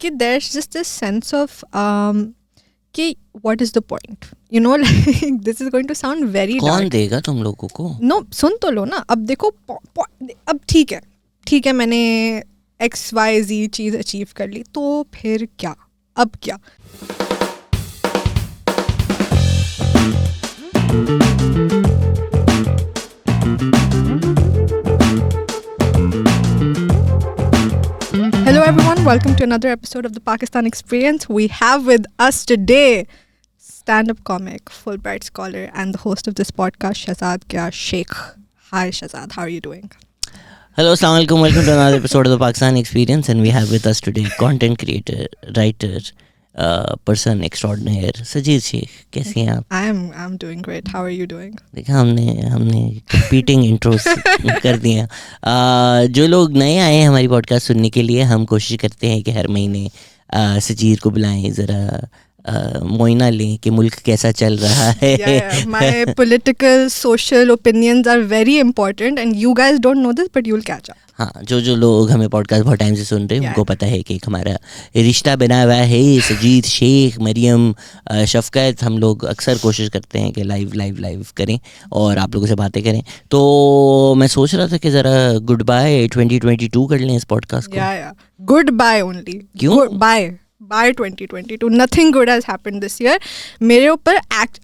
कि there's just this sense of कि what is the point, you know, like this is going to sound very कौन dark. देगा तुम लोगों को? No, सुन तो लो ना. अब देखो अब ठीक है मैंने XYZ चीज़ अचीव कर ली, तो फिर क्या? अब क्या? Hello everyone, welcome to another episode of the Pakistan Experience. We have with us today stand-up comic, Fulbright scholar and the host of this podcast, Shehzad Ghias Shaikh. Hi Shehzad, how are you doing? Hello, assalamu alaikum, welcome to another episode of the Pakistan Experience, and we have with us today content creator, writer, person extraordinaire, Sajeer Shaikh. कैसे हैं आप? I'm doing great. How are you doing? देखा हमने competing intros कर दिए. जो लोग नए आए हैं हमारी पॉडकास्ट सुनने के लिए, हम कोशिश करते हैं कि हर महीने सजीर को बुलाएं, ज़रा मोइना लें कि मुल्क कैसा चल रहा है. Yeah, my political, social opinions are very important and you guys don't know this but you'll catch up. हाँ, जो लोग हमें पॉडकास्ट बहुत टाइम से सुन रहे हैं उनको पता है कि हमारा रिश्ता बना हुआ है. सजीद शेख, मरियम, शफकत, हम लोग अक्सर कोशिश करते हैं कि लाइव करें और आप लोगों से बातें करें. तो मैं सोच रहा था कि ज़रा गुड बाय 2022 कर लें इस पॉडकास्ट को. Yeah. Good bye only. क्यों? Bye 2022. Nothing good has happened this year. मेरे ऊपर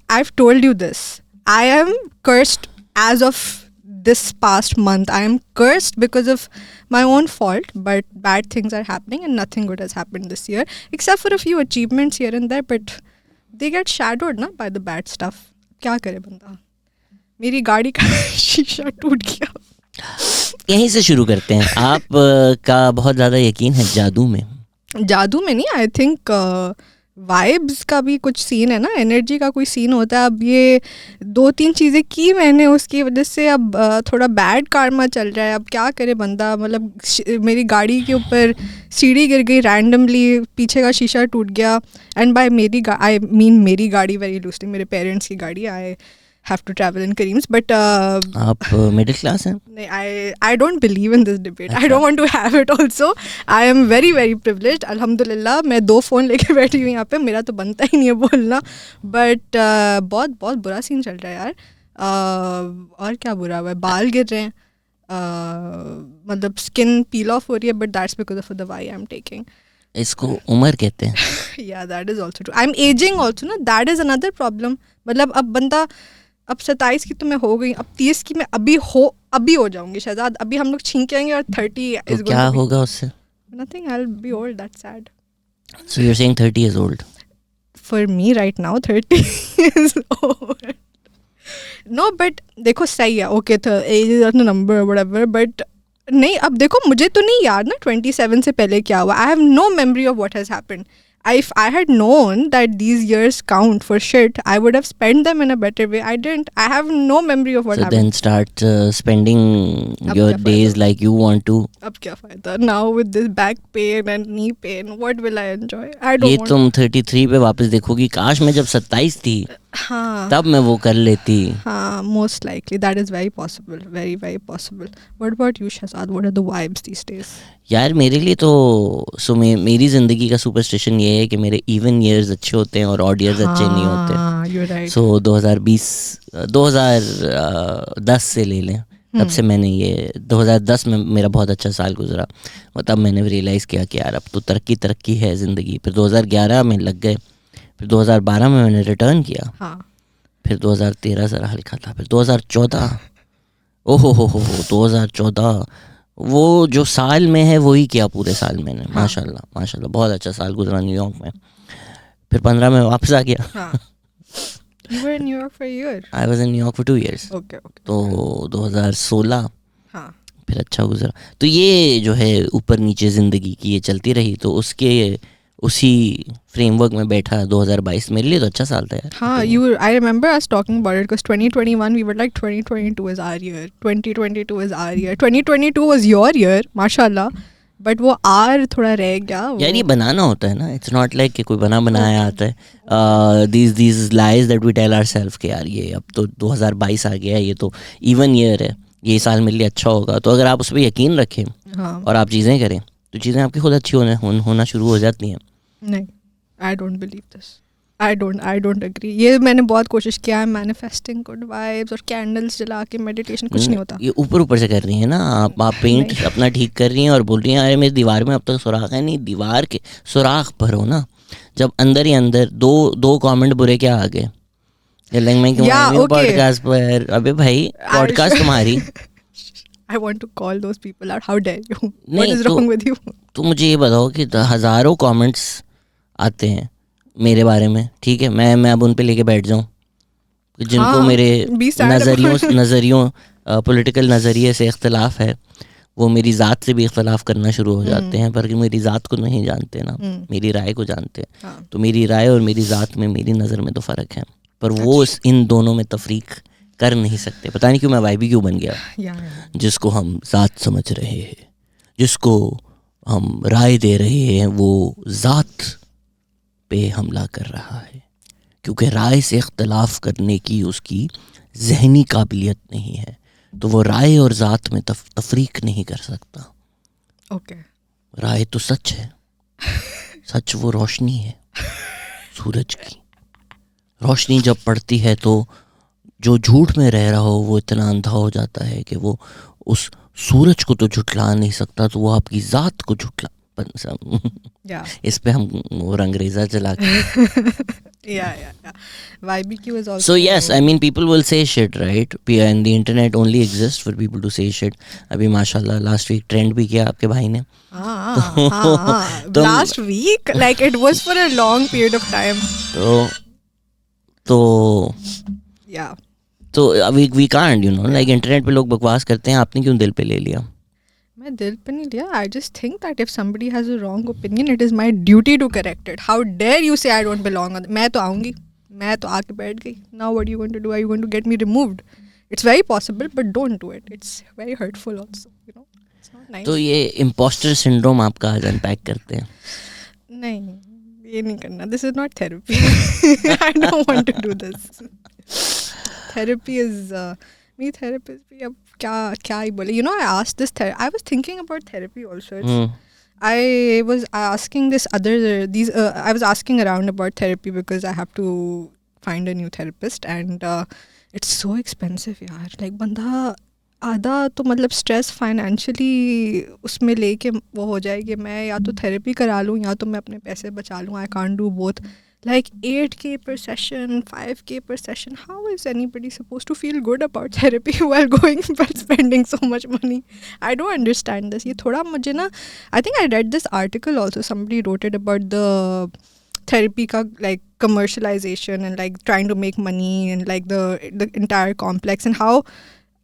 I've told you this. I am cursed as of this past month. I am cursed because of my own fault, but bad things are happening and nothing good has happened this year except for a few achievements here and there, but they get shadowed na by the bad stuff. क्या करे बंदा? मेरी गाड़ी का शीशा टूट गया. यहीं से शुरू करते हैं. आप का बहुत ज़्यादा यकीन है जादू में नहीं. आई थिंक वाइब्स का भी कुछ सीन है ना, एनर्जी का कोई सीन होता है. अब ये 2-3 चीज़ें की मैंने, उसकी वजह से अब थोड़ा बैड कार्मा चल रहा है. अब क्या करे बंदा, मतलब मेरी गाड़ी के ऊपर सीढ़ी गिर गई रैंडमली, पीछे का शीशा टूट गया. एंड बाय आई मीन मेरी गाड़ी वेरी लूजली, मेरे पेरेंट्स की गाड़ी. आई have to travel in Kareem's, but आप मिडिल क्लास हैं? नहीं, I don't believe in this debate. I don't want to have it also. I am very very privileged. अल्हम्दुलिल्लाह मैं 2 फ़ोन लेके बैठी हुई यहाँ पे, मेरा तो बनता ही नहीं है बोलना. बट बहुत बुरा सीन चल रहा है यार. और क्या बुरा हुआ है, बाल गिर रहे हैं, मतलब स्किन पील ऑफ हो रही है, but that's because of the दवाई आई एम टेकिंग. इसको उम्र कहते हैं. Yeah, that is also true. I'm aging also ना, that is another problem. मतलब अब बंदा, अब 27 की तो मैं हो गई, अब 30 की मैं अभी हो जाऊंगी शहजाद. अभी हम लोग छींक आएंगे और 30 तो क्या होगा उससे? Nothing, I'll be old. That's sad. So you're saying 30 is old? For me right now 30 is old. No, but देखो सही है, okay तो age is not a number or whatever, but नहीं, अब देखो मुझे तो नहीं याद ना 27 से पहले क्या हुआ. I have no memory of what has happened. If I had known that these years count for shit, I would have spent them in a better way. I didn't. I have no memory of what happened. So then start spending your days like you want to. अब क्या फायदा? Now with this back pain and knee pain, what will I enjoy? I don't ये want. तुम 33 पे वापस देखोगी, काश मैं जब 27 थी हाँ, तब मैं वो कर लेती. हाँ, most likely that is very possible, very very possible. What about you, Shehzad? What are the vibes these days? यार मेरे लिए तो मेरी ज़िंदगी का सुपरस्टिशन ये है कि मेरे इवन ईयर्स अच्छे होते हैं और ऑड ईयर्स अच्छे नहीं होते. You're right. सो 2010 से ले लें, तब से मैंने ये 2010 में मेरा बहुत अच्छा साल गुजरा और तब मैंने रियलाइज़ किया कि यार अब तो तरक्की है ज़िंदगी. फिर 2011 में लग गए, फिर 2012 में मैंने रिटर्न किया. हाँ. फिर 2013 ज़रा हल्का था, फिर 2014 ओहो हो 2014 वो जो साल में है वही किया पूरे साल मैंने. हाँ. माशाल्लाह बहुत अच्छा साल गुजरा न्यूयॉर्क में. फिर 15 में वापस आ गया. हाँ. You were in New York for a year? I was in New York for 2 years. Okay. तो 2016 हाँ. फिर अच्छा गुजरा. तो ये जो है ऊपर नीचे ज़िंदगी की ये चलती रही, तो उसी फ्रेमवर्क में बैठा 2022 मेरे लिए तो अच्छा साल था यार. हाँ, I remember us talking about it because 2021 we were like 2022 is our year, 2022 is our year, 2022 was your year, माशाल्लाह. बट वो आर थोड़ा रह गया. यार ये बनाना होता है ना, इट्स नॉट लाइक कि कोई बनाया आता है. these lies that we tell ourselves कि यार ये अब तो 2022 आ गया है, ये तो इवन ईयर है, ये साल मेरे लिए अच्छा होगा. तो अगर आप उस पर यकीन रखें और आप चीज़ें करें तो चीज़ें आपकी खुद अच्छी होना शुरू हो जाती हैं. नहीं, I don't believe this. I don't agree. ये मैंने बहुत कोशिश किया है, मैनिफेस्टिंग गुड वाइब्स और कैंडल्स जला के मेडिटेशन, कुछ नहीं होता. ये ऊपर से कर रही हैं ना आप पेंट अपना ठीक कर रही हैं और बोल रही हैं अरे मेरी दीवार में अब तक सुराख है. नहीं, दीवार के सुराख भरो ना. जब अंदर ही अंदर दो कमेंट बुरे क्या आ गए पॉडकास्ट पर. अबे भाई पॉडकास्ट तुम्हारी. I want to call those people out. How dare you? What is wrong with you? तो मुझे ये बताओ कि हज़ारों कमेंट्स आते हैं मेरे बारे में, ठीक है, मैं अब उन पे लेके बैठ जाऊं जिनको मेरे नज़रियों पॉलिटिकल नज़रिए से इख्तलाफ है, वो मेरी ज़ात से भी इख्तलाफ करना शुरू हो जाते हैं, पर मेरी ज़ात को नहीं जानते ना, मेरी राय को जानते हैं. तो मेरी राय और मेरी ज़ात में, मेरी नज़र में तो फ़र्क है, पर वो इन दोनों में तफरीक कर नहीं सकते. पता नहीं क्यों मैं वाइबी क्यों बन गया. जिसको हम ज़ात समझ रहे हैं, जिसको हम राय दे रहे हैं, वो ज़ात पे हमला कर रहा है, क्योंकि राय से इख्तलाफ करने की उसकी जहनी काबिलियत नहीं है, तो वो राय और ज़ात में तफरीक नहीं कर सकता. ओके. राय तो सच है. सच वो रोशनी है सूरज की. रोशनी जब पड़ती है तो जो झूठ में रह रहा हो वो इतना अंधा हो जाता है कि वो उस सूरज को तो झुठला नहीं सकता, तो वो आपकी ज़ात को झुठला. इस पे हम वो रंगरेजा चला के. YBQ is also. So yes, I mean people will say shit, right? And the internet only exists for people to say shit. अभी माशाल्लाह last week trend भी किया आपके भाई ने. Last week, like it was for a long period of time. तो yeah. तो we can't, you know, like internet पे लोग बकवास करते हैं, आपने क्यों दिल पे ले लिया? मैं दिल पे नहीं लिया. I just think that if somebody has a wrong opinion, it is my duty to correct it. How dare you say I don't belong? मैं तो आऊँगी, मैं तो आके बैठ गई. Now what are you going to do? Are you going to get me removed? It's very possible, but don't do it. It's very hurtful also, you know. It's not nice. तो ये imposter syndrome आपका आज unpack करते हैं. नहीं, ये नहीं करना. This is not therapy. I don't want to do this. Therapy is me therapist भी अब क्या ही बोले. You know, I asked this I was thinking about therapy also. I was asking I was asking around about therapy because I have to find a new therapist, and it's so expensive यार. Like बंदा आधा तो मतलब stress financially उसमें लेके वो हो जाए कि मैं या तो थेरेपी करा लूँ या तो मैं अपने पैसे बचा लूँ. I can't do both. Like 8K per session, 5K per session. How is anybody supposed to feel good about therapy while spending so much money? I don't understand this. ये थोड़ा मुझे ना, I think I read this article also. Somebody wrote it about the therapy ka like commercialization and like trying to make money and like the entire complex, and how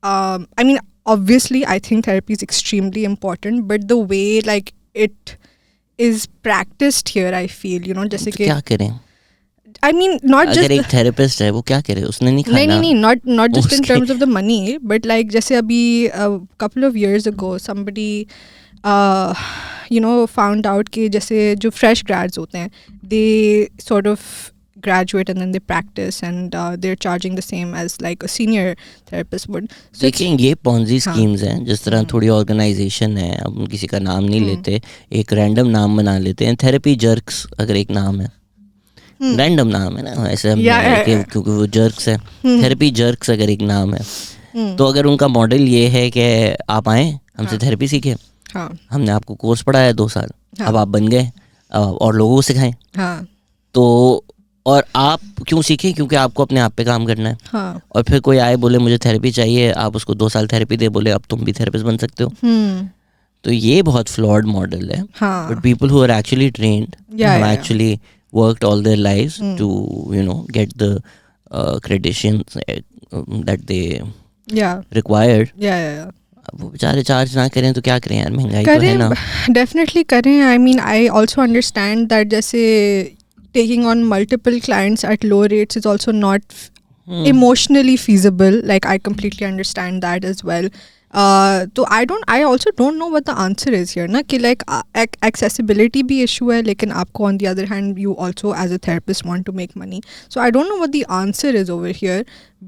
I mean obviously I think therapy is extremely important, but the way like it is practiced here, I feel, you know, जैसे कि क्या करें. I mean, not just अगर एक therapist है वो क्या करे, उसने नहीं खाना. नहीं, not just in terms of the money, but like जैसे अभी a couple of years ago somebody you know found out कि जैसे जो fresh grads होते हैं, they sort of graduate and then they practice and they're charging the same as like a senior therapist would. So देखिए ये Ponzi schemes हैं. जिस तरह थोड़ी ऑर्गेनाइजेशन है, अब किसी का नाम नहीं लेते, एक रैंडम नाम बना लेते हैं. थेरेपी जर्क्स अगर एक नाम है, रैंडम नाम है ना, ऐसे क्योंकि वो जर्क्स है. थेरेपी जर्क्स अगर एक नाम है, तो अगर उनका मॉडल ये है कि आप आए हमसे थेरेपी सीखें, हमने आपको कोर्स पढ़ाया 2 साल, अब आप बन गए और लोगों को सिखाएं. तो और आप क्यों सीखें? क्योंकि आपको अपने आप पे काम करना है. और फिर कोई आए बोले मुझे थेरेपी चाहिए, आप उसको 2 साल थेरेपी दे, बोले अब तुम भी थेरेपिस्ट बन सकते हो. तो ये बहुत फ्लॉड मॉडल है. But people who are actually trained have actually worked all their lives to, you know, get the credentials that they required. वो बेचारे चार्ज ना करें तो क्या करें यार, महंगाई तो है ना. Definitely करें. I mean, I also understand that जैसे taking on multiple clients at low rates is also not emotionally feasible. Like I completely understand that as well. तो I also don't know what the answer is here ना कि like accessibility भी issue है लेकिन आपको on the other hand you also as a therapist want to make money, so I don't know what the answer is over here,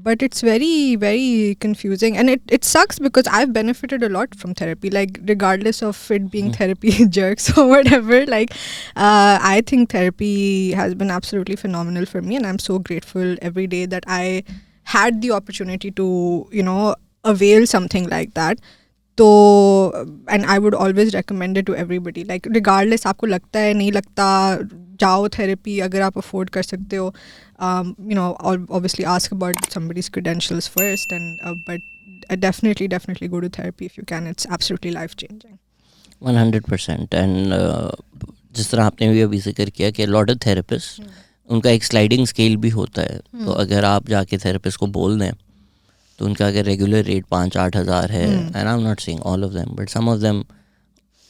but it's very very confusing and it sucks because I've benefited a lot from therapy, like regardless of it being therapy jerks or whatever, like I think therapy has been absolutely phenomenal for me and I'm so grateful every day that I had the opportunity to, you know, avail something like that. तो and I would always recommend it to everybody, like regardless आपको लगता है नहीं लगता, जाओ therapy अगर आप afford कर सकते हो, you know, obviously ask about somebody's credentials first and but definitely go to therapy if you can, it's absolutely life changing. 100%. and जिस तरह आपने भी अभी जिक्र किया कि लॉट ऑफ थेरेपिस्ट उनका एक स्लाइडिंग स्केल भी होता है, तो अगर आप जाके थेरेपिस्ट को बोल दें तो उनका अगर रेगुलर रेट 5-8 हज़ार है, and I am not saying all of them but some of them,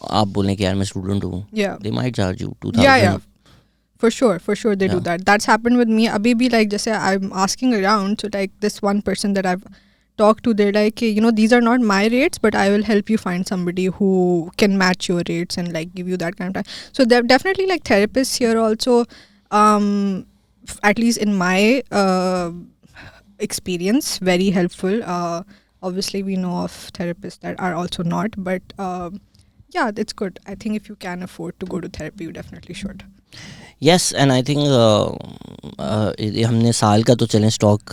आप बोलें कि यार मैं स्टूडेंट हूँ, they might charge you 2000. For sure they do that. That's happened with me. Abhi bhi, like just I'm asking around, so like this one person that I've talked to, they're like, you know, these are not my rates, but I will help you find somebody who can match your rates and like give you that kind of time. So there definitely like therapists here also, at least in my experience, very helpful. Obviously we know of therapists that are also not, but yeah, it's good. I think if you can afford to go to therapy, you definitely should. Yes, and I think हमने साल का तो चलें stock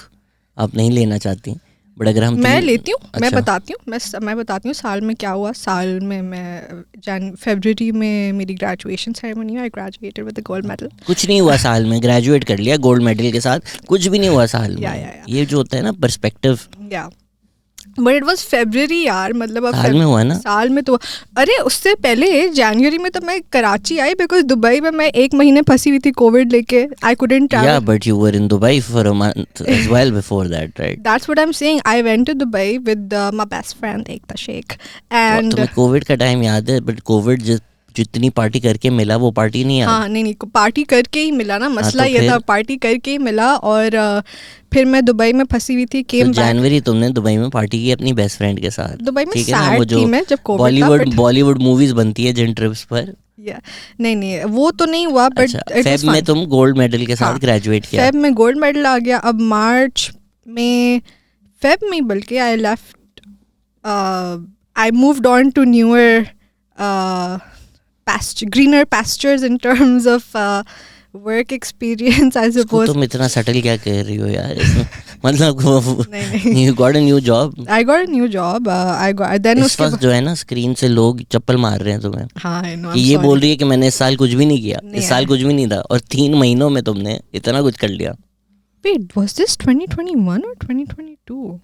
आप नहीं लेना चाहती, but अगर हम मैं लेती हूँ, मैं बताती हूँ साल में क्या हुआ. साल में मैं फरवरी में मेरी ग्रेजुएशन सेरेमनी हुई, I graduated with the gold medal. कुछ नहीं हुआ साल में, ग्रेजुएट कर लिया गोल्ड मेडल के साथ, कुछ भी नहीं हुआ साल में. ये जो होता है ना पर्सपेक्टिव, बट इट वाज फरवरी यार, मतलब अब साल में हुआ ना, साल में तो अरे उससे पहले जनवरी में तो मैं कराची आई बिकॉज दुबई में मैं 1 महीने फंसी हुई थी कोविड लेके. I couldn't travel. Yeah, but you were in Dubai for a month as well before that, right? That's what I'm saying. I went to Dubai with my best friend Ekta Sheikh and तुम्हें Covid का time याद है, but Covid जितनी party करके मिला वो party नहीं याद. हाँ नहीं पार्टी करके ही मिला ना, मसला ये था, पार्टी करके ही मिला. और फिर मैं दुबई में फंसी हुई थी. केम जनवरी तुमने दुबई में पार्टी की अपनी बेस्ट फ्रेंड के साथ. दुबई में सैड थी मैं जब कोविड बॉलीवुड मूवीज बनती है जिन ट्रिप्स पर. नहीं वो तो नहीं हुआ, बट फेब में तुम गोल्ड मेडल के साथ ग्रेजुएट किया. फेब में गोल्ड मेडल आ गया. अब मार्च में, फेब में बल्कि I left, I moved on to newer greener pastures in terms of work experience, I suppose. तुम इतना सटल क्या कह रही हो यार मतलब you got a new job. I got a new job. I got then इस वक्त जो है ना स्क्रीन से लोग चप्पल मार रहे हैं तुम्हें. हाँ I know. ये बोल रही है कि मैंने इस साल कुछ भी नहीं किया, इस साल कुछ भी नहीं था, और 3 महीनों में तुमने इतना कुछ कर लिया. Wait, was this 2021 or 2022?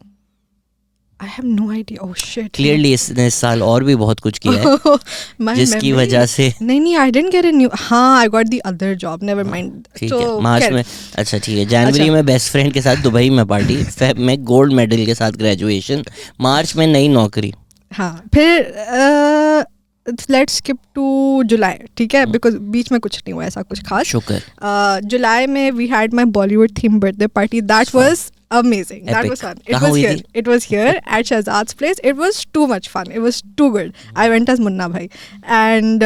I have no idea. Oh shit. Clearly इसने इस साल और भी बहुत कुछ किया है जिसकी वजह से. नहीं I didn't get a new. हाँ I got the other job. Never mind. ठीक है. मार्च में, अच्छा ठीक है, जनवरी में बेस्ट फ्रेंड के साथ दुबई में पार्टी, फेब में गोल्ड मेडल के साथ ग्रेजुएशन, मार्च में नई नौकरी. हाँ फिर लेट्स स्किप टू जुलाई, ठीक है, बिकॉज बीच में कुछ नहीं हुआ ऐसा कुछ खास. शुक्र. जुलाई में we had my Bollywood theme birthday party. That was amazing. Epic. That was fun. It was here at Shehzad's place. It was too much fun. It was too good. I went as Munna Bhai and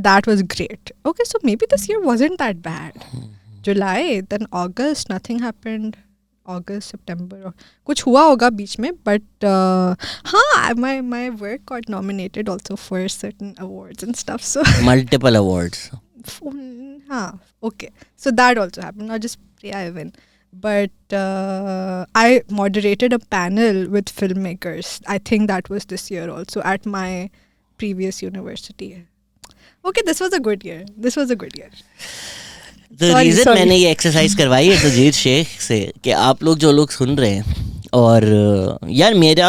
that was great. Okay, so maybe this year wasn't that bad. July, then August, nothing happened. August, September, कुछ हुआ होगा बीच में, but हाँ, my work got nominated also for certain awards and stuff. So multiple awards. हाँ, okay. So that also happened. Not just I win. But I moderated a panel with filmmakers. I think that was this year also at my previous university. Okay, this was a good year. The reason मैंने ये exercise करवाई है सजीर शेख से कि आप लोग जो लोग सुन रहे हैं, और यार मेरा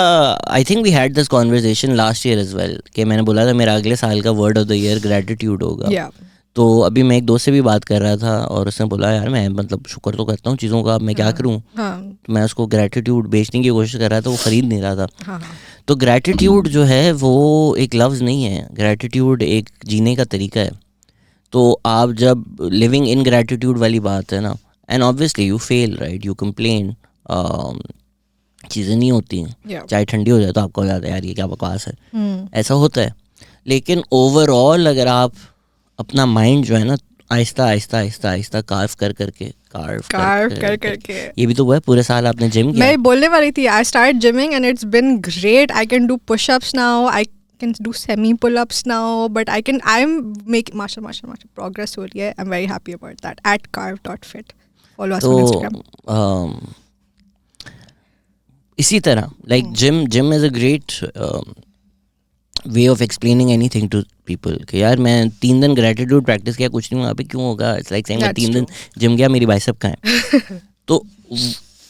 I think we had this conversation last year as well कि मैंने बोला था मेरा अगले साल का word of the year gratitude होगा. तो अभी मैं एक दोस्त से भी बात कर रहा था और उसने बोला यार मैं मतलब शुक्र तो करता हूँ चीज़ों का, अब मैं क्या करूँ. तो मैं उसको ग्रेटिट्यूड बेचने की कोशिश कर रहा था, वो ख़रीद नहीं रहा था. तो ग्रेटिट्यूड जो है वो एक लफ्ज़ नहीं है, ग्रेटिट्यूड एक जीने का तरीका है. तो आप जब लिविंग इन ग्रेटिट्यूड वाली बात है ना, and obviously you fail right, you complain, चीज़ें नहीं होती हैं, चाय ठंडी हो जाए तो आपको हो जाता है यार ये क्या बकवास है, ऐसा होता है। लेकिन ओवरऑल अगर आप अपना माइंड जो है ना आहिस्ता आहिस्ता आहिस्ता आहिस्ता कार्व कर करके ये भी तो हुआ है पूरे साल आपने जिम किया। मैं बोलने वाली थी I start gymming and it's been great. I can do pushups now, I can do semi pull-ups now, but I'm making mashallah progress हो रही है. I'm very happy about that. @carve.fit follow us on Instagram. इसी तरह like gym is a great way of explaining anything to people कि यार मैं 3 दिन gratitude practice किया कुछ नहीं हुआ, अभी क्यों होगा? It's like saying मैं 3 दिन जिम गया मेरी बाइसेप कहाँ है? तो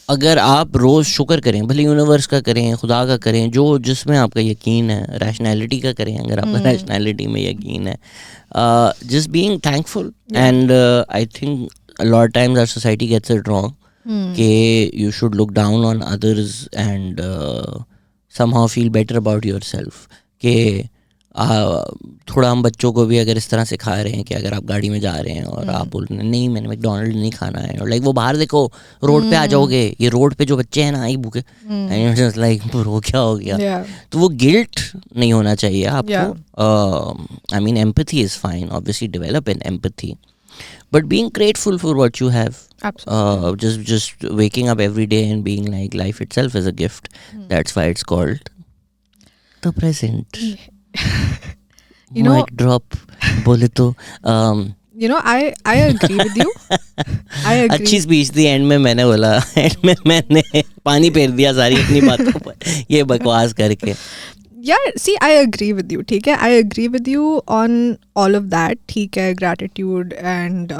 अगर आप रोज़ शुक्र करें, भले यूनिवर्स का करें, खुदा का करें, जो जिसमें आपका यकीन है, रैशनैलिटी का करें अगर आपका रैशनैलिटी में यकीन है, just being thankful. And I think a lot of times our society gets it wrong कि you should look down on others and somehow feel better about yourself. कि थोड़ा हम बच्चों को भी अगर इस तरह सिखा रहे हैं कि अगर आप गाड़ी में जा रहे हैं और आप बोल रहे हैं नहीं मैंने मैकडोनल्ड नहीं खाना है, और लाइक वो बाहर देखो रोड पे आ जाओगे, ये रोड पे जो बच्चे हैं ना आई भूखे, लाइक वो क्या हो गया. तो वो गिल्ट नहीं होना चाहिए आपको. I mean empathy is fine, obviously develop an empathy, but being grateful for what you have. Just waking up every day and being like life itself is a gift. That's why it's called the present. You know, mic drop बोले तो you know I agree with you. I agree. अच्छी speech थी. And में मैंने बोला and में मैंने पानी फेर दिया सारी अपनी बातों पर ये बकवास करके. Yeah, see, I agree with you. ठीक है, I agree with you on all of that. ठीक है, gratitude and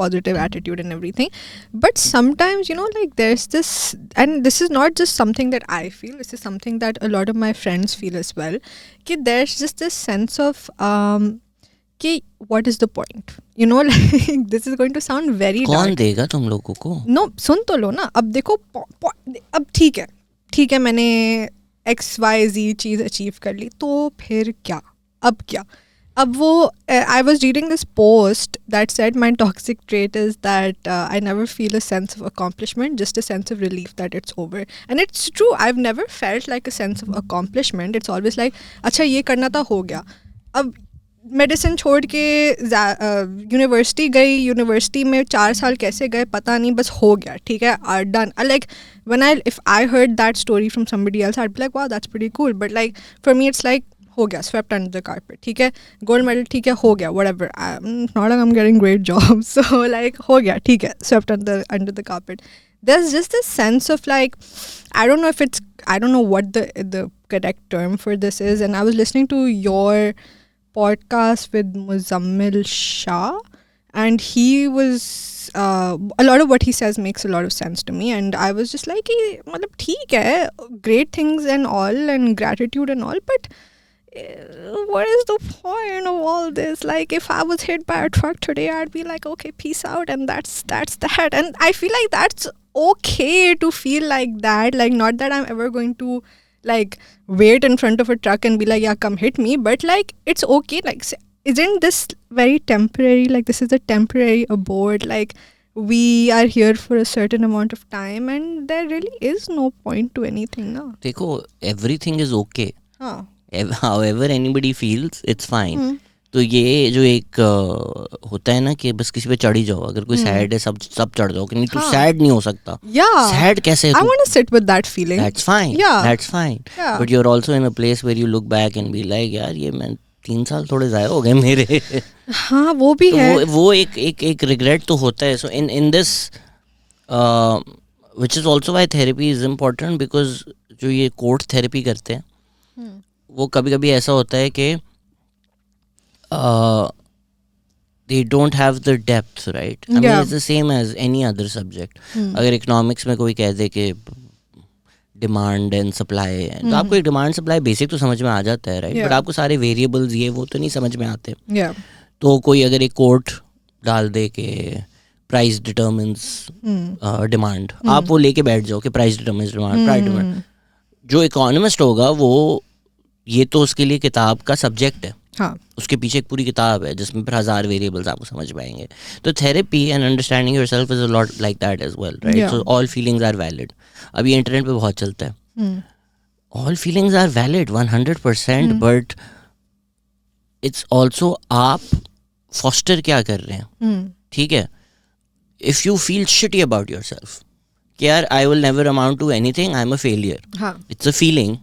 positive attitude and everything. But sometimes, you know, like there's this, and this is not just something that I feel. This is something that a lot of my friends feel as well. कि there's just this sense of कि what is the point? You know, like this is going to sound very dark. कौन देगा तुम लोगों को? No, सुन तो लो ना. अब देखो, अब ठीक है मैंने XYZ चीज़ अचीव कर ली, तो फिर क्या? अब क्या? अब वो I was reading this post that said my toxic trait is that I never feel a sense of accomplishment, just a sense of relief that it's over. And it's true, I've never felt like a sense of accomplishment. It's always like अच्छा ये करना था, हो गया. अब medicine छोड़ के university गई, यूनिवर्सिटी में 4 साल कैसे गए पता नहीं, बस हो गया, ठीक है, are done. Like if I heard that story from somebody else, I'd be like, wow, that's pretty cool. But like for me, it's like हो गया, swept under the carpet. ठीक है, gold medal, ठीक है, हो गया, whatever. Not like I'm getting great jobs, so like हो गया, ठीक है, swept under the carpet. There's just this sense of like, I don't know what the correct term for this is. And I was listening to your podcast with Muzammil Shah, and he was a lot of what he says makes a lot of sense to me, and I was just like matlab theek hai, great things and all and gratitude and all, but what is the point of all this? Like if I was hit by a truck today, I'd be like, okay, peace out, and that's that. And I feel like that's okay to feel like that. Like not that I'm ever going to like wait in front of a truck and be like, yeah, come hit me, but like it's okay. Like isn't this very temporary? Like this is a temporary abode. Like we are here for a certain amount of time, and there really is no point to anything now. देखो, everything is okay. हाँ. However anybody feels, it's fine. तो ये जो एक होता है ना कि बस किसी पे चढ़ ही जाओ, अगर कोई सैड है सब चढ़ जाओ, कि नहीं तू सैड नहीं हो सकता. सैड कैसे? I want to sit with that feeling. That's fine. That's fine. But you're also in a place where you look back and be like, यार ये मैं 3 साल थोड़े ज़ाया हो गए मेरे. हाँ वो भी तो है. वो एक रिग्रेट तो होता है. So in this which is also why therapy is important, because जो ये कोर्ट थेरेपी करते हैं वो कभी कभी ऐसा होता है कि they don't have the depth, right? I mean it's the same as any other subject. अगर इकोनॉमिक्स में कोई कह दे कि डिमांड एंड सप्लाई, तो आपको एक डिमांड सप्लाई बेसिक तो समझ में आ जाता है, राइट? बट आपको सारे वेरिएबल्स ये वो तो नहीं समझ में आते. तो कोई अगर एक कोर्ट डाल दे कि प्राइस डिटर्मिन्स डिमांड, आप वो लेके बैठ जाओ कि प्राइस डिटर्मिन्स डिमांड. जो इकोनॉमिस्ट होगा वो ये तो उसके लिए किताब का सब्जेक्ट है. हाँ. उसके पीछे एक पूरी किताब है जिसमें फिर 1000 वेरिएबल्स आपको समझ में आएंगे. तो therapy and understanding yourself is a lot like that as well, right? So all feelings are valid. अभी इंटरनेट पे बहुत चलता है, all feelings are valid 100%, but it's also आप foster क्या कर रहे हैं. ठीक है, if you feel shitty about yourself कि यार I will never amount to anything, I'm a failure, it's a feeling,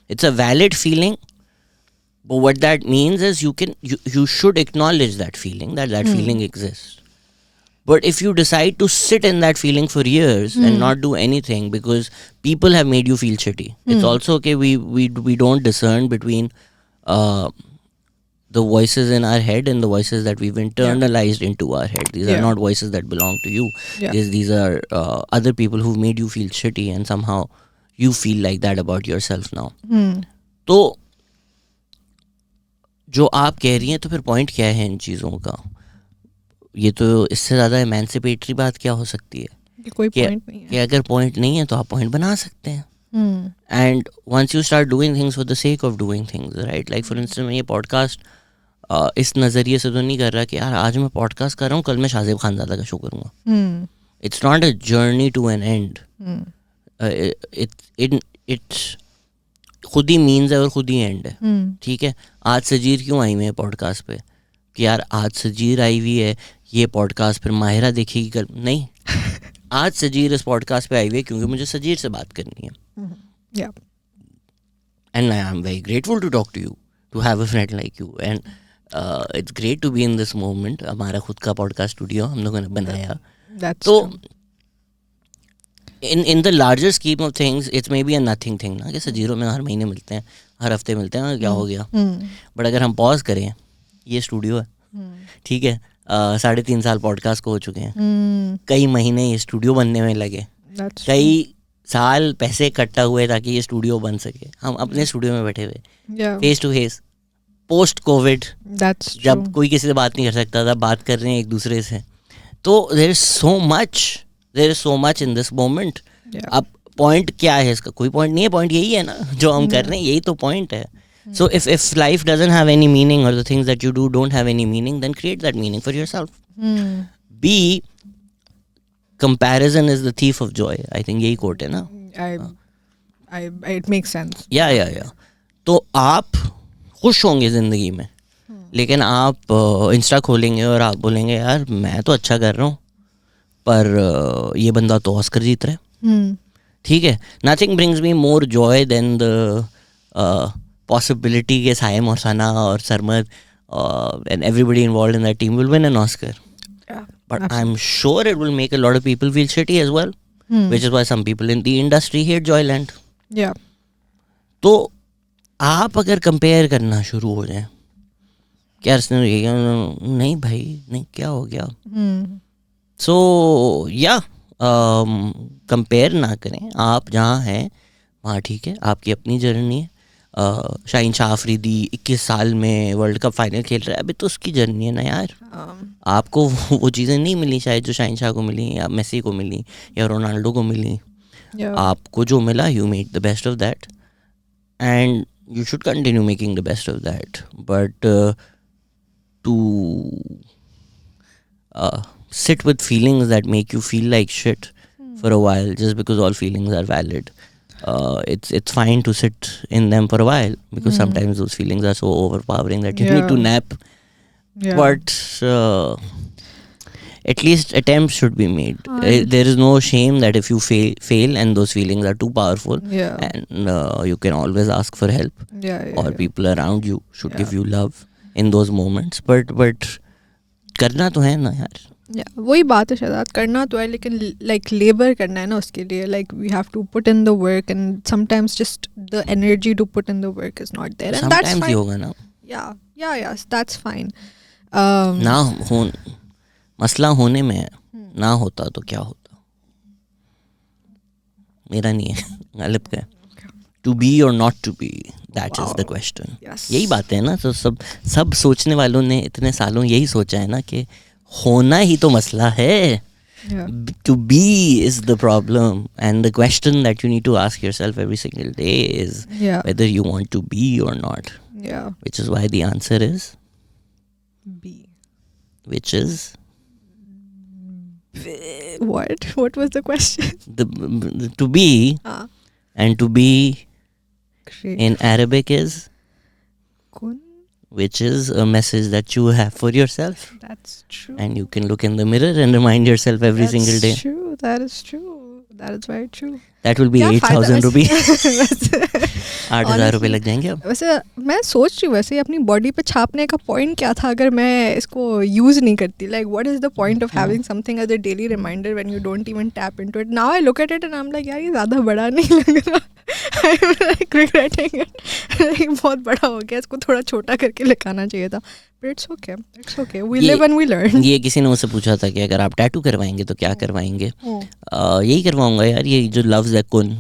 it's a valid feeling, but what that means is you should acknowledge that feeling, that feeling exists. But if you decide to sit in that feeling for years and not do anything because people have made you feel shitty, it's also okay. We don't discern between the voices in our head and the voices that we've internalized into our head. These are not voices that belong to you. These are other people who've made you feel shitty, and somehow you feel like that about yourself now. तो जो आप कह रही हैं, तो फिर point क्या है इन चीज़ों का? ये तो इससे ज़्यादा एमेंसिपेटरी बात क्या हो सकती है? कोई पॉइंट नहीं है कि अगर पॉइंट नहीं है तो आप पॉइंट बना सकते हैं. And once you start doing things for the sake of doing things, right? Like for instance, मैं ये पॉडकास्ट इस नज़रिए से तो नहीं कर रहा कि यार आज मैं पॉडकास्ट कर रहा हूँ, कल मैं शाहजेब खानज़ादा का शो करूँगा. It's not a journey to an end. It's खुद ही मीन्स है और खुद ही एंड है. ठीक है, आज सजीर क्यों आई हुई है पॉडकास्ट पे कि यार आज सजीर आई हुई है, ये पॉडकास्ट फिर माहिरा देखेगी कल? नहीं. आज सजीर इस पॉडकास्ट पे आई हुई है क्योंकि मुझे सजीर से बात करनी है. And I am very grateful to talk to you, to have a friend like you, and it's great to be in this moment. हमारा खुद का पॉडकास्ट स्टूडियो हम लोगों ने बनाया. तो in the larger scheme of things, it's maybe a nothing thing ना, कि सजीरों में हर महीने मिलते हैं, हर हफ्ते मिलते हैं, क्या हो गया. बट अगर हम पॉज करें, ये स्टूडियो है, ठीक है, 3.5 साल पॉडकास्ट को हो चुके हैं, कई महीने ये स्टूडियो बनने में लगे, कई साल पैसे इकट्ठा हुए ताकि ये स्टूडियो बन सके. हम अपने स्टूडियो में बैठे हुए face to face, post Covid, जब कोई किसी से बात नहीं कर सकता था, बात कर रहे हैं एक दूसरे से. तो there is so much in this moment. अब पॉइंट क्या है इसका? कोई पॉइंट नहीं है. पॉइंट यही है ना जो हम कर रहे हैं, यही तो पॉइंट है. So if life doesn't have any meaning, or the things that you do don't have any meaning, then create that meaning for yourself. B, comparison is the thief of joy. I think यही quote है ना. It makes sense. Yeah. तो आप खुश होंगे जिंदगी में, लेकिन आप इंस्टा खोलेंगे और आप बोलेंगे यार मैं तो अच्छा कर रहा हूँ, पर ये बंदा तो ऑस्कर जीत रहा है. ठीक है, nothing brings me more joy than the possibility के साइम और सना और Sarmad and everybody involved in that team will win an Oscar. But absolutely. I'm sure it will make a lot of people feel shitty as well, which is why some people in the industry hate Joyland. तो आप अगर compare करना शुरू हो जाए, क्या नहीं भाई नहीं, क्या हो गया? सो या कंपेयर ना करें. आप जहाँ हैं वहाँ ठीक है, आपकी अपनी जर्नी है. शाहीन शाह अफरीदी 21 साल में वर्ल्ड कप फाइनल खेल रहा है, अभी तो उसकी जर्नी है ना यार. आपको वो चीज़ें नहीं मिली शायद जो शाहीन शाह को मिली, या मेसी को मिली, या रोनाल्डो को मिली. आपको जो मिला, you make the best of that, and you should continue making the best of that. But to sit with feelings that make you feel like shit for a while, just because all feelings are valid, it's fine to sit in them for a while, because sometimes those feelings are so overpowering that you need to nap. But at least attempts should be made. There is no shame that if you fail and those feelings are too powerful, and you can always ask for help, or people around you should give you love in those moments. But करना तो है ना यार. वही बात है शहजाद, करना तो है, लेकिन लाइक लेबर करना है ना उसके लिए. Like we have to put in the work, and sometimes just the energy to put in the work is not there, and that's fine. होगा ना. Yes that's fine. ना हो, मसला होने में है, ना होता तो क्या होता. मेरा नहीं है, गालिब का है. टू बी और not to be, that is the question. यही बात है ना. तो सब सोचने वालों ने इतने सालों यही सोचा है ना कि होना ही तो मसला है. To be is the problem, and the question that you need to ask yourself every single day is whether you want to be or not. Which is why the answer is B. Which is What was the question? To be Ah, and to be great. in Arabic is, Kun. which is a message that you have for yourself, That's true. and you can look in the mirror and remind yourself every single day. That's true. That is true. That is very true. That will be क्या फायदा 8,000 रुपये. वैसे 8,000 रुपये लग जाएंगे अब. वैसे मैं सोच रही हूँ वैसे अपनी बॉडी पे छापने का पॉइंट क्या था अगर मैं इसको यूज नहीं करती. Like what is the point of having something as a daily reminder when you don't even tap into it. Now I look at it and I am like यार ये ज़्यादा बड़ा नहीं लग रहा. I am like regretting it. बहुत बड़ा हो गया, इसको थोड़ा छोटा करके लिखाना चाहिए था. But it's okay we live and we learn. ये किसी ने मुझसे पूछा था कि अगर आप टैटू करवाएंगे तो क्या करवाएंगे. यही करवाऊंगा यार, ये जो लफ्ज़ है कुन,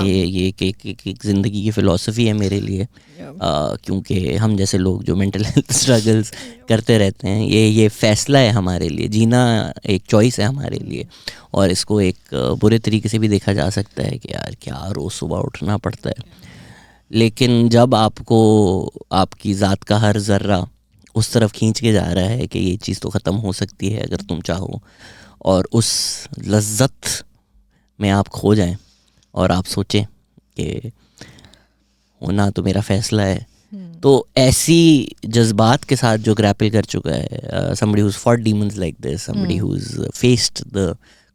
ये एक ज़िंदगी की फ़िलॉसफी है मेरे लिए. क्योंकि हम जैसे लोग जो मेंटल हेल्थ स्ट्रगल्स करते रहते हैं, ये फ़ैसला है हमारे लिए. जीना एक चॉइस है हमारे लिए, और इसको एक बुरे तरीके से भी देखा जा सकता है कि यार क्या रोज़ सुबह उठना पड़ता है. लेकिन जब आपको आपकी ज़ात का हर ज़र्रा उस तरफ खींच के जा रहा है कि ये चीज़ तो ख़त्म हो सकती है अगर तुम चाहो, और उस लज्जत में आप खो जाएं और आप सोचें कि होना तो मेरा फ़ैसला है, तो ऐसी जज्बात के साथ जो ग्रैपल कर चुका है, somebody who's fought demons like this, somebody who's faced the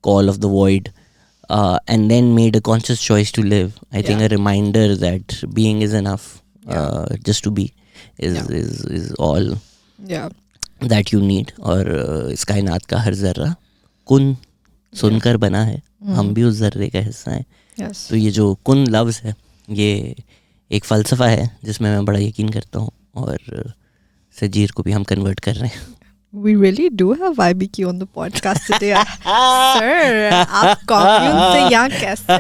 call of the void, and then made a conscious choice to live. I think a reminder that being is enough, just to be is all that you need. और इस कायनात का हर ज़र्रा कुन सुनकर बना है, हम भी उस ज़र्रे का हिस्सा हैं. तो ये जो कुन लफ्ज़ है, ये एक फ़लसफ़ा है जिसमें मैं बड़ा यकीन करता हूँ, और सजीर को भी हम कन्वर्ट कर रहे हैं. We really do have YBQ on the podcast today. Sir, आप कॉम्यून से यहाँ कैसे?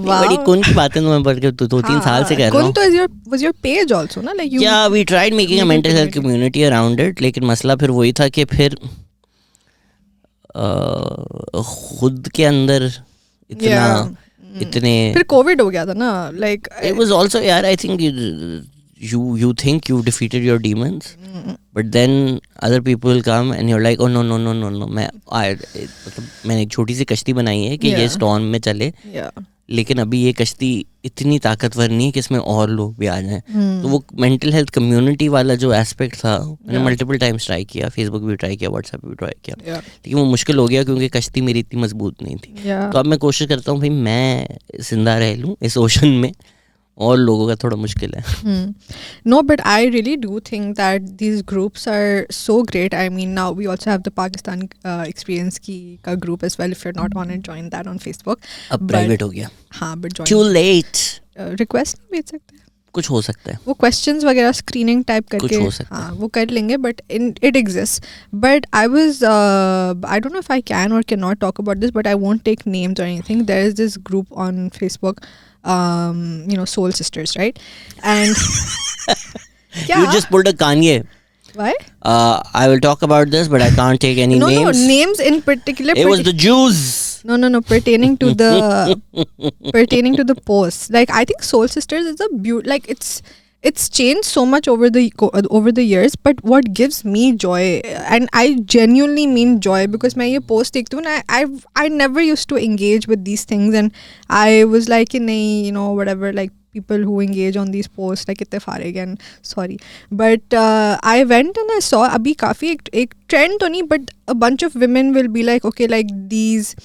बड़ी कुन की बातें तो मैं पढ़ के 2-3 साल से कर रहा हूँ. कुन तो was your page also ना, like you. Yeah, we tried making a mental health community around it, लेकिन मसला फिर वही था कि फिर खुद के अंदर इतने फिर कोविड हो गया था ना, like it was also, यार I think you think you've defeated your demons, but then other people come and you're like, oh no. मैंने एक छोटी सी कश्ती बनाई है कि ये स्टॉर्म में चले, लेकिन अभी ये कश्ती इतनी ताकतवर नहीं है कि इसमें और लोग भी आ जाएं. तो वो मेंटल हेल्थ कम्युनिटी वाला जो एस्पेक्ट था, मैंने मल्टीपल टाइम्स ट्राई किया, फेसबुक भी ट्राई किया, व्हाट्सएप भी ट्राई किया, लेकिन वो मुश्किल हो गया क्योंकि कश्ती मेरी इतनी मजबूत नहीं थी. तो अब मैं कोशिश करता हूँ भाई मैं जिंदा रह लूँ इस ओशन में, और लोगों का थोड़ा मुश्किल है. No, but I really do think that these groups are so great. I mean, now we also have the Pakistan experience का group as well. If you're not on it, join that on Facebook. अब private हो गया. हाँ, but join. Too late. Request नहीं भेज सकते. कुछ हो सकता है. वो questions वगैरह screening type करके कुछ हो सकता है. हाँ, वो कर लेंगे, but it exists. But I was I don't know if I can or cannot talk about this, but I won't take names or anything. There is this group on Facebook, Soul Sisters, right? And you just pulled a Kanye. Why? I will talk about this, but I can't take any names. No, names in particular. It was the Jews. No, pertaining to the post. Like, I think Soul Sisters is like it's changed so much over the years, but what gives me joy, and I genuinely mean joy, because मैं ये post देखती हूँ ना, I never used to engage with these things, and I was like नहीं, whatever, like people who engage on these posts, like इतने फारे again, sorry, but I went and I saw अभी काफ़ी एक trend तो नहीं, but a bunch of women will be like, okay, like these,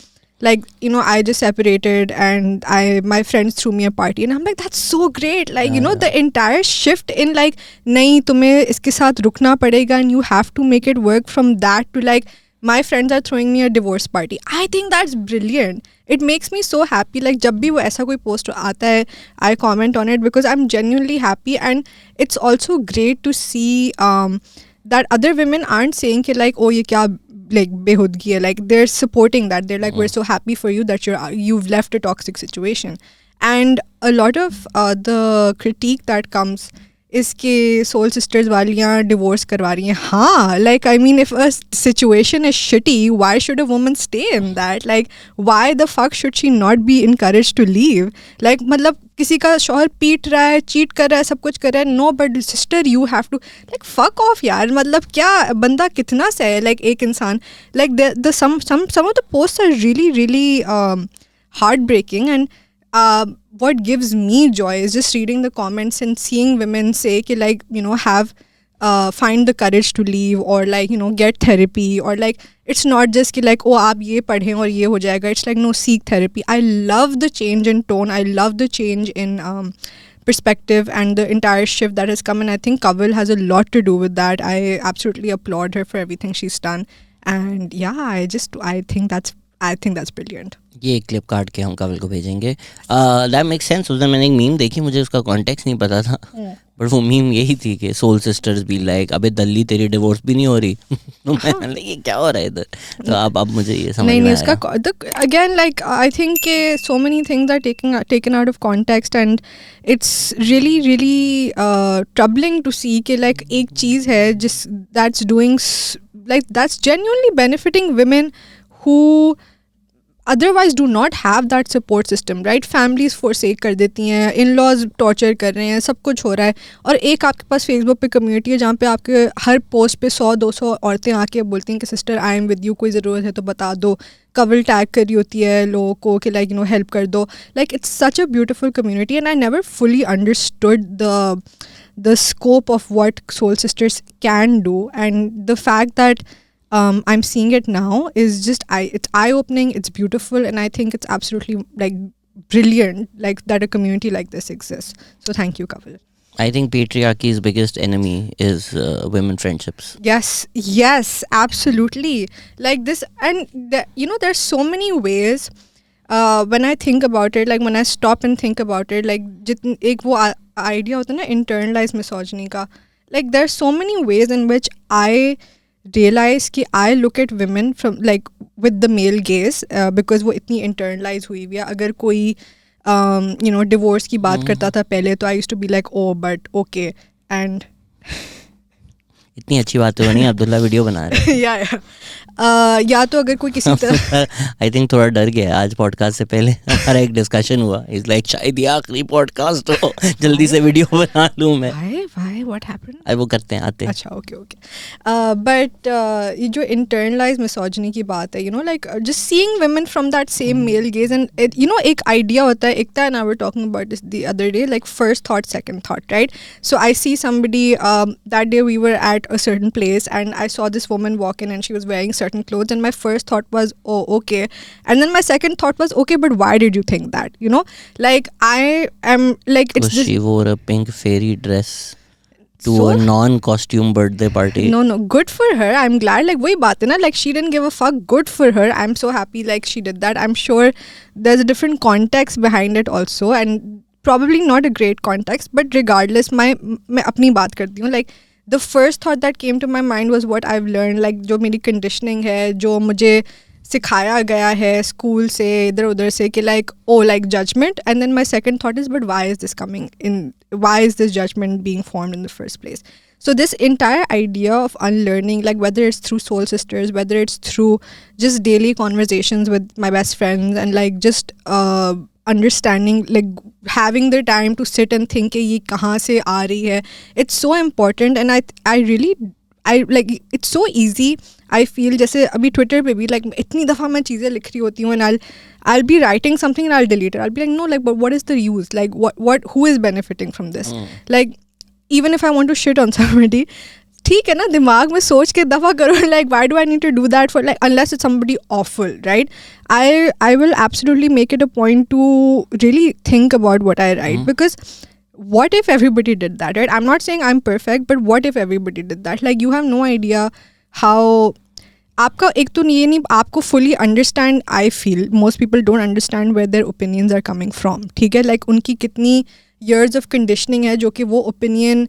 like, I just separated and my friends threw me a party, and I'm like, that's so great, like, the entire shift in like, nahi, तुम्हें इसके साथ रुकना पड़ेगा, and you have to make it work, from that to like, my friends are throwing me a divorce party. I think that's brilliant. It makes me so happy. Like, जब भी वो ऐसा कोई post आता है, I comment on it because I'm genuinely happy, and it's also great to see that other women aren't saying कि like, oh ये क्या like behudgi hai. Like, they're supporting that. They're like, we're so happy for you that you've left a toxic situation. And a lot of the critique that comes is कि soul sisters वालियाँ divorce करवा रही हैं. हाँ, like, I mean, if a situation is shitty, why should a woman stay in that? Like, why the fuck should she not be encouraged to leave? Like, मतलब किसी का शौहर पीट रहा है, चीट कर रहा है, सब कुछ कर रहा है, no but sister you have to like fuck off यार. मतलब क्या बंदा कितना सा है लाइक एक इंसान. Like the some of the posts are really really heart breaking. And what gives me joy is just reading the comments and seeing women say ki like have find the courage to leave or like get therapy or like it's not just ki like oh aap ye padhe aur ye ho jayega. It's like no, seek therapy. I love the change in tone, I love the change in perspective and the entire shift that has come, and I think Kavil has a lot to do with that. I absolutely applaud her for everything she's done, and yeah, I think that's brilliant. ये clip काट के हम कवल को भेजेंगे. That make sense. उस दिन मैंने एक मीम देखी, मुझे उसका कॉन्टेक्स्ट नहीं पता था, बट वो मीम यही थी कि सोल सिस्टर्स बी लाइक अबे दल्ली तेरी डिवोर्स भी नहीं हो रही. तो मैंने ये क्या हो रहा है इधर. तो अब मुझे ये समझ में आया. उसका अगेन लाइक आई थिंक के so many things are taken out of context and it's really really troubling to see कि लाइक एक चीज़ है जिस that's doing like that's genuinely benefiting women who otherwise do not have that support system, right? Families forsake कर देती हैं, in-laws torture कर रहे हैं, सब कुछ हो रहा है, और एक आपके पास Facebook पे कम्युनिटी है जहाँ पे आपके हर पोस्ट पे 100-200 औरतें आके बोलती हैं कि sister I am with you, कोई ज़रूरत है तो बता दो. कवल टैग करी होती है लोगों को कि लाइक हेल्प कर दो. Like it's such a beautiful community and I never fully understood the scope of what Soul Sisters can do, and the fact that I'm seeing it now is just it's eye-opening, it's beautiful, and I think it's absolutely like brilliant like that a community like this exists. So thank you, Kavil. I think patriarchy's biggest enemy is women friendships. Yes, absolutely. Like this, and there's so many ways when I think about it, like when I stop and think about it, like jitn ek wo idea hota na internalized misogyny ka, like there's so many ways in which I realize कि I look at women from like with the male gaze because वो इतनी internalize हुई हुई है. अगर कोई divorce की बात करता था पहले तो I used to be like oh but okay, and इतनी अच्छी बात तो नहीं, अब्दुल्ला वीडियो बना रहे हैं. या तो अगर कोई किसी तरह आई थिंक थोड़ा डर गया. आज पॉडकास्ट से पहले हमारा एक डिस्कशन हुआ, इज लाइक शायद ये आखिरी पॉडकास्ट हो, जल्दी से वीडियो बना लूँ मैं. Why? What happened? वो करते हैं आते. अच्छा, ओके. बट ये जो इंटरनलाइज मिसोजिनी की बात है, like just seeing women from that same male gaze, and एक आइडिया होता है, Ekta and I were talking about this the other day, like first thought second thought, right? So I see somebody that day we were at a certain place and I saw this woman walk in and she was wearing certain clothes, and my first thought was oh okay, and then my second thought was okay but why did you think that, like I am like it's she wore a pink fairy dress to a non-costume birthday party. No, good for her. I'm glad, like वही बात है ना, like she didn't give a fuck, good for her. I'm so happy like she did that. I'm sure there's a different context behind it also, and probably not a great context, but regardless मैं अपनी बात करती हूँ. like the first thought that came to my mind was what I've learned, like जो मेरी conditioning है, जो मुझे सिखाया गया है स्कूल से इधर उधर से कि like oh like judgment, and then my second thought is but why is this coming in, why is this judgment being formed in the first place? So this entire idea of unlearning, like whether it's through Soul Sisters, whether it's through just daily conversations with my best friends, and like just understanding, like having the time to sit and think कि ये कहाँ से आ रही है, it's so important. And I really like it's so easy. I feel जैसे अभी Twitter पे भी like इतनी दफ़ा मैं चीज़ें लिख रही होती हूँ and I'll be writing something and I'll delete it. I'll be like no, like but what is the use, like what who is benefiting from this? Like even if I want to shit on somebody, ठीक है ना, दिमाग में सोच के दफ़ा करो, like why do I need to do that for, like unless it's somebody awful, right? I will absolutely make it a point to really think about what I write, because what if everybody did that, right? I'm not saying I'm perfect, but what if everybody did that? Like you have no idea how आपका एक तो ये नहीं, आपको fully understand, I feel most people don't understand where their opinions are coming from, ठीक है? Like उनकी कितनी years of conditioning है जो कि वो opinion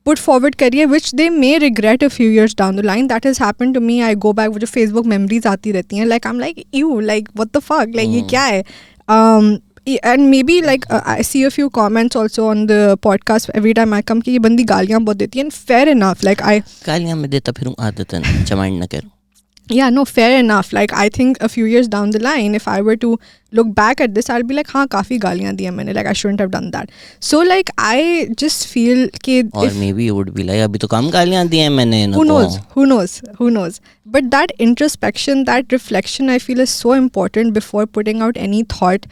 put forward करिए, which they may regret a few years down the line. That has happened to me. I go back, वो जो Facebook memories आती रहती हैं, like I'm like ew, like what the fuck, like ये क्या है? And maybe like I see a few comments also on the podcast every time I come कि ये बंदी गालियाँ बहुत देती है, and fair enough, like I गालियाँ मैं देता फिरूँ आदतन, चमाड़ न करूँ. Yeah, no, fair enough. Like, I think a few years down the line, if I were to look back at this, I'll be like, हाँ, काफी गालियाँ दी हैं मैंने. Like, I shouldn't have done that. So, like, I just feel कि or maybe you would be like, अभी तो कम गालियाँ दी हैं मैंने. Who knows? But that introspection, that reflection, I feel is so important before putting out any thought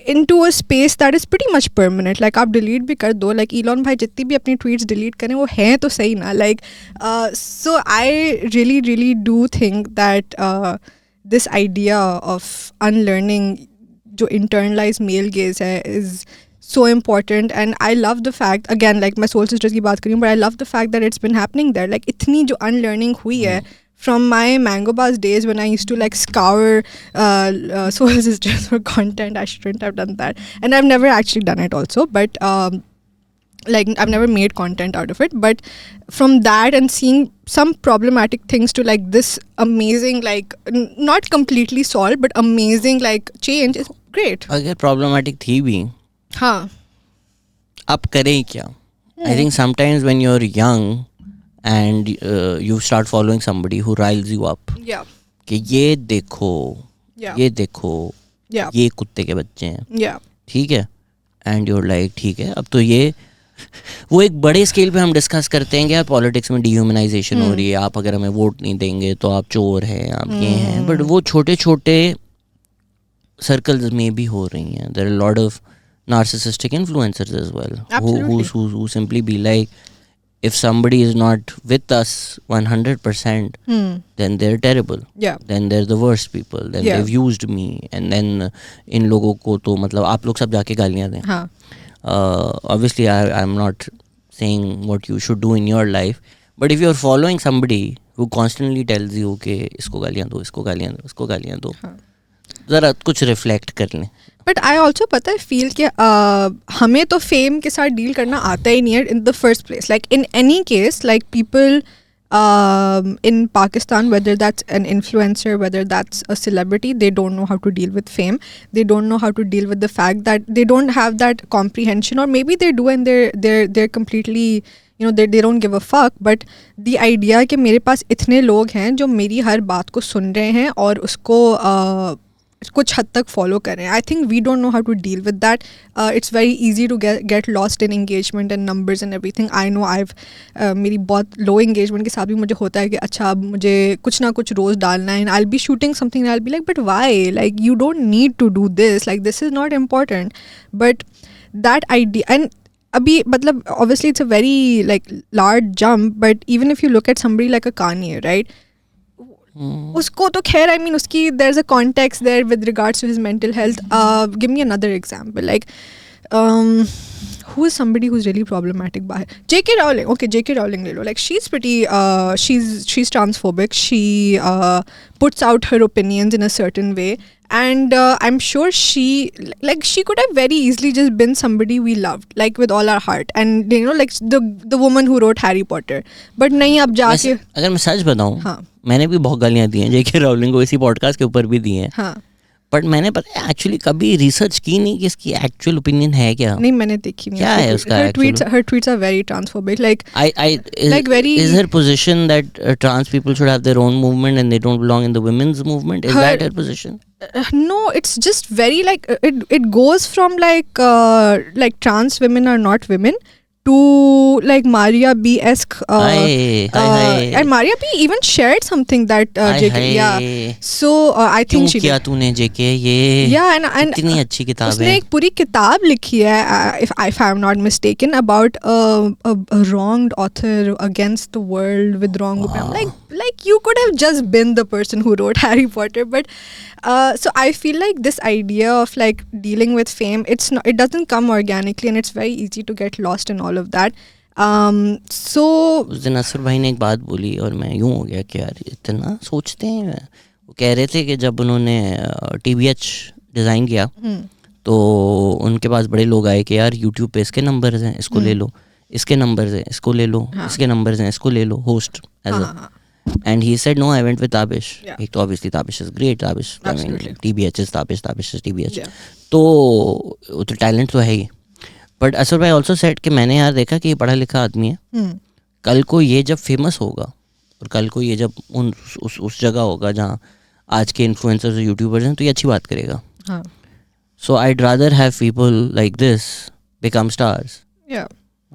into a space that is pretty much permanent. Like, आप delete भी कर दो. Like, Elon भाई जितनी भी अपनी tweets delete करें वो हैं तो सही ना. Like, so I really do think that this idea of unlearning जो internalized male gaze है is so important. And I love the fact, again, like मैं soul sisters की बात करी हूँ, but I love the fact that it's been happening there. Like, इतनी जो unlearning हुई है from my Mango Bars days when I used to like scour Soul Sisters for content. I shouldn't have done that, and I've never actually done it also, but like I've never made content out of it. But from that and seeing some problematic things to like this amazing, like not completely solved but amazing like change is great. अगर problematic थी भी, हाँ, अब करें क्या? I think sometimes when you're young and you start following somebody who riles you up, yeah, कि ये देखो, yeah, ये देखो, yeah, ये कुत्ते के बच्चे हैं, yeah, ठीक है, and you're like ठीक है, अब तो ये वो एक बड़े स्केल पे हम डिस्कस करते हैं कि यार पॉलिटिक्स में डिह्यूमनाइजेशन हो रही है, आप अगर हमें वोट नहीं देंगे तो आप चोर हैं, आप ये हैं, बट वो छोटे छोटे सर्कल्स में भी हो रही हैं. There are lot of narcissistic influencers as well. Absolutely. who simply be like, if somebody is not with us 100%, then they're terrible. Yeah. Then they're the worst people. Then Yeah. they've used me. And then इन लोगों को तो मतलब आप लोग सब जाके गालियाँ दें. हाँ. Obviously I'm not saying what you should do in your life, but if you're following somebody who constantly tells you कि इसको गालियाँ दो, इसको गालियाँ दो, इसको गालियाँ दो, ज़रा कुछ रिफ्लेक्ट कर लें. बट आई ऑल्सो पता है फील कि हमें तो फेम के साथ डील करना आता ही नहीं है in the first place. Like in any case, like people in Pakistan, whether that's an influencer, whether that's a celebrity, they don't know how to deal with fame. They don't know how to deal with the fact that they don't have that comprehension, or maybe they do and they're completely, you know, they don't give a fuck. But the idea कि मेरे पास इतने लोग हैं जो मेरी हर बात को सुन रहे हैं और उसको कुछ हद तक फॉलो कर रहे हैं. I think we don't know how to deal with that. It's very easy to get lost in engagement and numbers and everything. I know मेरी बहुत लो एंगेजमेंट के साथ भी मुझे होता है कि अच्छा अब मुझे कुछ ना कुछ रोज़ डालना है. I will be shooting something, I will be like but why, like you don't need to do this, like this is not important. But that idea, and अभी मतलब obviously it's a very like large jump, but even if you look at somebody like a Kanye, right, उसको तो खैर I mean उसकी there's a context there with regards to his mental health. Give me another example, like who is somebody who's really problematic by J.K. Rowling. Okay, J.K. Rowling ले लो, like she's pretty she's transphobic. She puts out her opinions in a certain way, and I'm sure she could have very easily just been somebody we loved, like with all our heart, and you know, like the woman who wrote Harry Potter. But नहीं, अब जाके अगर मैं सच बताऊं, हाँ, मैंने भी बहुत गालियाँ दी हैं J.K. Rowling को, इसी पॉडकास्ट के ऊपर भी दी हैं. हाँ, बट मैंने पता है एक्चुअली कभी रिसर्च की नहीं कि इसकी एक्चुअल ओपिनियन है क्या. नहीं, मैंने देखी नहीं. क्या है उसका her tweets are very transphobic, like like very, is her position that trans people should have their own movement and they don't belong in the women's movement? Is that her position? No, it's just very like it goes from like trans women are not women to like Maria B-esque and Maria B even shared something that JK, yeah, so I think she किया तूने JK ये, yeah, and इतनी अच्छी किताब है. उसने एक पूरी किताब लिखी है, if I'm not mistaken, about a wronged author against the world with wrong opinion. Like you could have just been the person who wrote Harry Potter. But so I feel like this idea of like dealing with fame, it doesn't come organically, and it's very easy to get lost in all of that. So उस दिन असर भाई ने एक बात बोली और मैं यूँ हो गया कि यार इतना सोचते हैं. वो कह रहे थे कि जब उन्होंने TBH डिज़ाइन किया तो उनके पास बड़े लोग आए कि यार यूट्यूब पे इसके नंबर्स हैं, इसको ले लो, इसके नंबर्स हैं, इसको ले लो, इसके नंबर्स हैं, इसको ले लो, host as a. And he said, no, I went with Tabish. Yeah. तो obviously Tabish is great. Tabish, Absolutely. I mean, TBH is Tabish, Tabish is TBH. Yeah. तो टैलेंट तो है ही. बट असर भाई ऑल्सो सेट कि मैंने यार देखा कि ये पढ़ा लिखा आदमी है, कल को ये जब फेमस होगा और कल को ये जब उस जगह होगा जहाँ आज के इन्फ्लुएंसर्स और यूट्यूबर्स हैं तो ये अच्छी बात करेगा. So I'd rather have people like this become stars. Yeah.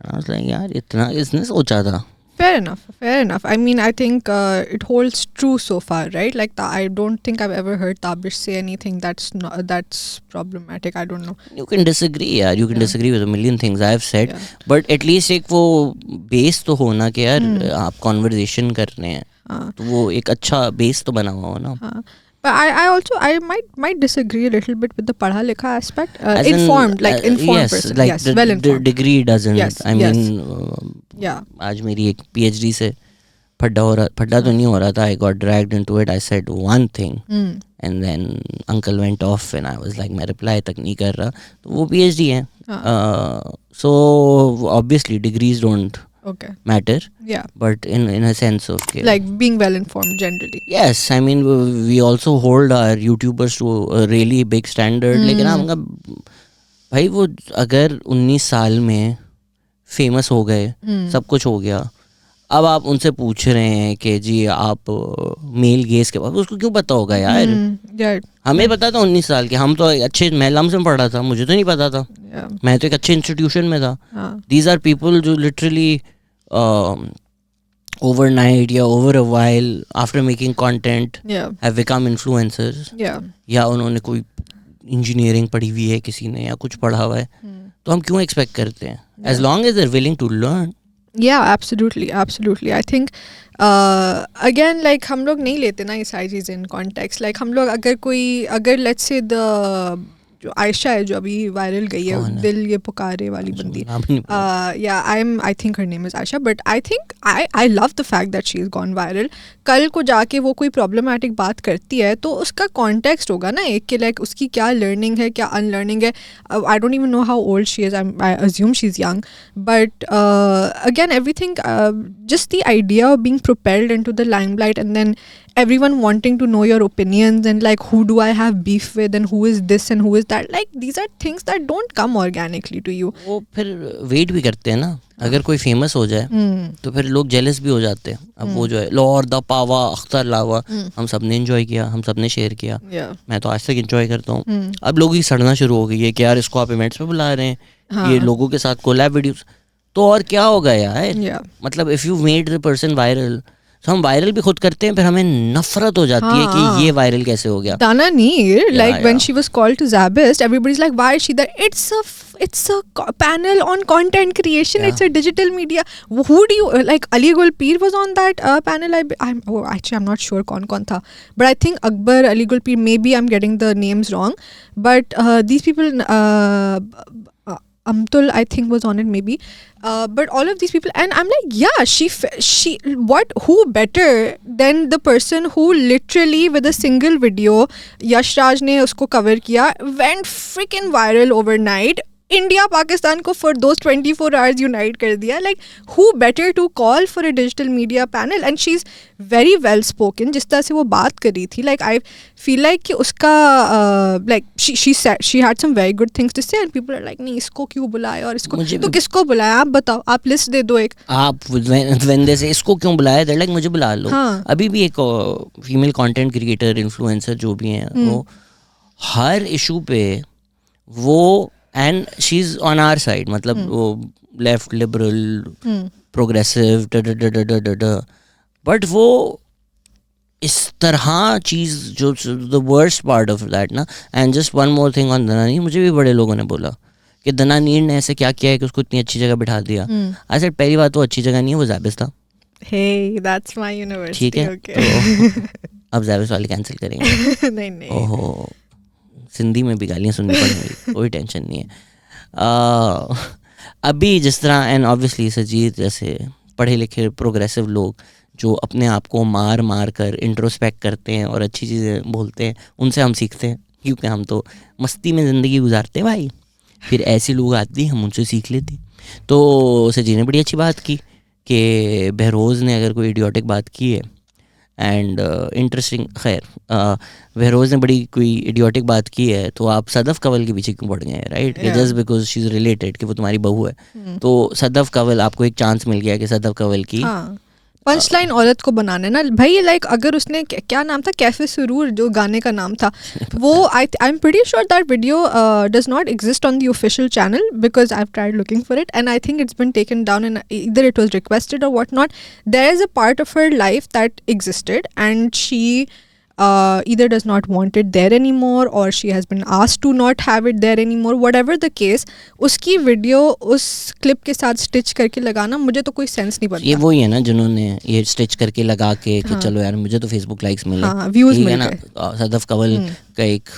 I was like, यार इतना इसने सोचा था. Fair enough. I mean, I think it holds true so far, right? Like, I don't think I've ever heard Tabish say anything that's problematic. I don't know. You can disagree, यार. You can disagree with a million things I've said, but at least एक वो base तो होना कि यार आप conversation कर रहे हैं, तो वो एक अच्छा base तो बना हुआ हो ना. But I might disagree a little bit with the padha likha aspect. Informed yes, person. Like yes, well informed. The degree doesn't. Yes, I mean, yeah. आज मेरी एक PhD से फड्डा तो नहीं हो रहा था. I got dragged into it. I said one thing, and then uncle went off, and I was like, मैं reply तक नहीं कर रहा. तो वो PhD है. So obviously degrees don't matter. Yeah. But in a sense of like being well informed generally. Yes, I mean we also hold our YouTubers to a really big standard. लेकिन हमका भाई वो अगर 19 साल में फेमस हो गए, सब कुछ हो गया, अब आप उनसे पूछ रहे हैं कि जी आप मेल गेज के बाद, उसको क्यों पता होगा यार. हमें पता था 19 साल के, हम तो अच्छे महलम से पढ़ा था, मुझे तो नहीं पता था. मैं तो एक अच्छे इंस्टीट्यूशन में था. दीज आर पीपल जो लिटरली overnight या over a while after making content have become influencers. या उन्होंने कोई इंजीनियरिंग पढ़ी हुई है किसी ने या कुछ पढ़ा हुआ है, तो हम क्यों एक्सपेक्ट करते हैं? as long as they're willing to learn. Yeah, absolutely. I think again like हम लोग नहीं लेते ना ये सारी चीज़ें in context. Like हम लोग अगर let's say the जो आयशा है जो अभी वायरल गई है, दिल ये पुकारे वाली बंदी, I think her name is Aisha, but I think I love the fact that she has gone viral. कल को जाके वो कोई problematic बात करती है तो उसका context होगा ना एक कि like उसकी क्या learning है, क्या unlearning है. I don't even know how old she is. I assume she's young, but again everything just the idea of being propelled into the limelight and then everyone wanting to know your opinions and like who do I have beef with and who is this and who is that, like these are things that don't come organically to you. वो फिर wait भी करते हैं ना, अगर कोई famous हो जाए तो फिर लोग जेलस भी हो जाते हैं. अब वो जो है लॉर द पावा अख्तर लावा, हम सब ने एंजॉय किया, हम सब ने शेयर किया, मैं तो आज तक एंजॉय करता हूँ. अब लोगों की सड़ना शुरू हो गई है कि यार इसको आप इवेंट्स पे बुला रहे हैं, ये लोगों के साथ कोलैब वीडियोस, तो और क्या होगा यार. मतलब if you made the person viral, तो हम वायरल भी खुद करते हैं, फिर हमें नफरत हो जाती है कि ये वायरल कैसे हो गया. Dana Neer, like when she was called to Zabist, everybody's like, why is she there? It's a panel on content creation. It's a digital media. Who do you like? Ali Gul Peer was on that panel. I'm not sure कौन tha, but I think Akbar, Ali Gul Peer. Maybe I'm getting the names wrong, but these people. Amtul I think was on it maybe, but all of these people, and I'm like, yeah, she who better than the person who literally with a single video Yash Raj ne usko cover kiya, went freaking viral overnight. India Pakistan को for those 24 hours unite कर दिया. Like who better to call for a digital media panel, and she's very well spoken. जिस तरह से वो बात कर रही थी, like I feel like कि उसका like she said she had some very good things to say and people are like नहीं इसको क्यों बुलाया और इसको तो किसको बुलाया आप बताओ, आप लिस्ट दे दो एक. आप when they say इसको क्यों बुलाया, they're like मुझे बुला लो. अभी भी एक फीमेल कंटेंट क्रिएटर इन्फ्लुएंसर जो भी हैं वो हर इशू पे वो and she's on our side, मतलब वो left liberal progressive but वो इस तरह चीज़ जो the worst part of that ना. and just one more thing on दनानीर, मुझे भी बड़े लोगों ने बोला कि दनानीर ने ऐसे क्या किया है कि उसको इतनी अच्छी जगह बिठा दिया. I said पहली बात वो अच्छी जगह नहीं है, वो ज़ाबिस था. Hey, that's my university. ठीक है, तो अब ज़ाबिस वाले कैंसिल करेंगे. नहीं ओहो, सिंधी में भी गालियाँ सुननी पड़ेंगी, कोई टेंशन नहीं है. अभी जिस तरह एंड ऑब्वियसली सजीद जैसे पढ़े लिखे प्रोग्रेसिव लोग जो अपने आप को मार मार कर इंट्रोस्पेक्ट करते हैं और अच्छी चीज़ें बोलते हैं, उनसे हम सीखते हैं, क्योंकि हम तो मस्ती में ज़िंदगी गुजारते हैं भाई. फिर ऐसे लोग आते हम उनसे सीख लेते. तो सजीद ने बड़ी अच्छी बात की कि बहरोज़ ने अगर कोई इडियोटिक बात की है एंड इंटरेस्टिंग, खैर बहरोज़ ने बड़ी कोई इडियोटिक बात की है तो आप सदफ़ कंवल के पीछे क्यों पड़ गए हैं, right? Just because she is related कि वो तुम्हारी बहू है, तो सदफ़ कंवल आपको एक चांस मिल गया कि सदफ़ कंवल की पंच लाइन औरत को बनाना है ना भाई, लाइक अगर उसने क्या नाम था, कैफे सुरूर जो गाने का नाम था, वो I am pretty sure that video does not exist on the official channel because I have tried looking for it and I think it's been taken down and either it was requested और what not. There is a part of her life that existed and she either does not want it there anymore or she has been asked to not have it there anymore, whatever the case. उसकी video उस clip के साथ stitch करके लगाना मुझे तो कोई sense नहीं बनता. ये वही है ना जिन्होंने ये स्टिच करके लगा के कि चलो यार मुझे तो फेसबुक लाइक्स मिले, व्यूज मिल ना. सदफ कंवल का एक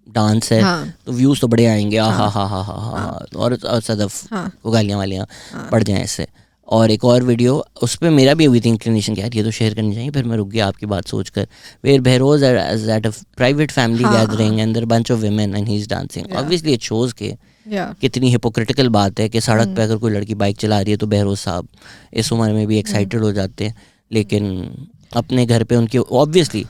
डांस है तो व्यूज तो बड़े आएंगे, हा और सदफ को गालियाँ वालियाँ पड़ जाएं इससे. और एक और वीडियो उस पर मेरा भी हुई थी इंक्लिनेशन कि यार ये तो शेयर करनी चाहिए, फिर मैं रुक गया आपकी बात सोचकर. Where Behroze at a private family gathering and there bunch of women and he is dancing. Obviously it shows के कितनी हिपोक्रिटिकल बात है कि सड़क पे अगर कोई लड़की बाइक चला रही है तो बहरोज साहब इस उम्र में भी एक्साइटेड हो जाते हैं, लेकिन अपने घर पे उनकी ऑब्वियसली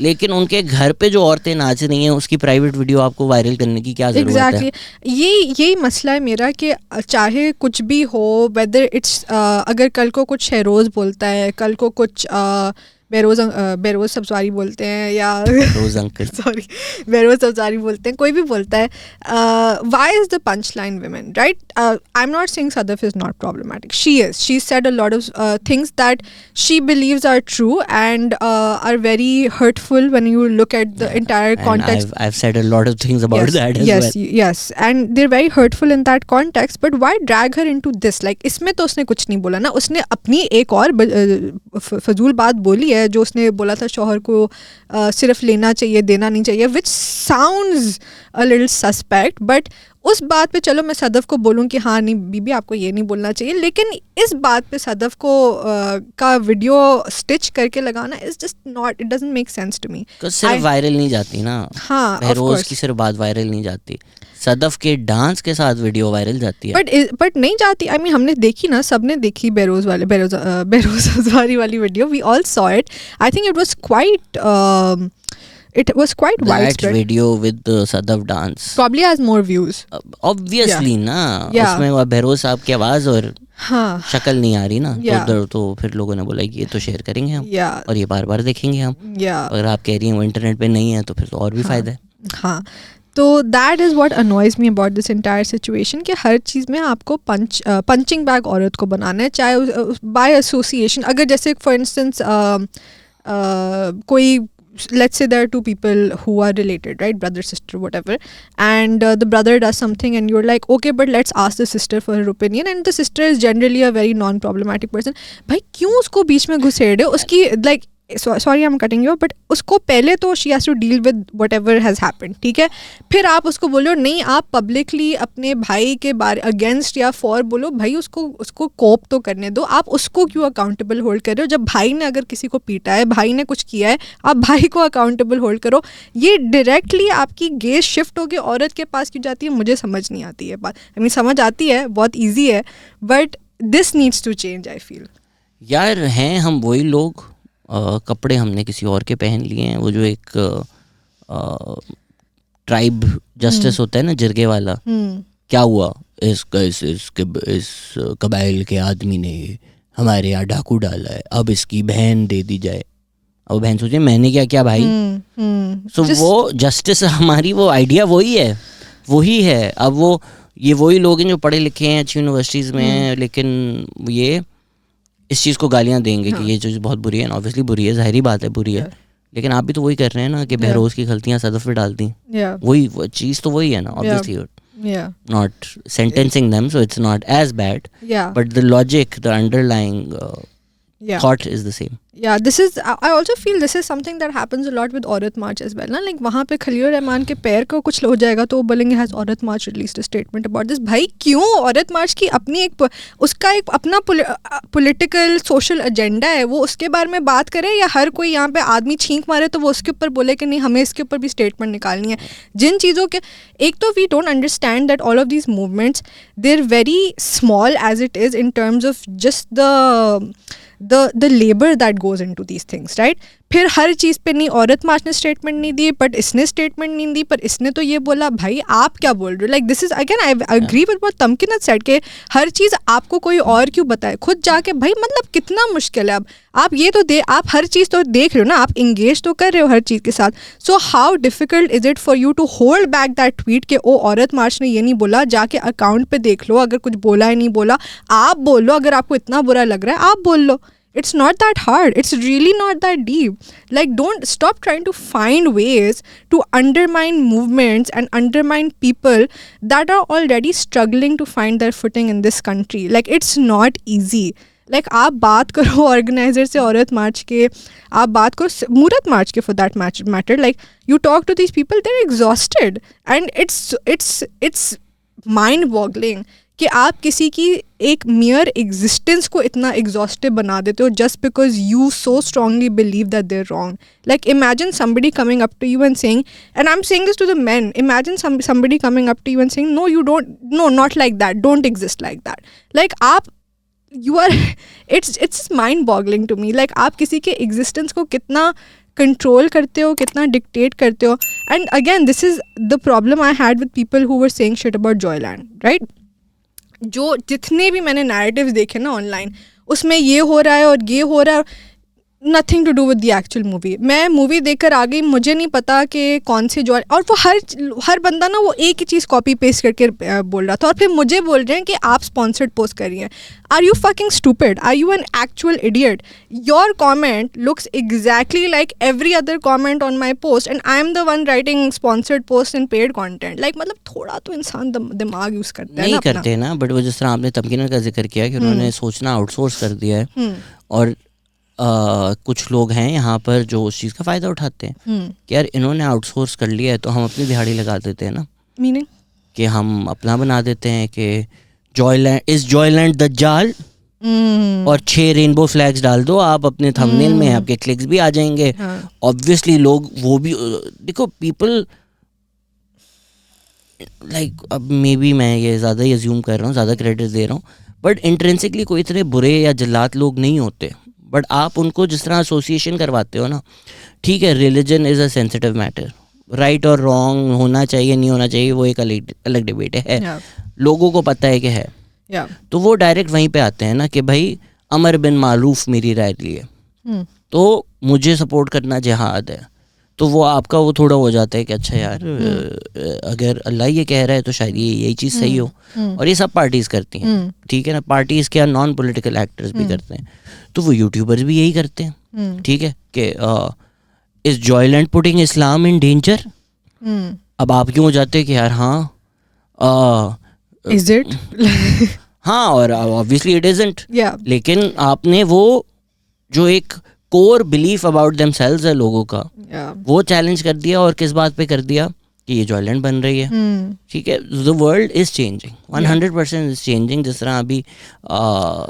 लेकिन उनके घर पे जो औरतें नाच रही हैं उसकी प्राइवेट वीडियो आपको वायरल करने की क्या जरूरत है? यही मसला है मेरा कि चाहे कुछ भी हो, वेदर इट्स अगर कल को कुछ शहरोज बोलता है, कल को कुछ बहरोज सब्जारी बोलते हैं या रोज अंकल सॉरी बहरोज सब्जारी बोलते हैं, कोई भी बोलता है, why is the punch line women, right? I am not saying Sadaf is not problematic, she said a lot of things that she believes are true and are very hurtful when you look at the entire context. I've said a lot of things about that as well. Yes, and they're very hurtful in that context, but why drag her into this? Like इसमें तो उसने कुछ नहीं बोला ना, उसने अपनी एक और फजूल बात बोली है जो उसने बोला था शौहर को सिर्फ लेना चाहिए देना नहीं चाहिए, which sounds a little suspect, but उस बात पे चलो मैं सदफ को बोलूँ कि हाँ नहीं बीबी आपको ये नहीं बोलना चाहिए, लेकिन इस बात पे सदफ को का वीडियो स्टिच करके लगाना is just not, it doesn't make sense to me. सिर्फ वायरल नहीं जाती ना. हाँ, बहरोज की सिर्फ बात वायरल नहीं जाती, सदफ के डांस के साथ वीडियो वायरल जाती है. बट नहीं जाती. आई मीन हमने देखी ना, सबने देखी बहरोज सब्जारी वाली video. We all saw it. I think it was quite widespread. That video with the Sadaf dance probably has more views. Obviously ना, उसमें वो बहरोज साहब की आवाज और शक्ल नहीं आ रही ना, तो फिर लोगों ने बोला कि ये तो शेयर करेंगे हम और ये बार बार देखेंगे हम. अगर आप कह रही हैं वो इंटरनेट पे नहीं है तो फिर तो और भी फायदा है. हाँ, तो that is what annoys me about this entire situation कि हर चीज़ में आपको पंचिंग बैग औरत को बनाना है, चाहे बाय एसोसिएशन. अगर जैसे फॉर इंस्टेंस कोई, let's say there are two people who are related, right, brother sister whatever, and the brother does something and you're like okay but let's ask the sister for her opinion, and the sister is generally a very non problematic person. भाई क्यों उसको बीच में घुसेड़े? उसकी like sorry I'm cutting you, but उसको पहले तो she has to deal with whatever has happened, ठीक है? फिर आप उसको बोलो नहीं, आप पब्लिकली अपने भाई के बारे अगेंस्ट या फॉर बोलो, भाई उसको कोप तो करने दो. आप उसको क्यों अकाउंटेबल होल्ड कर रहे हो? जब भाई ने अगर किसी को पीटा है, भाई ने कुछ किया है, आप भाई को अकाउंटेबल होल्ड करो. ये डायरेक्टली आपकी गेज शिफ्ट होकर औरत के पास क्यों जाती है मुझे समझ नहीं आती है बात. आई मीन समझ आती है, बहुत ईजी है, but this needs to change. I feel यार हैं हम वही लोग, कपड़े हमने किसी और के पहन लिए हैं. वो जो एक ट्राइब जस्टिस होता है ना जिरगे वाला, क्या हुआ इस कबाइल के आदमी ने हमारे यहाँ डाकू डाला है, अब इसकी बहन दे दी जाए. अब बहन सोचे मैंने क्या किया भाई. सो वो जस्टिस हमारी वो आइडिया वही है. अब वो ये वही लोग हैं जो पढ़े लिखे हैं, अच्छी यूनिवर्सिटीज़ में हैं, लेकिन ये इस चीज़ को गालियाँ देंगे कि ये चीज़ बहुत बुरी है. ऑब्वियसली बुरी है, ज़ाहिरी बात है बुरी है, लेकिन आप भी तो वही कर रहे हैं ना कि बहरोज की गलतियाँ सदफ पे डाल दी. वही चीज़ तो वही है ना. Obviously not sentencing them, so it's not as bad, but the logic, the underlying thought is the same. This is, I also feel this is something that happens a lot with Aurat March as well ना. Like वहाँ पे खलील रहमान के पैर को कुछ हो जाएगा तो वो बोलेंगे has Aurat March released a statement about this. भाई क्यों? Aurat March की अपनी उसका एक अपना political social agenda है, वो उसके बारे में बात करे, या हर कोई यहाँ पे आदमी छींक मारे तो वो उसके ऊपर बोले कि नहीं हमें इसके ऊपर भी स्टेटमेंट निकालनी है. जिन चीज़ों के एक तो we don't understand that all of these movements, they're very small as it is in terms of just the labor that goes into these things, right? फिर हर चीज़ पे नहीं, औरत मार्च ने स्टेटमेंट नहीं दी, बट इसने स्टेटमेंट नहीं दी, पर इसने तो ये बोला, भाई आप क्या बोल रहे हो? Like this is again I agree with what Tamkin has said के हर चीज़ आपको कोई और क्यों बताए, खुद जाके भाई मतलब कितना मुश्किल है। अब आप ये तो आप हर चीज़ तो देख रहे हो ना, आप इंगेज तो कर रहे हो हर चीज़ के साथ, so how difficult is it for you to hold back that tweet के ओ औरत मार्च ने ये नहीं बोला, जाके अकाउंट पे देख लो, अगर कुछ बोला है नहीं बोला आप बोल लो, अगर आपको इतना बुरा लग रहा है आप बोल लो। It's not that hard. It's really not that deep. Like, don't stop trying to find ways to undermine movements and undermine people that are already struggling to find their footing in this country. Like, it's not easy. Like, आप बात करो organiser से औरत मार्च के, आप बात करो मूरत मार्च के for that matter. Like, you talk to these people, they're exhausted. And it's mind-boggling कि आप किसी की एक mere existence को इतना exhaustive बना देते हो just because you so strongly believe that they're wrong. Like, imagine somebody coming up to you and saying, and I'm saying this to the men, imagine somebody coming up to you and saying, no, not like that, don't exist like that. Like, it's mind-boggling to me. Like, आप किसी के existence को कितना control करते हो, कितना dictate करते हो. And again, this is the problem I had with people who were saying shit about Joyland, right? जो जितने भी मैंने नैरेटिव्स देखे ना ऑनलाइन, उसमें ये हो रहा है और ये हो रहा है, nothing to do with the actual movie. मैं मूवी देखकर आ गई, मुझे नहीं पता कि कौन से जो, और वो हर बंदा ना वो एक ही चीज़ कॉपी पेस्ट करके बोल रहा था, और फिर मुझे बोल रहे हैं कि आप स्पॉन्सर्ड पोस्ट कर रही हैं. Are you fucking stupid? Are you an actual idiot? Your comment looks exactly like every other comment on my post and I am the one writing sponsored post in paid content. Like मतलब थोड़ा तो इंसान दिमाग use करता है नहीं करते ना. बट वो जिस तरह आपने तमकीन का जिक्र किया कि उन्होंने सोचना आउटसोर्स कर दिया है, और कुछ लोग हैं यहाँ पर जो उस चीज़ का फ़ायदा उठाते हैं कि यार इन्होंने आउटसोर्स कर लिया है तो हम अपनी दिहाड़ी लगा देते हैं ना. मीनिंग कि हम अपना बना देते हैं कि जॉयलैंड दज्जाल, और 6 रेनबो फ्लैग्स डाल दो आप अपने थंबनेल में, आपके क्लिक्स भी आ जाएंगे. ऑब्वियसली लोग वो भी देखो, पीपल लाइक, अब मे बी मैं ये ज़्यादा ही अज्यूम कर रहा हूँ, ज़्यादा क्रेडिट दे रहा हूँ, बट इंट्रिंसिकली कोई इतने बुरे या जल्लात लोग नहीं होते. बट आप उनको जिस तरह एसोसिएशन करवाते हो ना, ठीक है, religion is a sensitive matter, right और रॉन्ग होना चाहिए नहीं होना चाहिए वो एक अलग डिबेट है. लोगों को पता है कि है, तो वो डायरेक्ट वहीं पे आते हैं ना कि भाई अमर बिन मारूफ मेरी राय लिए, तो मुझे सपोर्ट करना जिहाद है. तो वो आपका वो थोड़ा हो जाता है कि अच्छा यार, अगर अल्लाह ये कह रहा है तो शायद यही चीज़ सही हो. और ये सब पार्टीज़ करती हैं, ठीक है ना. पार्टीज़ क्या, नॉन पॉलिटिकल एक्टर्स भी करते हैं, तो वो यूट्यूबर्स भी यही करते हैं, ठीक है, कि is Joyland putting Islam in danger. अब आप क्यों हो जाते हैं कि यार हाँ इज इट हाँ, और ऑब्वियसली इट इजंट. लेकिन आपने वो जो एक कोर बिलीफ अबाउट देमसेल्व्स है लोगों का, वो चैलेंज कर दिया. और किस बात पे कर दिया कि ये जॉयलैंड बन रही है, ठीक है. The world is changing, 100% is changing. जिस तरह अभी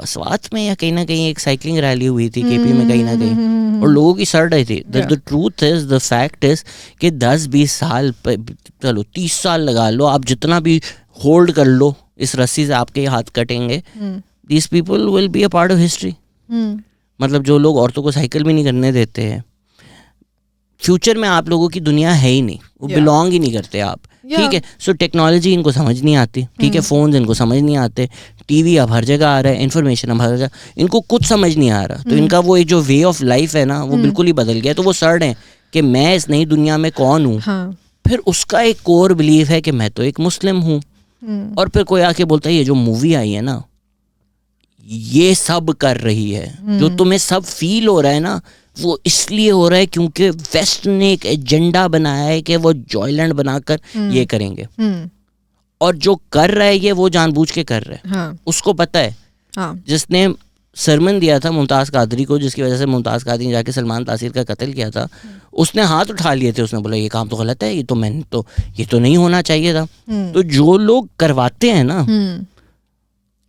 स्वात में या कहीं ना कहीं एक साइकिलिंग रैली हुई थी केपी में कहीं ना कहीं, और लोगों की सर रही थी. The truth is, the fact is कि 10-20 साल, चलो 30 साल लगा लो, आप जितना भी होल्ड कर लो इस रस्सी से आपके हाथ कटेंगे, these people will be a part of history. मतलब जो लोग औरतों को साइकिल भी नहीं करने देते हैं, फ्यूचर में आप लोगों की दुनिया है ही नहीं, वो बिलोंग ही नहीं करते आप, ठीक है. सो टेक्नोलॉजी इनको समझ नहीं आती, ठीक है, फोन्स इनको समझ नहीं आते, टीवी अब हर जगह आ रहा है, इन्फॉर्मेशन अब हर जगह, इनको कुछ समझ नहीं आ रहा. तो इनका वो जो वे ऑफ लाइफ है ना, वो बिल्कुल ही बदल गया. तो वो सर्ड है कि मैं इस नई दुनिया में कौन हूँ. फिर उसका एक कोर बिलीफ है कि मैं तो एक मुस्लिम हूँ. और फिर कोई आके बोलता है ये जो मूवी आई है ना, ये सब कर रही है, जो तुम्हें सब फील हो रहा है ना, वो इसलिए हो रहा है क्योंकि वेस्ट ने एक एजेंडा बनाया है कि वो जॉयलैंड बनाकर ये करेंगे. और जो कर रहा है ये वो जानबूझ के कर रहा है. उसको पता है. जिसने सरमन दिया था मुमताज़ कादरी को, जिसकी वजह से मुमताज़ कादरी ने जाके सलमान तासीर का कत्ल किया था, उसने हाथ उठा लिए थे. उसने बोला ये काम तो गलत है, ये तो नहीं होना चाहिए था. तो जो लोग करवाते हैं ना,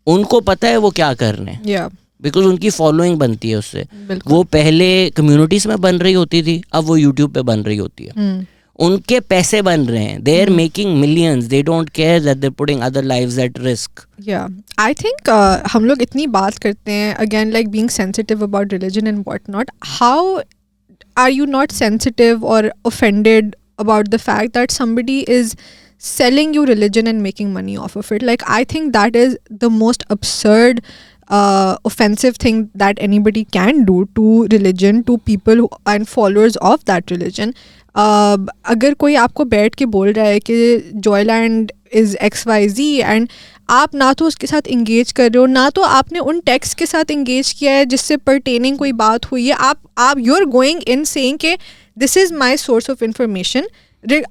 उनको पता है वो क्या कर रहे हैं, बिकॉज उनकी फॉलोइंग बनती है उससे. वो पहले कम्युनिटीज में बन रही होती थी, अब वो यूट्यूब पे बन रही होती है. उनके पैसे बन रहे हैं, they are making millions, they don't care that they're putting other lives at risk. Yeah, I think हम लोग इतनी बात करते हैं again like being sensitive about religion and whatnot. How are you not sensitive or offended about the fact that somebody is selling you religion and making money off of it? Like, I think that is the most absurd offensive thing that anybody can do to religion, to people who, and followers of that religion. अगर कोई आपको बैठ के बोल रहा है कि Joyland is XYZ and आप ना तो उसके साथ इंगेज कर रहे हो, ना तो आपने उन टेक्स्ट के साथ इंगेज किया है जिससे पर्टेनिंग कोई बात हुई है, आप you are going in saying कि this is my source of information,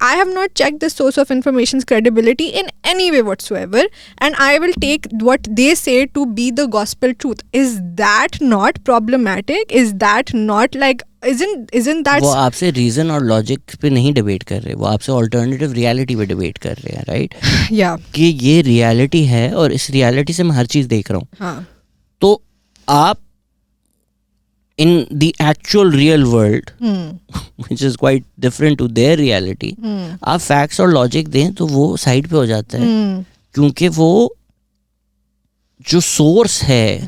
I have not checked the source of information's credibility in any way whatsoever, and I will take what they say to be the gospel truth. Is that not problematic? Is that not like isn't that? वो आपसे reason और logic पे नहीं debate कर रहे, वो आपसे alternative reality पे डिबेट कर रहे हैं, राइट? या कि ये रियलिटी है और इस रियलिटी से मैं हर चीज देख रहा हूँ. हाँ. तो आप in the actual real world, which is quite different to their reality, आप facts और logic दें तो वो साइड पे हो जाता है, क्योंकि वो जो सोर्स है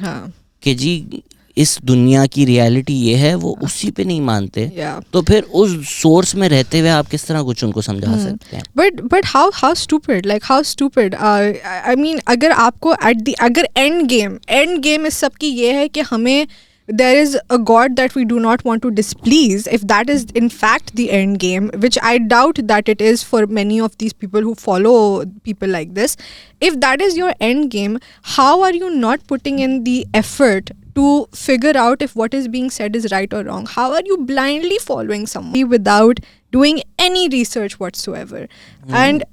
कि जी इस दुनिया की रियलिटी ये है, वो उसी पे नहीं मानते. तो फिर उस सोर्स में रहते हुए आप किस तरह कुछ उनको समझा सकते हैं? But how stupid, like how stupid. I mean, अगर आपको अगर एंड गेम इस सब की ये है कि हमें there is a god that we do not want to displease, if that is in fact the end game, which I doubt that it is for many of these people who follow people like this, if that is your end game, how are you not putting in the effort to figure out if what is being said is right or wrong? How are you blindly following someone without doing any research whatsoever? And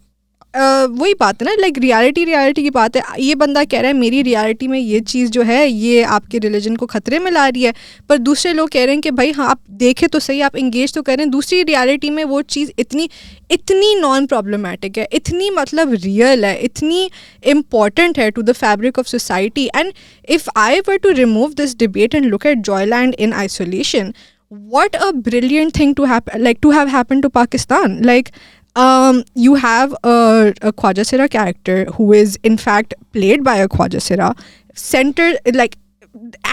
वही बात है ना, like reality की बात है. ये बंदा कह रहा है मेरी रियलिटी में ये चीज़ जो है ये आपके रिलीजन को ख़तरे में ला रही है, पर दूसरे लोग कह रहे हैं कि भाई हाँ आप देखें तो सही, आप इंगेज तो करें. दूसरी रियलिटी में वो चीज़ इतनी नॉन प्रॉब्लमेटिक है, इतनी मतलब रियल है, इतनी इम्पॉर्टेंट है to the fabric of society. And if I were to remove this debate and look at Joyland in isolation, what a brilliant thing to have happened to Pakistan. Like, you have a Khwaja Sira character who is in fact played by a Khwaja Sira, like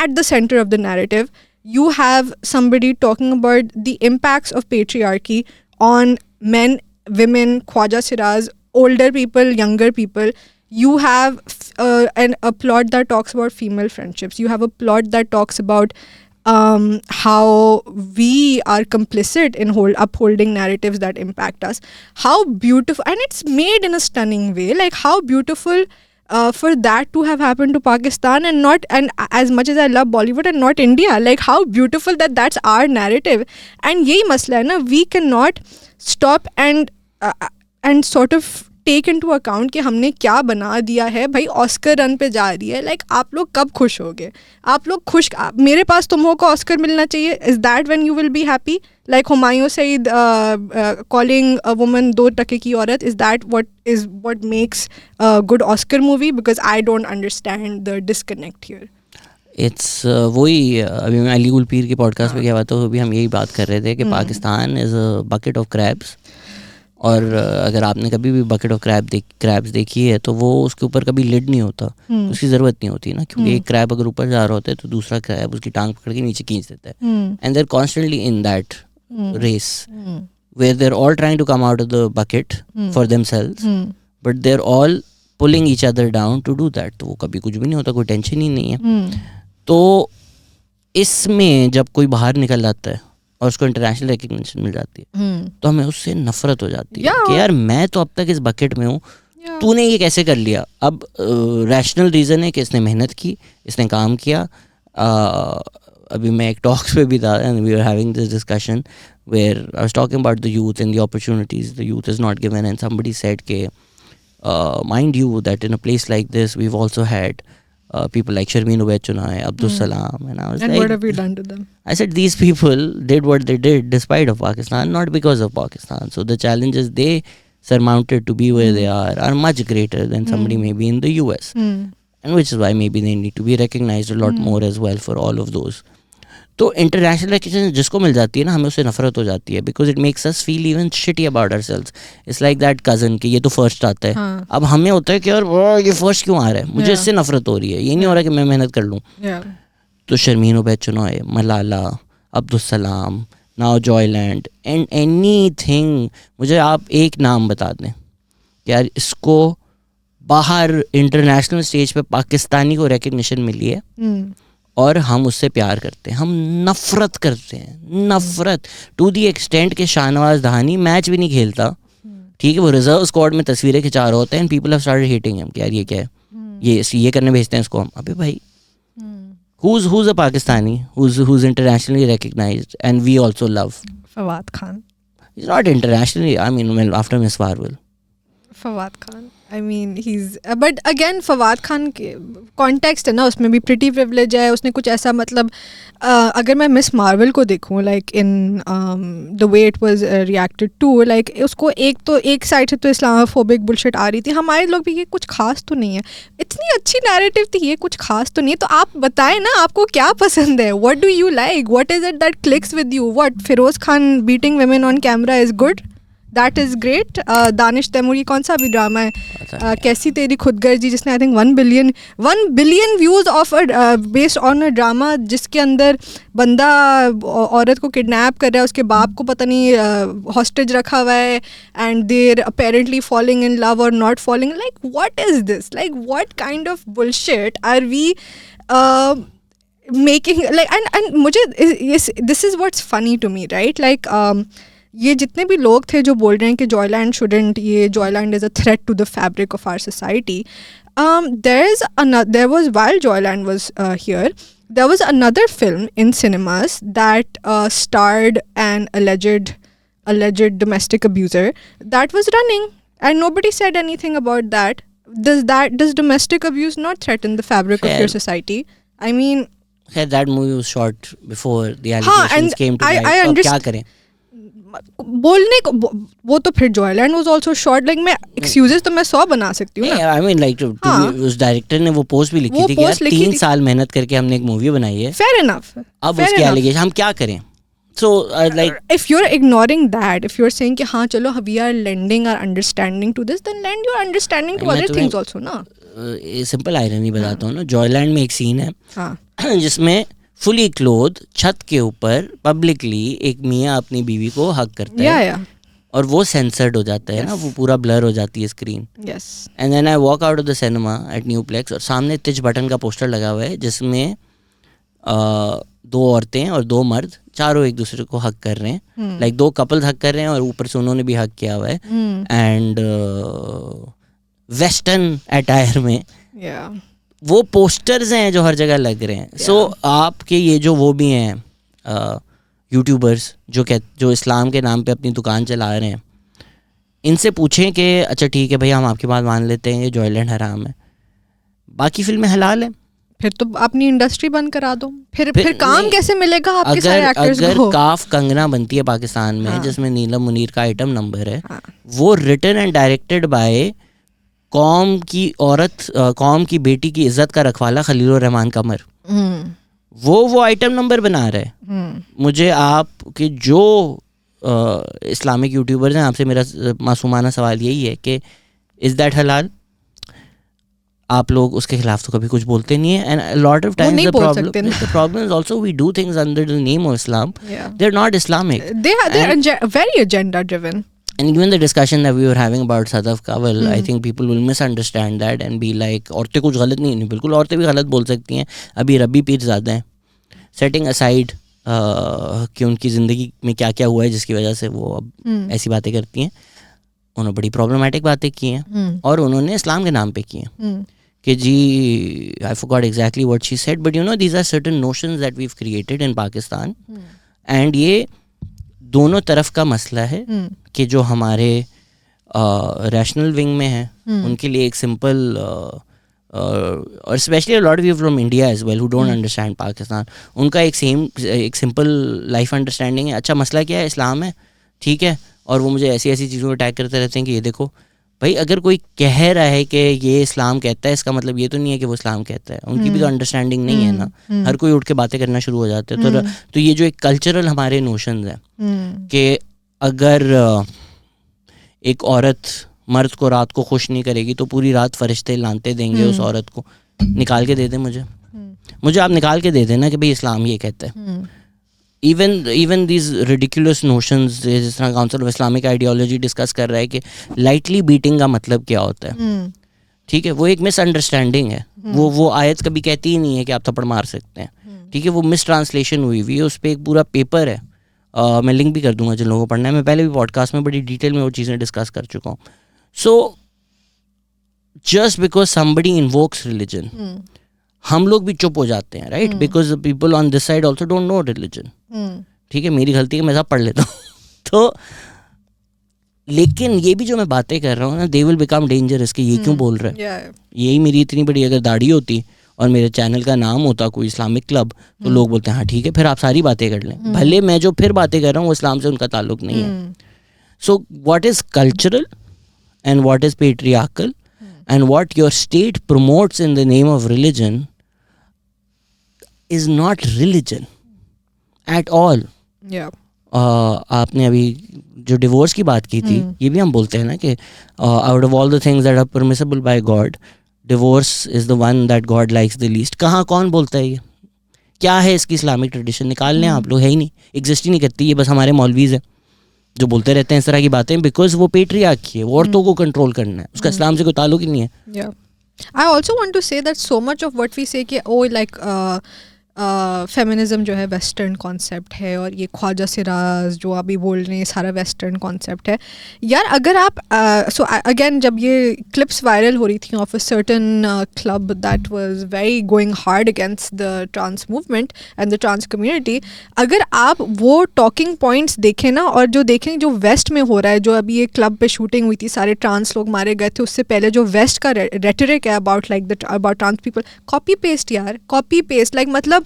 at the center of the narrative. You have somebody talking about the impacts of patriarchy on men, women, Khwaja Siras, older people, younger people. You have a plot that talks about female friendships. You have a plot that talks about how we are complicit in upholding narratives that impact us. How beautiful, and it's made in a stunning way. Like, how beautiful for that to have happened to Pakistan, and as much as I love Bollywood, and not India. Like, how beautiful that that's our narrative. And यही मसला है ना, we cannot stop and sort of take into account कि हमने क्या बना दिया है. भाई ऑस्कर रन पे जा रही है, लाइक आप लोग कब खुश होगे? आप लोग खुश, मेरे पास तुमों को ऑस्कर मिलना चाहिए. Is that when you will be happy? Like Humayun Saeed calling a woman 2 टके की औरत, is that what makes a good Oscar movie? Because I don't understand the disconnect here. It's वही, अभी मैं अली गुल पीर के पॉडकास्ट पे गया हुआ तो भी हम यही बात कर रहे थे कि Pakistan is a bucket of crabs. और अगर आपने कभी भी बकेट ऑफ क्रैब्स देखी है तो वो उसके ऊपर कभी लिड नहीं होता, उसकी ज़रूरत नहीं होती ना, क्योंकि एक क्रैब अगर ऊपर जा रहा होता है तो दूसरा क्रैब उसकी टांग पकड़ के नीचे खींच देता है. And they are constantly in that race where they are all trying to come out of the bucket for themselves, but they are all pulling each other down to do that. तो वो कभी कुछ भी नहीं होता, कोई tension ही नहीं है. तो इसमें जब कोई बाहर निकल जाता है और उसको इंटरनेशनल रिकग्निशन मिल जाती है तो हमें उससे नफरत हो जाती है कि यार मैं तो अब तक इस बकेट में हूँ, तूने ये कैसे कर लिया? अब रैशनल रीज़न है कि इसने मेहनत की, इसने काम किया. अभी मैं एक टॉक्स पे भी था and we are having this discussion where I was talking about the youth and the opportunities the youth is not given, and somebody said के mind you that in a place like this we have also had people like Sharmeen Obechunai, Abdul Salam, and I was and like, what have you done to them? I said these people did what they did despite of Pakistan, not because of Pakistan. So the challenges they surmounted to be where they are much greater than somebody maybe in the US, and which is why maybe they need to be recognized a lot more as well for all of those. तो international recognition जिसको मिल जाती है ना, हमें उससे नफरत हो जाती है, because it makes us feel even shitty about ourselves. It's like that cousin कि ये तो फर्स्ट आता है. हाँ. अब हमें होता है कि यार ये फर्स्ट क्यों आ रहा है, मुझे इससे नफरत हो रही है, ये नहीं हो रहा कि मैं मेहनत कर लूँ. तो Sharmin Ubaid चुनोय, Malala, Abdul Salam, now Joyland and anything. मुझे आप एक नाम बता दें कि यार इसको बाहर इंटरनेशनल स्टेज पे पाकिस्तानी को रिकग्निशन मिली है और हम उससे प्यार करते हैं. हम नफरत करते हैं, नफरत टू दी एक्सटेंट के शाहनवाज दहानी मैच भी नहीं खेलता, ठीक है, वो रिजर्व स्क्वाड में तस्वीरें खिंचा रहा होता है and people have started hating him कि यार ये क्या है, ये करने भेजते हैं इसको हम. अबे भाई, who's a Pakistani who's internationally recognized and we also love? Fawad Khan. He's not internationally, I mean, well, after Miss Marvel. Fawad Khan, I mean he's but again Fawad Khan के context है ना, उसमें भी pretty privilege है. उसने कुछ ऐसा मतलब अगर मैं मिस मार्वल को देखूँ like in the way it was reacted to, like उसको एक साइड से तो इस्लामोफोबिक बुलशिट आ रही थी. हमारे लोग भी ये कुछ खास तो नहीं है, इतनी अच्छी नैरेटिव थी, ये कुछ खास तो नहीं है. तो आप बताएं ना आपको क्या पसंद है, what do you like, what is it that clicks with you? What Feroz Khan beating women on camera is good? That is great. Danish Taimur की कौन सा अभी ड्रामा है, कैसी तेरी खुदगर्जी, जिसने I think 1 billion views of based on a drama जिसके अंदर बंदा औरत को किडनैप कर रहा है, उसके बाप को पता नहीं हॉस्टेज रखा हुआ है and they're apparently falling in love और not falling. Like what is this, like what kind of bullshit are we making, like and मुझे this is what's funny to me, right. Like ये जितने भी लोग थे जो बोल रहे हैं कि जॉयलैंड शुडंट, ये Joyland is a threat to the fabric of our society. there was, while Joyland was here, there was another film in cinemas that starred an alleged domestic abuser that was running and nobody said anything about that. Does domestic abuse not threaten the fabric of your society? I mean, that movie was shot before the allegations came to light. I understand. क्या करें बोलने को वो तो फिर Joyland was also short. Like मैं excuses तो मैं 100 बना सकती हूँ ना. आई मीन लाइक उस डायरेक्टर ने वो पोस्ट भी लिखी थी कि यार 3 साल मेहनत करके हमने एक मूवी बनाई है. Fair enough. अब उसके एलिगेशन हम क्या करें. So like if you are ignoring that, if you are saying कि हाँ चलो we are lending our understanding to this, then lend your understanding to other things also ना. सिंपल आयरनी बताता हूँ ना. जॉयलैंड में एक सीन है जिसमें फुली क्लोथ छत के ऊपर पब्लिकली एक मियाँ अपनी बीवी को हक करता है और वो सेंसर्ड हो जाता है ना, वो पूरा ब्लर हो जाती है screen. And then I walk out of the cinema at Nueplex और सामने तिज बटन का पोस्टर लगा हुआ है जिसमें 2 औरतें और 2 मर्द चारों एक दूसरे को हक कर रहे हैं. लाइक 2 कपल्स हक कर रहे हैं और ऊपर से उन्होंने भी हक किया हुआ है एंड वेस्टर्न अटायर में. वो पोस्टर्स हैं जो हर जगह लग रहे हैं. सो आपके ये जो वो भी हैं यूट्यूबर्स जो इस्लाम के नाम पे अपनी दुकान चला रहे हैं, इनसे पूछें कि अच्छा ठीक है भैया हम आपकी बात मान लेते हैं ये जॉयलैंड हराम है, बाकी फिल्में हलाल हैं, फिर तो अपनी इंडस्ट्री बंद करा दो. फिर काम कैसे मिलेगा आपके सारे एक्टर्स को. अगर काफ कंगना बनती है पाकिस्तान में जिसमें नीलम मुनीर का आइटम नंबर है, वो रिटन एंड डायरेक्टेड बाय कौम की बेटी की इज्जत का रखवाला खलीलुर रहमान कमर, वो आइटम नंबर बना रहा है. मुझे आपके जो इस्लामिक यूट्यूबर्स हैं, आपसे मेरा मासूमाना सवाल यही है कि इज दैट हलाल. आप लोग उसके खिलाफ तो कभी कुछ बोलते नहीं है. And lot of times the problem is also we do things under the name of Islam. They are not Islamic, they are very agenda driven. And even the discussion that we were having about Sadaf Kawal, I think people will misunderstand that and be like औरतें कुछ गलत नहीं, बिल्कुल औरतें भी गलत बोल सकती हैं. अभी रब्बी पीर ज़्यादा हैं, सेटिंग असाइड कि उनकी ज़िंदगी में क्या क्या हुआ है जिसकी वजह से वो अब ऐसी बातें करती हैं. उन्होंने बड़ी प्रॉब्लमेटिक बातें की हैं और उन्होंने इस्लाम के नाम पे की हैं कि जी I forgot exactly what she said, but you know these are certain notions that we've created in Pakistan and ये दोनों तरफ का मसला है कि जो हमारे रैशनल विंग में है उनके लिए एक सिंपल और specially a lot of people from India as well who don't understand Pakistan, उनका एक सिंपल लाइफ अंडरस्टैंडिंग है. अच्छा मसला क्या है, इस्लाम है, ठीक है, और वो मुझे ऐसी चीज़ों को अटैक करते रहते हैं कि ये देखो भाई अगर कोई कह रहा है कि ये इस्लाम कहता है, इसका मतलब ये तो नहीं है कि वो इस्लाम कहता है. उनकी भी तो अंडरस्टैंडिंग नहीं है ना. हर कोई उठ के बातें करना शुरू हो जाते हैं. तो ये जो एक कल्चरल हमारे नोशंस हैं कि अगर एक औरत मर्द को रात को खुश नहीं करेगी तो पूरी रात फरिश्ते लानते देंगे उस औरत को. निकाल के दे दे मुझे आप निकाल के दे देना कि भाई इस्लाम ये कहता है. even these ridiculous notions, जिस तरह council of Islamic ideology discuss कर रहा है कि लाइटली बीटिंग का मतलब क्या होता है. ठीक है, वो एक मिसअंडरस्टैंडिंग है. वो आयत कभी कहती ही नहीं है कि आप थप्पड़ मार सकते हैं. ठीक है, वो मिस ट्रांसलेशन हुई है. उस पर एक पूरा पेपर है, मैं लिंक भी कर दूंगा जिन लोगों को पढ़ना है. मैं पहले भी पॉडकास्ट में बड़ी डिटेल में वो चीज़ें डिस्कस कर चुका हूँ. So just because somebody invokes religion, हम लोग भी चुप हो जाते हैं, right? Because people on this side also don't know religion. ठीक है, मेरी गलती है, मैं सब पढ़ लेता हूँ. तो लेकिन ये भी जो मैं बातें कर रहा हूँ ना, दे विल बिकम डेंजरस कि ये क्यों बोल रहा है. यही मेरी इतनी बड़ी अगर दाढ़ी होती और मेरे चैनल का नाम होता कोई इस्लामिक क्लब, तो लोग बोलते हैं हाँ ठीक है, फिर आप सारी बातें कर लें. भले मैं जो फिर बातें कर रहा हूँ वो इस्लाम से उनका ताल्लुक नहीं है. So what is cultural and what is patriarchal and what your state promotes in the name of religion is not religion at all. आपने अभी जो डिवोर्स की बात की थी, ये भी हम बोलते हैं ना कि out of all the things that are permissible by God, divorce is the one that God likes the least. कहाँ कौन बोलता है ये? क्या है इसकी इस्लामिक ट्रेडिशन? निकाल लें आप लोग, है ही नहीं, एग्जिस्ट ही नहीं करती. ये बस हमारे मौलवीज हैं जो बोलते रहते हैं इस तरह की बातें, बिकॉज वो पेट्रियार्की है, वो औरतों को कंट्रोल करना है, उसका इस्लाम से कोई ताल्लुक ही नहीं है. I also want to say that so much of what we say कि like फेमिनिज्म जो है वेस्टर्न कॉन्सेप्ट है, और ये ख्वाजा सिराज जो अभी बोल रहे हैं सारा वेस्टर्न कॉन्सेप्ट है. यार अगर आप सो अगेन जब ये क्लिप्स वायरल हो रही थी of a certain club that was very going hard against the trans movement and the trans community, अगर आप वो टॉकिंग पॉइंट्स देखें ना, और जो देखें जो वेस्ट में हो रहा है, जो अभी ये क्लब पे शूटिंग हुई थी, सारे ट्रांस लोग मारे गए थे, उससे पहले जो वेस्ट का रेटरिक है about like about trans people, copy paste यार, कॉपी पेस्ट. लाइक मतलब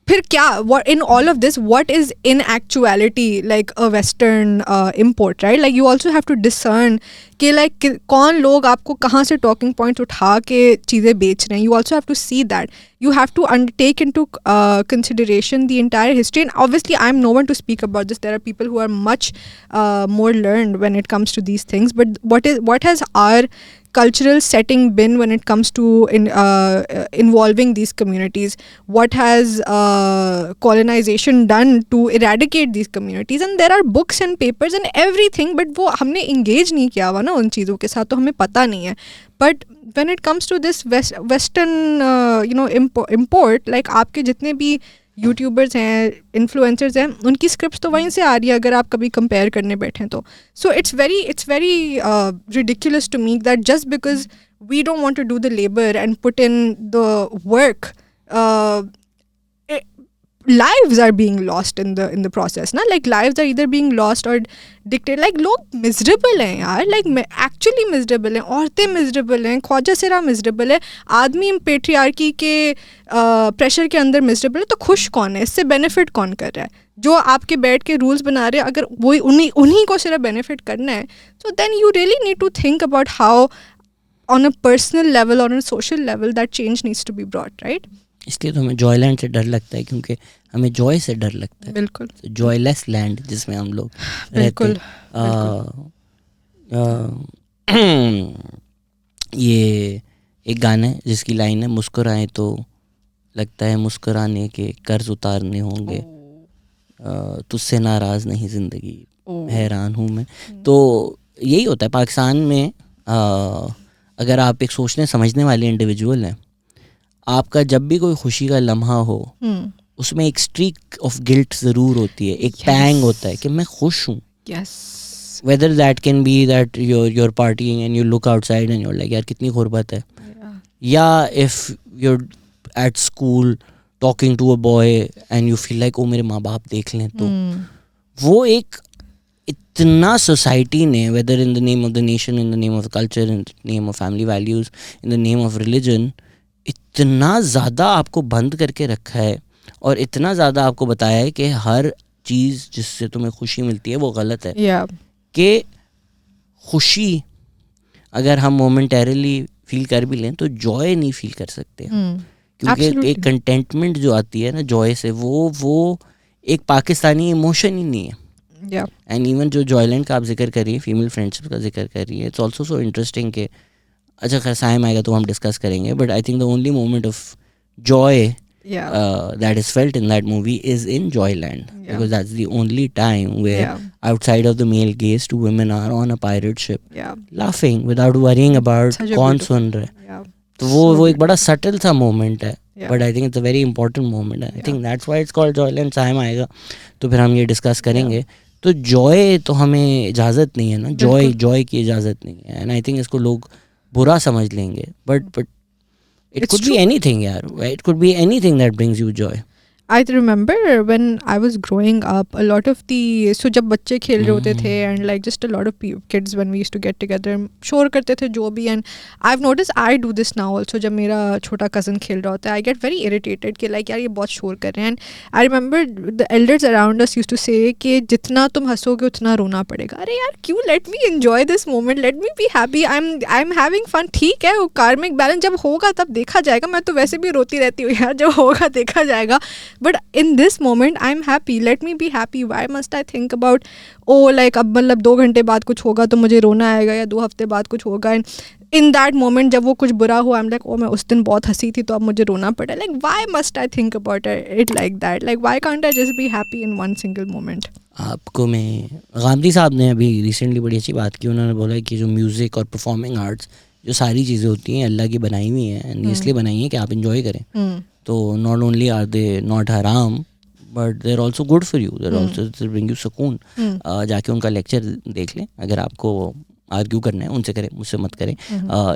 फिर क्या, what in all of this, what is in actuality like a western import, right? Like you also have to discern कि like कौन लोग आपको कहाँ से talking points उठा के चीज़ें बेच रहे हैं. You also have to see that. You have to take into consideration the entire history. And obviously I'm no one to speak about this. There are people who are much more learned when it comes to these things. But what has our cultural setting been when it comes to involving these communities? What has colonization done to eradicate these communities? And there are books and papers and everything, but वो हमने engage नहीं किया हुआ ना उन चीज़ों के साथ, तो हमें पता नहीं है. But when it comes to this western import, like आपके जितने भी यूट्यूबर्स हैं, इन्फ्लुएंसर्स हैं, उनकी स्क्रिप्ट्स तो वहीं से आ रही है अगर आप कभी कंपेयर करने बैठें तो. So it's very ridiculous to me that just because we don't want to do the labor and put in the work, lives are being lost in the process ना. Like lives are either being lost or dictated. Like लोग miserable हैं यार, like actually miserable हैं, औरतें miserable हैं, ख्वाजा सिरा miserable है, आदमी पेट्रियार्की के प्रेशर के अंदर miserable है. तो खुश कौन है? इससे बेनिफिट कौन कर रहा है? जो आपके बैठ के रूल्स बना रहे हैं, अगर वही उन्हीं को सिर्फ बेनिफिट करना है, so then you really need to think about how on a personal level or on a social level that change needs to be brought, right? इसलिए तो हमें जॉयलैंड से डर लगता है, क्योंकि हमें जॉय से डर लगता है. बिल्कुल. जॉयलेस लैंड जिसमें हम लोग रहते हैं. ये एक गाना है जिसकी लाइन है, मुस्कुराएं तो लगता है मुस्कुराने के कर्ज उतारने होंगे, तुझसे नाराज़ नहीं ज़िंदगी, हैरान हूँ मैं. तो यही होता है पाकिस्तान में. अगर आप एक सोचने समझने वाले इंडिविजुअल हैं, आपका जब भी कोई खुशी का लम्हा हो, उसमें एक स्ट्रीक ऑफ गिल्ट ज़रूर होती है, एक पैंग होता है कि मैं खुश हूँ. whether that can be that you're partying and you look outside and you're like यार कितनी गुर्बत है, या if you're at school talking to a boy and you feel like ओ मेरे माँ बाप देख लें, तो वो एक इतना सोसाइटी ने, whether in the name of the nation, in the name of culture, in the name of family values, in the name of religion, इतना ज़्यादा आपको बंद करके रखा है और इतना ज़्यादा आपको बताया है कि हर चीज़ जिससे तुम्हें खुशी मिलती है वो गलत है. कि खुशी अगर हम मोमेंटरली फील कर भी लें तो जॉय नहीं फील कर सकते क्योंकि एक कंटेंटमेंट जो आती है ना जॉय से वो एक पाकिस्तानी इमोशन ही नहीं है. एंड इवन जो जॉयलैंड का आप जिक्र करिए, फीमेल फ्रेंडशिप का जिक्र करिए, इट्स ऑल्सो सो इंटरेस्टिंग कि अच्छा खैर साइम आएगा तो हम डिस्कस करेंगे, but I think the only moment of Joy that is felt in that movie is in Joyland, because that's the only time where outside of the male gaze two women are on a pirate ship laughing without worrying about कौन सुन रहा है. तो वो एक बड़ा subtle सा moment है, but I think it's a very important moment. I think that's why it's called Joyland. Saim आएगा तो फिर हम ये डिस्कस करेंगे. तो जॉय तो हमें इजाज़त नहीं है ना, जॉय की इजाज़त नहीं है. एंड आई थिंक इसको लोग बुरा समझ लेंगे, but it could be anything, yaar. It could be anything that brings you joy. I remember when I was growing up, a lot of so जब बच्चे खेल रहे होते थे and like just a lot of kids when we used to get together शोर करते थे जो भी, and I've noticed I do this now also. जब मेरा छोटा cousin खेल रहा होता है I get very irritated कि like यार ये बहुत शोर कर रहे हैं. And I remember the elders around us used to say कि जितना तुम हंसोगे उतना रोना पड़ेगा. अरे यार क्यों, let me enjoy this moment, let me be happy, I'm having fun. ठीक है वो कार्मिक बैलेंस जब होगा तब देखा जाएगा. मैं तो वैसे भी रोती रहती हूँ यार, जब होगा देखा जाएगा. But in this moment I'm happy, let me be happy. Why must I think about like अब मतलब 2 घंटे बाद कुछ होगा तो मुझे रोना आएगा या 2 हफ्ते बाद कुछ होगा. And in that moment जब वो कुछ बुरा हुआ I'm like मैं उस दिन बहुत हंसी थी तो अब मुझे रोना पड़ा. Like why must I think about it like that? Like why can't I just be happy in one single moment? आपको मैं गांधी साहब ने अभी रिसेंटली बड़ी अच्छी बात की. उन्होंने बोला कि जो म्यूज़िक और परफॉर्मिंग आर्ट्स जो सारी चीज़ें होती हैं अल्लाह की बनाई हुई हैं, इसलिए बनाई हैं कि आप इंजॉय करें. तो not only are they not हराम but they are also good for you, they are also bring you सुकून. जाके उनका लेक्चर देख लें. अगर आपको आर्ग्यू करना है उनसे करें, मुझसे मत करें.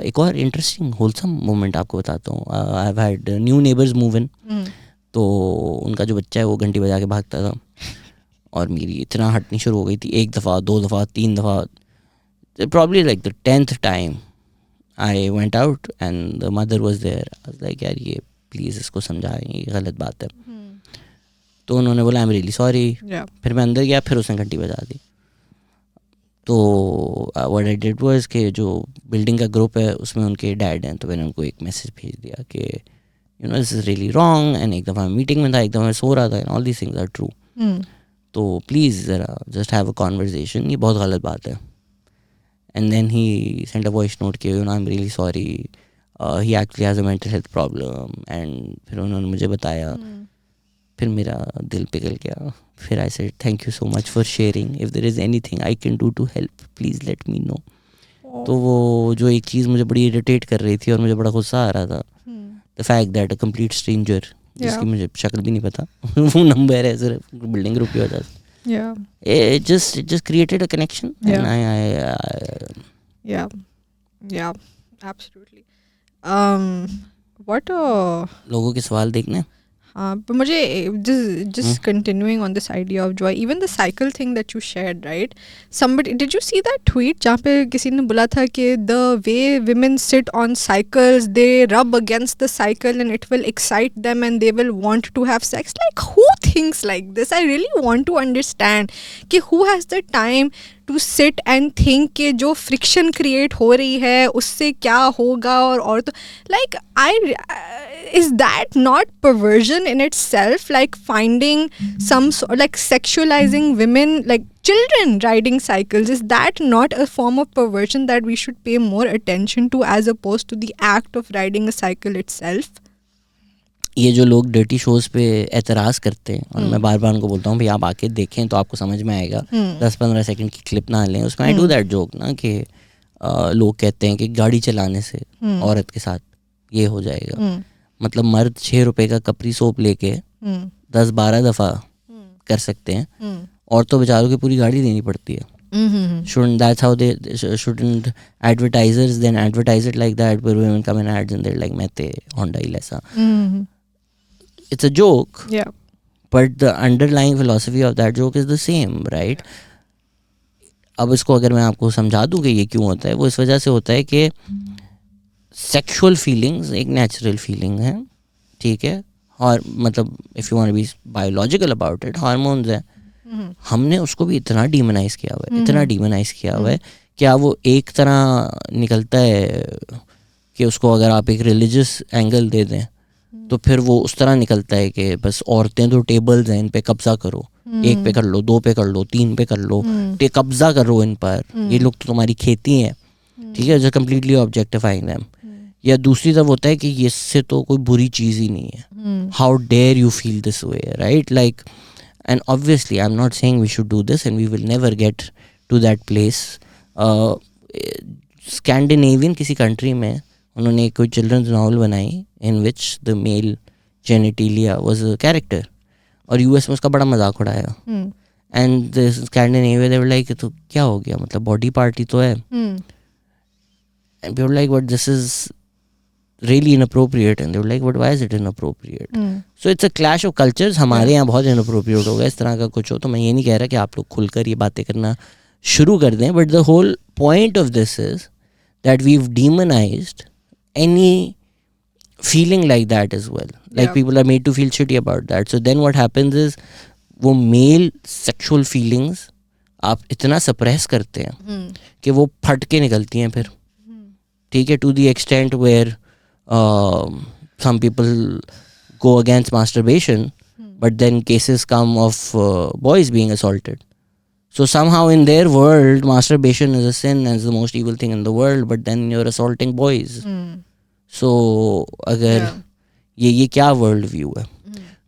एक और इंटरेस्टिंग होलसम मोमेंट आपको बताता हूँ. I have had new neighbours move in. तो उनका जो बच्चा है वो घंटी बजा के भागता था और मेरी इतना हटनी शुरू हो गई थी. 1 दफ़ा 2 दफ़ा 3 दफ़ा, probably like the 10th time I went out and the mother was there. I was like यार ये प्लीज़ इसको समझाएं, ये गलत बात है. तो उन्होंने बोला आई एम रियली सॉरी. फिर मैं अंदर गया, फिर उसने घंटी बजा दी. तो व्हाट आई डिड वाज कि जो बिल्डिंग का ग्रुप है उसमें उनके डैड हैं, तो मैंने उनको एक मैसेज भेज दिया कि you no this is really wrong. And एक दफ़ा मीटिंग में था, एक दफ़ा मैं सो रहा था, and all these things are true. तो प्लीज़ ज़रा जस्ट हैव अ कॉन्वर्जेसन, ये बहुत गलत बात है. And then he sent a voice note कि you know I am really sorry, he actually has a mental health problem. And फिर उन्होंने मुझे बताया. फिर मेरा दिल पिघल गया. फिर I said thank you so much for sharing, if there is anything I can do to help please let me know. तो वो जो एक चीज़ मुझे बड़ी इरिटेट कर रही थी और मुझे बड़ा गुस्सा आ रहा था, the fact that a complete stranger जिसकी मुझे शक्ल भी नहीं पता वो नंबर है सिर्फ बिल्डिंग ग्रुप की वजह से. It just created a connection. And yeah, absolutely. What a लोगों के सवाल देखने. but मुझे just continuing on this idea of joy, even the cycle thing that you shared, right? Somebody, did you see that tweet जहाँ पे किसी ने बोला था कि the way women sit on cycles, they rub against the cycle and it will excite them and they will want to have sex. Like who thinks like this? I really want to understand कि who has the time to sit and think कि जो friction create हो रही है उससे क्या होगा. और तो like is that not perversion in itself? Like finding some like sexualizing women, like children riding cycles, is that not a form of perversion that we should pay more attention to as opposed to the act of riding a cycle itself? ये जो लोग dirty shows पे एतराज़ करते हैं और मैं बार बार उनको बोलता हूँ भाई आप आके देखें तो आपको समझ में आएगा. 10-15 सेकंड की क्लिप ना लें. उसमें आई डू दैट जोक ना कि लोग कहते हैं कि गाड़ी चलाने से औरत के साथ ये हो जाएगा. मतलब मर्द 6 रुपए का कपरी सोप लेके 10-12 दफ़ा कर सकते हैं, औरतों बेचारों की पूरी गाड़ी देनी पड़ती है. That's how they shouldn't advertisers then advertise it like that, where women come in ads and they're like mete Honda Ilesa. It's a joke, but the underlying philosophy of that joke is the same, right? अब इसको अगर मैं आपको समझा दूं कि ये क्यों होता है, वो इस वजह से होता है कि सेक्सुअल फीलिंग्स एक नेचुरल फीलिंग है, ठीक है. और मतलब if you want to be biological about it, hormones हैं. हमने उसको भी इतना डीमोनाइज किया हुआ है, इतना डीमोनाइज किया हुआ है क्या वो एक तरह निकलता है कि उसको अगर आप एक रिलीजियस एंगल दे दें तो फिर वो उस तरह निकलता है कि बस औरतें तो टेबल्स हैं, इन पे कब्जा करो, एक पे कर लो, दो पे कर लो, तीन पे कर लो, कब्जा करो इन पर, ये लोग तो तुम्हारी खेती है, ठीक है, जो कम्प्लीटली ऑब्जेक्टिफाइंग देम. या दूसरी तरफ होता है कि इससे तो कोई बुरी चीज़ ही नहीं है, how dare you feel this way, right? Like, and obviously I am not saying we should do this and we will never get to that place. Scandinavian किसी कंट्री में उन्होंने एक कोई चिल्ड्रंस नॉवल बनाई in which the male genitalia was a character, और US में उसका बड़ा मजाक उड़ाया. And the Scandinavia they were like तो क्या हो गया, मतलब बॉडी पार्ट ही तो है. And we were like but this is really inappropriate, and they were like but why is it inappropriate? So it's a clash of cultures. हमारे यहाँ बहुत inappropriate होगा. इस तरह का कुछ हो तो मैं ये नहीं कह रहा कि आप लोग खुलकर ये बातें करना शुरू कर दें, but the whole point of this is that we've demonized any feeling like that as well. Like people are made to feel shitty about that. So then what happens is वो male sexual feelings आप इतना suppress करते हैं कि वो फट के निकलती हैं फिर, ठीक है, to the extent where some people go against masturbation, but then cases come of boys being assaulted. So somehow in their world masturbation is a sin and is the most evil thing in the world, but then you're assaulting boys. So अगर ये क्या world view है?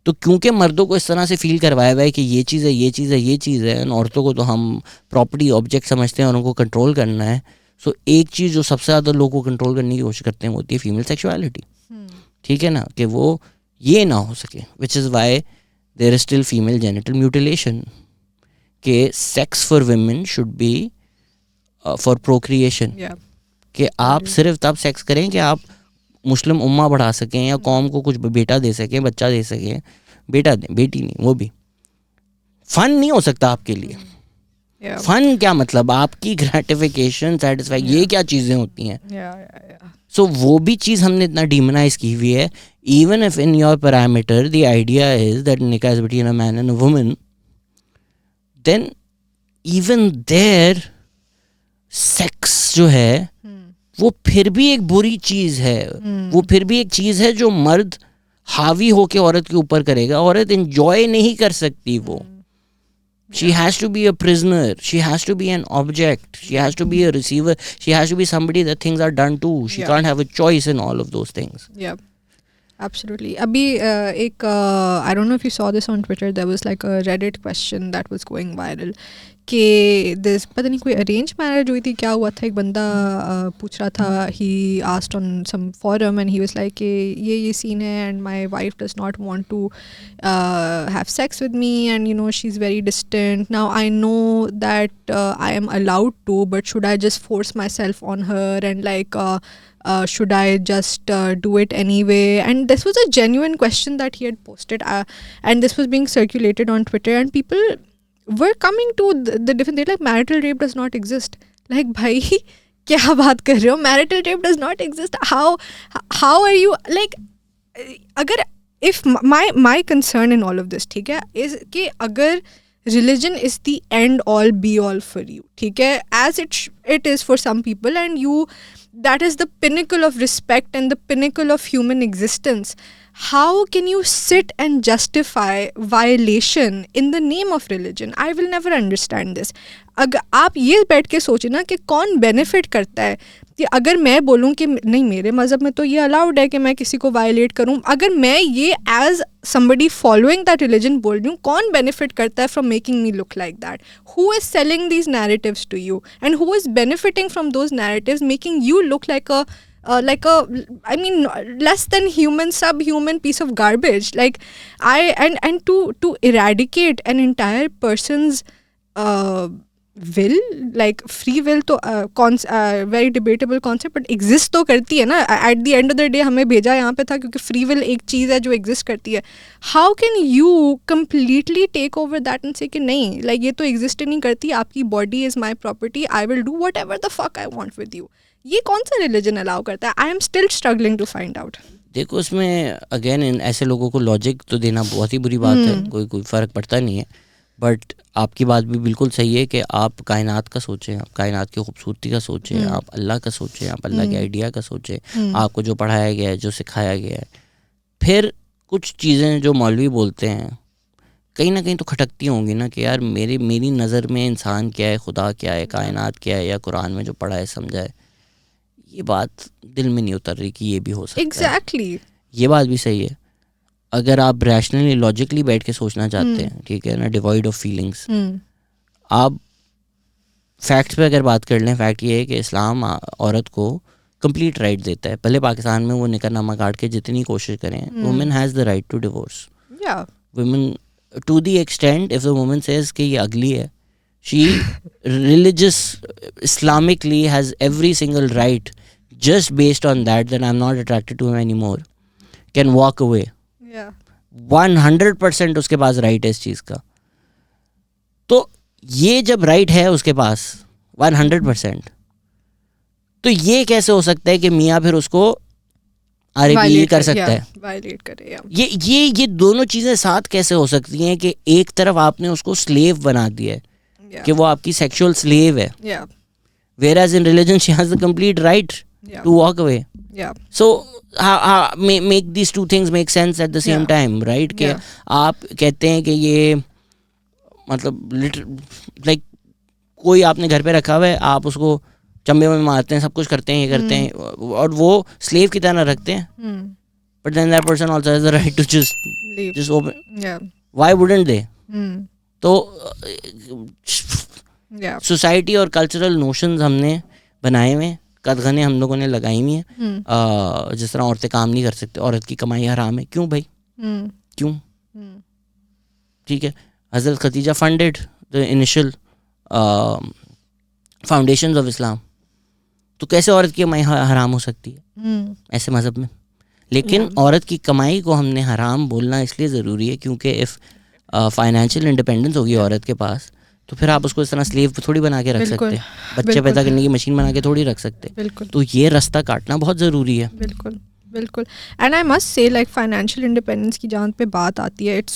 तो क्योंकि मर्दों को इस तरह से फील करवाया हुआ है कि ये चीज़ है, ये चीज़ है, ये चीज़ है, औरतों को तो हम प्रॉपर्टी ऑब्जेक्ट समझते हैं और उनको कंट्रोल करना है. सो एक चीज़ जो सबसे ज़्यादा लोगों को कंट्रोल करने की कोशिश करते हैं होती है फीमेल सेक्सुअलिटी, ठीक है ना, कि वो ये ना हो सके, which is why there is still female genital mutilation, कि sex for women should be for procreation, कि आप सिर्फ तब सेक्स करें कि आप मुस्लिम उम्मा बढ़ा सकें या कौम को कुछ बेटा दे सकें, बच्चा दे सकें. बेटा दें, बेटी नहीं, वो भी फन नहीं हो सकता आपके लिए. फन क्या मतलब, आपकी ग्रेटिफिकेशन, सेटिस्फाई, ये क्या चीज़ें होती हैं. सो वो भी चीज़ हमने इतना डिमोनाइज की हुई है. Even if in your parameter the idea is that निकाह is between a man and a woman, then even there sex जो है वो फिर भी एक बुरी चीज़ है. वो फिर भी एक चीज़ है जो मर्द हावी होके औरत के ऊपर करेगा. औरत इंजॉय नहीं कर सकती वो. She has to be a prisoner. She has to be an object. She has to be a receiver. She has to be somebody that things are done to. She can't have a choice in all of those things. Yeah, absolutely. Abhi I don't know if you saw this on Twitter. There was like a Reddit question that was going viral. कि this पता नहीं कोई arrange marriage हुई थी, क्या हुआ था, एक बंदा पूछ रहा था, he asked on some forum and he was like कि ये सीन है and my wife does not want to have sex with me and you know she is very distant. Now I know that I am allowed to, but should I just force myself on her and like should I just do it anyway? And this was a genuine question that he had posted, and this was being circulated on Twitter, and people were coming to the different, they're like, marital rape does not exist. Like, bhai, kya baat kar rahe ho? Marital rape does not exist. How are you, like, agar, if my concern in all of this, theek hai, is ki agar religion is the end all be all for you, theek hai, as it is for some people, and you, that is the pinnacle of respect and the pinnacle of human existence. How can you sit and justify violation in the name of religion? I will never understand this. अगर आप ये बैठ के सोचे ना कि कौन benefit करता है, कि अगर मैं बोलूँ कि नहीं मेरे मज़हब में तो ये अलाउड है कि मैं किसी को वायलेट करूँ, अगर मैं ये as somebody following that religion बोल रही हूँ, कौन बेनिफिट करता है from making me look like that? Who is selling these narratives to you? And who is benefiting from those narratives, making you look like a I mean, less than human, subhuman piece of garbage? Like, and to eradicate an entire person's will, like free will, तो very debatable concept, but exist तो करती है ना. At the end of the day हमें भेजा यहाँ पे था क्योंकि free will एक चीज़ है जो exist करती है. How can you completely take over that and say कि नहीं, like ये तो exist नहीं करती, आपकी body is my property, I will do whatever the fuck I want with you? ये कौन सा रिलीजन अलाउ करता है? I am still struggling to find out. देखो, उसमें अगेन इन ऐसे लोगों को लॉजिक तो देना बहुत ही बुरी बात है, कोई फ़र्क पड़ता नहीं है. बट आपकी बात भी बिल्कुल सही है कि आप कायनात का सोचें, आप कायनात की खूबसूरती का सोचें, आप अल्लाह का सोचें, आप अल्लाह के आइडिया का सोचें, आपको जो पढ़ाया गया है, जो सिखाया गया है. फिर कुछ चीज़ें जो मौलवी बोलते हैं कहीं ना कहीं तो खटकती होंगी ना कि यार मेरी नज़र में इंसान क्या है, खुदा क्या है, कायनात क्या है, या कुरान में जो पढ़ा है समझा है, ये बात दिल में नहीं उतर रही कि ये भी हो सकता है. एग्जैक्टली. ये बात भी सही है. अगर आप रैशनली लॉजिकली बैठ के सोचना चाहते हैं, ठीक है ना, डिवॉइड ऑफ फीलिंग्स, आप फैक्ट्स पे अगर बात कर लें, फैक्ट ये है कि इस्लाम औरत को कंप्लीट राइट देता है. पहले पाकिस्तान में वो निकरनामा काट के जितनी कोशिश करें, women has the right to divorce. Women to the extent if the woman says कि ये अगली है, she religious Islamically has every single right just based on that I'm not attracted to him anymore, can walk away. 100% उसके पास right है इस चीज़ का. तो ये जब राइट है उसके पास 100%, तो ये कैसे हो सकता है कि मियाँ फिर उसको RAPE कर सकता है, वायलेट करे. ये दोनों चीज़ें साथ कैसे हो सकती हैं कि एक तरफ आपने उसको स्लेव बना दिया है कि वो आपकी सेक्सुअल स्लेव है, whereas in religion she has the complete right to walk away. So make these two things make sense at the same time, right? कि आप कहते हैं कि ये मतलब like कोई आपने घर पे रखा हुआ है, आप उसको चंबे में मारते हैं, सब कुछ करते हैं, ये करते हैं, और वो स्लेव की तरह रखते हैं. But then that person also has the right to just open. Why wouldn't they? तो सोसाइटी और कल्चरल नोशंस हमने बनाए हुए, कदगने हम लोगों ने लगाई हुई हैं. जिस तरह औरतें काम नहीं कर सकती, औरत की कमाई हराम है. क्यों भाई, क्यों? ठीक है, हज़रत Khadija funded the initial foundations of Islam, तो कैसे औरत की कमाई हराम हो सकती है ऐसे मज़हब में? लेकिन औरत की कमाई को हमने हराम बोलना इसलिए ज़रूरी है क्योंकि इफ़ फाइनेंशियल इंडिपेंडेंस होगी औरत के पास, तो फिर आप उसको इस तरह स्लेव थोड़ी बना के रख सकते, बच्चे पैदा करने की मशीन बना के थोड़ी रख सकते. तो ये रास्ता काटना बहुत ज़रूरी है. बिल्कुल बिल्कुल. And I must say like financial independence की जहाँ पे बात आती है, it's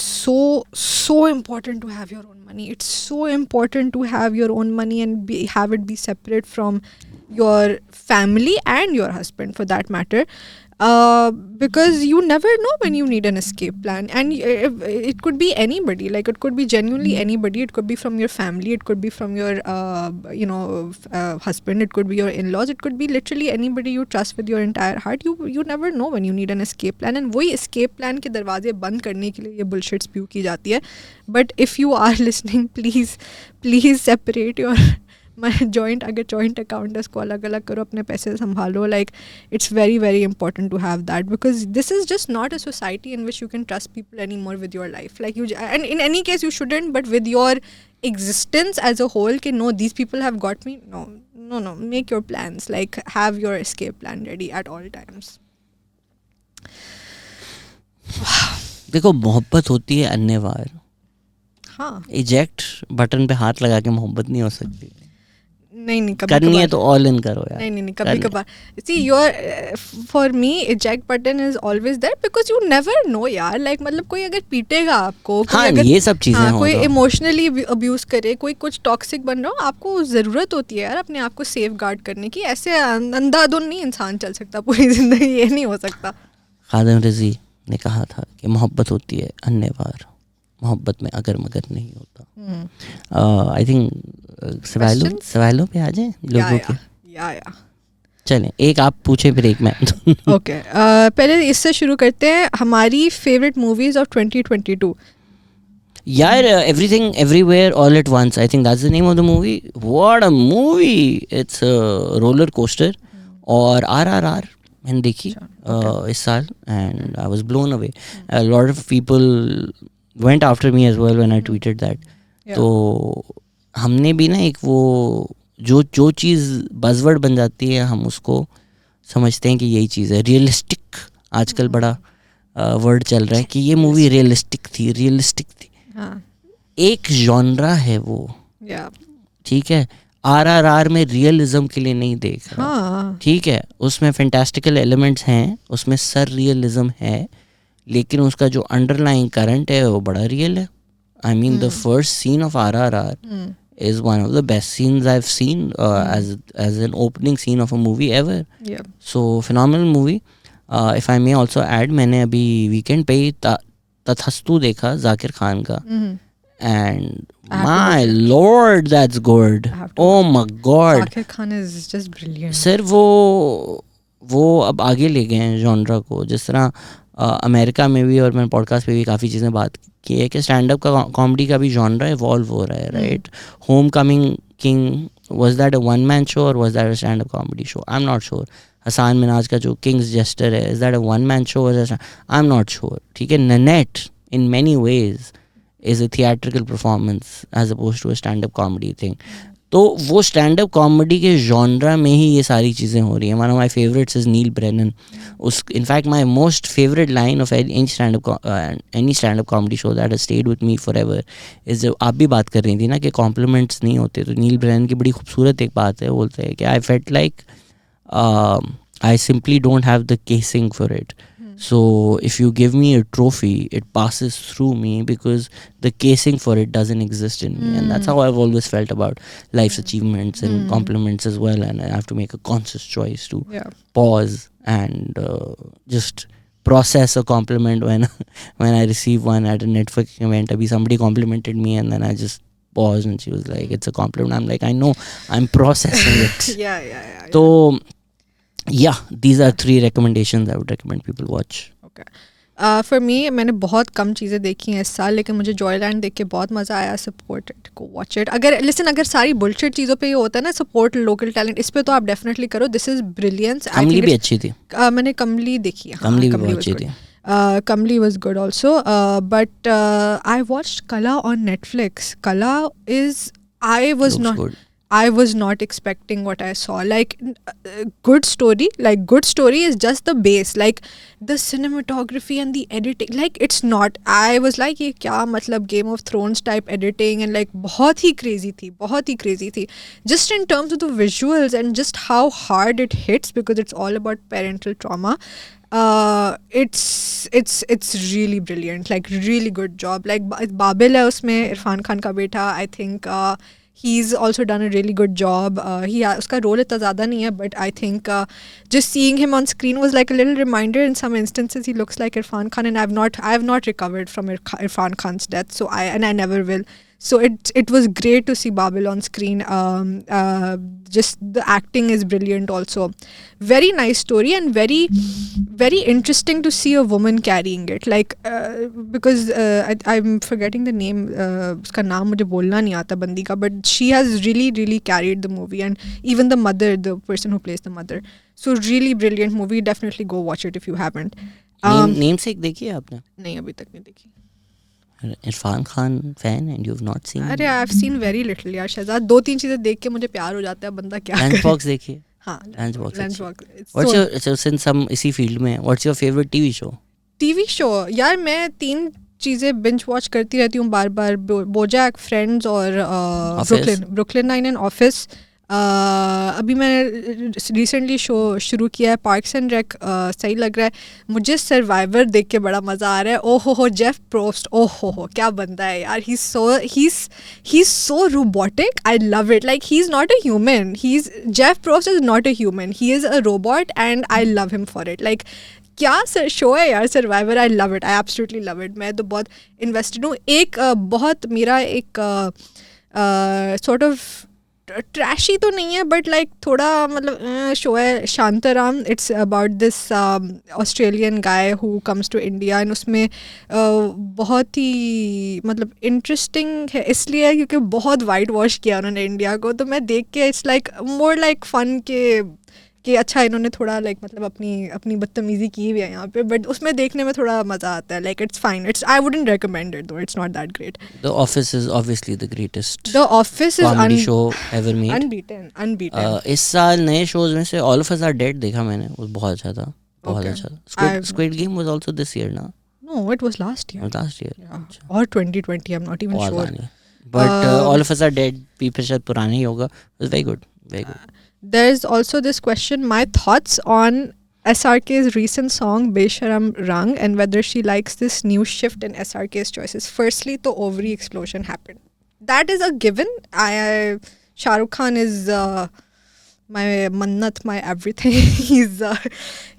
so important to have your own money. It's so important to have your own money and have it be separate from your family and your husband for that matter. Because you never know when you need an escape plan, and it could be anybody, like it could be genuinely anybody. It could be from your family, it could be from your husband, it could be your in-laws, it could be literally anybody you trust with your entire heart. You never know when you need an escape plan, and वही escape plan के दरवाजे बंद करने के लिए ये bullshit spew की जाती है. But if you are listening, please separate your joint, अगर जॉइंट अकाउंट है उसको अलग अलग करो, अपने पैसे संभालो. Like it's very very important to have that, because this is just not a society in which you can trust people any more with your life. Like you, and in any case you shouldn't, but with your existence as a whole, कि no, these people have got me. No, make your plans, like have your escape plan ready at all times. देखो, मोहब्बत होती है अन्यवार. हाँ, eject button पे हाथ लगा के मोहब्बत नहीं हो सकती. नहीं कभी करनी है तो ऑल इन करो यार. नहीं कभी कभार. See your, for me eject button is always there because you never know यार. लाइक मतलब कोई अगर पीटेगा आपको, हाँ, अगर ये सब चीजें कोई इमोशनली अब्यूज करे, कोई कुछ टॉक्सिक बन रहा हो, आपको ज़रूरत होती है यार अपने आप को सेफ गार्ड करने की. ऐसे अंधाधुन नहीं इंसान चल सकता पूरी जिंदगी, ये नहीं हो सकता. खादिम रजी ने कहा था कि मोहब्बत होती है अन्यवार, मोहब्बत में अगर मगर नहीं होता. आई थिंक सवालों पे आ जाए लोगों के. चलें, एक आप पूछे फिर एक मैं. ओके, पहले इससे शुरू करते हैं. हमारी फेवरेट मूवीज ऑफ 2022. यार, everything everywhere all at once, I think that's the name of the movie. What a movie. It's roller coaster. और RRR मैंने देखी इस साल and I was blown away. A lot of people went after me as well when I tweeted that. तो हमने भी ना एक वो जो चीज़ बज़वर्ड बन जाती है, हम उसको समझते हैं कि यही चीज़ है. रियलिस्टिक आजकल बड़ा वर्ड चल रहा है कि ये मूवी रियलिस्टिक थी. एक जॉनरा है वो, ठीक है. RRR में रियलिज्म के लिए नहीं देख रहा, ठीक है. उसमें फैंटास्टिकल एलिमेंट्स हैं, उसमें सर रियलिज्म है, लेकिन उसका जो अंडरलाइंग करंट है वो बड़ा रियल है. I mean, the first scene of RRR is one of the best scenes I've seen as an opening scene of a movie ever. Yeah. So phenomenal movie. If I may also add, मैंने अभी weekend पे ही तथस्तु देखा जाकिर खान का, and my lord, that's good. Oh my god, Zakir Khan is just brilliant. Sir वो अब आगे ले गए हैं जॉनरा को. जिस तरह अमेरिका में भी और मैंने पॉडकास्ट पे भी काफ़ी चीज़ें बात की है कि स्टैंड अप का कॉमेडी का भी जॉनरा इवॉल्व हो रहा है, right. Homecoming king, was that a one man show और was that a stand up comedy show? I am not sure. Hasan Minhaj का जो किंग्स जेस्टर है, is that a one man show? I am not sure. ठीक है, Nanette in many ways is a theatrical performance as opposed to a stand-up comedy thing. तो वो stand-up comedy के genre में ही ये सारी चीज़ें हो रही हैं. One of my favorites is Neil Brennan. In fact, my most favorite line of any stand-up comedy show that has stayed with me forever is, जब आप भी बात कर रही थी ना कि compliments नहीं होते, तो Neil Brennan की बड़ी खूबसूरत एक बात है. बोलते हैं कि I felt like I simply don't have the casing for it. So if you give me a trophy, it passes through me because the casing for it doesn't exist in me. And that's how I've always felt about life's achievements and compliments as well. And I have to make a conscious choice to pause and just process a compliment when I receive one at a networking event. Somebody complimented me and then I just paused and she was like, it's a compliment. I'm like, I know, I'm processing it. Yeah. So yeah, these are 3 recommendations I would recommend people watch. Okay. For me, मैंने बहुत कम चीज़ें देखी हैं इस साल, लेकिन मुझे Joyland देख के बहुत मज़ा आया. Support it, go watch it. अगर सारी बुलशिट चीज़ों पे ये होता है ना, सपोर्ट लोकल टैलेंट, इस पे तो आप डेफिनेटली करो. This is brilliance. कमली भी अच्छी थी. मैंने कमली देखी है. कमली भी बहुत अच्छी थी. Kamli was good also, but I watched Kala on Netflix. Kala is, I was not expecting what I saw. Like, good story. Like, good story is just the base. Like, the cinematography and the editing. Like, it's not. I was like, ये क्या मतलब Game of Thrones type editing, and like बहुत ही crazy थी. Just in terms of the visuals and just how hard it hits, because it's all about parental trauma. It's really brilliant. Like, really good job. Like, Babil है उसमें, इरफान खान का बेटा. I think he's also done a really good job. Uska role इतना ज़्यादा नहीं है, but I think just seeing him on screen was like a little reminder. In some instances, he looks like Irfan Khan, and I have not recovered from Irfan Khan's death. So I never will. So it was great to see Babil on screen. Just the acting is brilliant also. Very nice story, and very, very interesting to see a woman carrying it. Like, because I'm forgetting the name. Uska naam mujhe bolna nahi aata bandi ka, but she has really, really carried the movie, and even the mother, the person who plays the mother. So really brilliant movie. Definitely go watch it if you haven't. Namesake देखी है आपने? नहीं, अभी तक नहीं देखी. Irrfan Khan fan and you have not seen? अरे I have seen very little यार शहजाद. 2-3 चीजें देख के मुझे प्यार हो जाता है. बंदा क्या लंच बॉक्स देखिए. हाँ, lunch box. What's your, since हम इसी फील्ड में, what's your favourite TV show? यार मैं 3 चीज़ें बिंज वॉच करती रहती हूँ बार. बोजैक, फ्रेंड्स और ब्रुकलिन नाइन-नाइन, ऑफिस. अभी मैंने रिसेंटली शो शुरू किया है पार्क्स एंड रेक. सही लग रहा है मुझे. सर्वाइवर देख के बड़ा मज़ा आ रहा है. ओ हो जेफ प्रोस्ट, ओ हो क्या बंदा है यार. he's so robotic. I love it. Like, he's not a human. Jeff Probst is not a human. He is a robot, and I love him for it. Like, क्या शो है यार survivor. I love it, I absolutely love it. मैं तो बहुत invested हूँ. एक बहुत मेरा एक सॉर्ट ऑफ ट्रैशी तो नहीं है, बट लाइक थोड़ा मतलब शो है Shantaram. It's about this Australian guy who comes to India, and उसमें बहुत ही मतलब इंटरेस्टिंग है इसलिए क्योंकि बहुत वाइट वॉश किया उन्होंने इंडिया को. तो मैं देख के it's like more like fun कि अच्छा इन्होंने थोड़ा लाइक मतलब अपनी बदतमीजी की हुई है यहाँ पे, बट उसमें देखने में थोड़ा मज़ा आता है. Like it's fine. I wouldn't recommend it though. It's not that great. The Office is obviously the greatest. The Office is comedy show ever made. Unbeaten. इस साल नए शोज में से all of us are dead देखा मैंने. वो बहुत अच्छा था. Squid Game was also this year ना? No, it was last year. Yeah. और 2020. I am not even sure. But all of us are dead people शायद पुराने ही होगा. It's very good. There's also this question, my thoughts on SRK's recent song Besharam Rang and whether she likes this new shift in SRK's choices. Firstly, the ovary explosion happened. That is a given. Shah Rukh Khan is my mannat, my everything. He's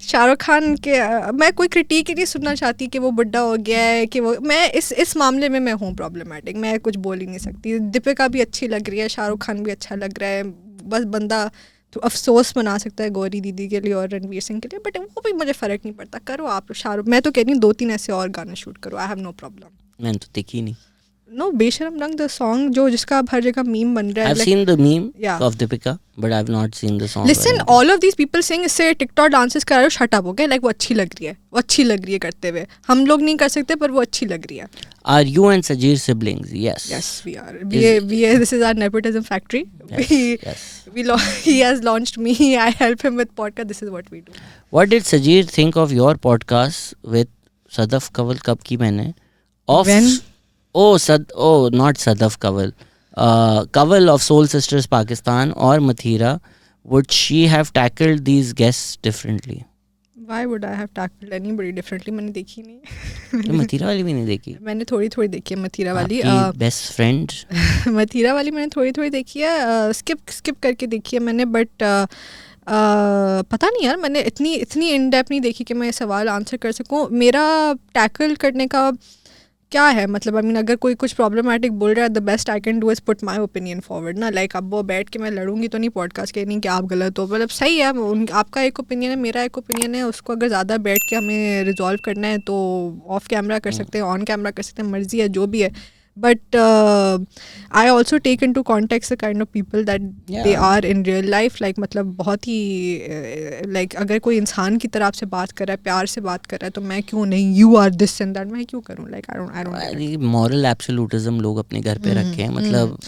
Shah Rukh Khan के मैं कोई critic ही नहीं सुनना चाहती कि वो बुड्ढा हो गया है कि वो मैं इस मामले में मैं हूँ प्रॉब्लमेटिक. मैं कुछ बोल ही नहीं सकती. दीपिका भी अच्छी लग रही है, शाहरुख खान भी अच्छा लग रहा है. बस बंदा तो अफसोस मना सकता है गौरी दीदी के लिए और रणवीर सिंह के लिए, बट वो भी मुझे फ़र्क नहीं पड़ता. करो आप शाहरुख. मैं तो कह रही हूँ 2-3 ऐसे और गाने शूट करो. I have no problem. मैंने तो देखी नहीं. No, Besharam Rang, the song जो जिसका अब हर जगह मीम बन रहा है. I've seen the meme of Deepika, but I've not seen the song. Listen, all of these people saying इससे TikTok dances करा रहे हो, shut up, okay? Like वो अच्छी लग रही है, वो अच्छी लग रही है करते हुए. हम लोग नहीं कर सकते पर वो अच्छी लग रही है. Are you and Sajeer siblings? Yes. Yes, we are. This is our nepotism factory. Yes. He has launched me. I help him with podcast. This is what we do. What did Sajeer think of your podcast with Sadaf Kawal? कब की मैंने? When? Not Sadaf Kawal. Kawal of Soul Sisters Pakistan or Mathira. Would she have tackled these guests differently? Why would I have tackled anybody differently? मैंने देखी नहीं. तो मथीरा वाली भी नहीं देखी? मैंने थोड़ी देखी है मथीरा वाली. बेस्ट फ्रेंड मथीरा वाली मैंने थोड़ी देखी है. स्किप करके देखी है मैंने, बट पता नहीं यार, मैंने इतनी इन डेप्थ नहीं देखी कि मैं सवाल आंसर कर सकूं. मेरा टैकल करने का क्या है मतलब, आई मीन अगर कोई कुछ प्रॉब्लमेटिक बोल रहा है, the best I can do is put my opinion forward ना. लाइक अब वो बैठ के मैं लड़ूंगी तो नहीं पॉडकास्ट के, नहीं कि आप गलत हो. मतलब सही है, आपका एक ओपिनियन है, मेरा एक ओपिनियन है. उसको अगर ज़्यादा बैठ के हमें रिजॉल्व करना है तो ऑफ कैमरा कर सकते हैं, ऑन कैमरा कर सकते हैं, मर्जी है जो भी है. But I also take into context the kind of people that they are in real life. Like मतलब बहुत ही like अगर कोई इंसान की तरह आपसे बात कर रहा है, प्यार से बात कर रहा है, तो मैं क्यों नहीं you are this and that मैं क्यों करूँ? Like I don't moral absolutism लोग अपने घर पे रखे हैं. मतलब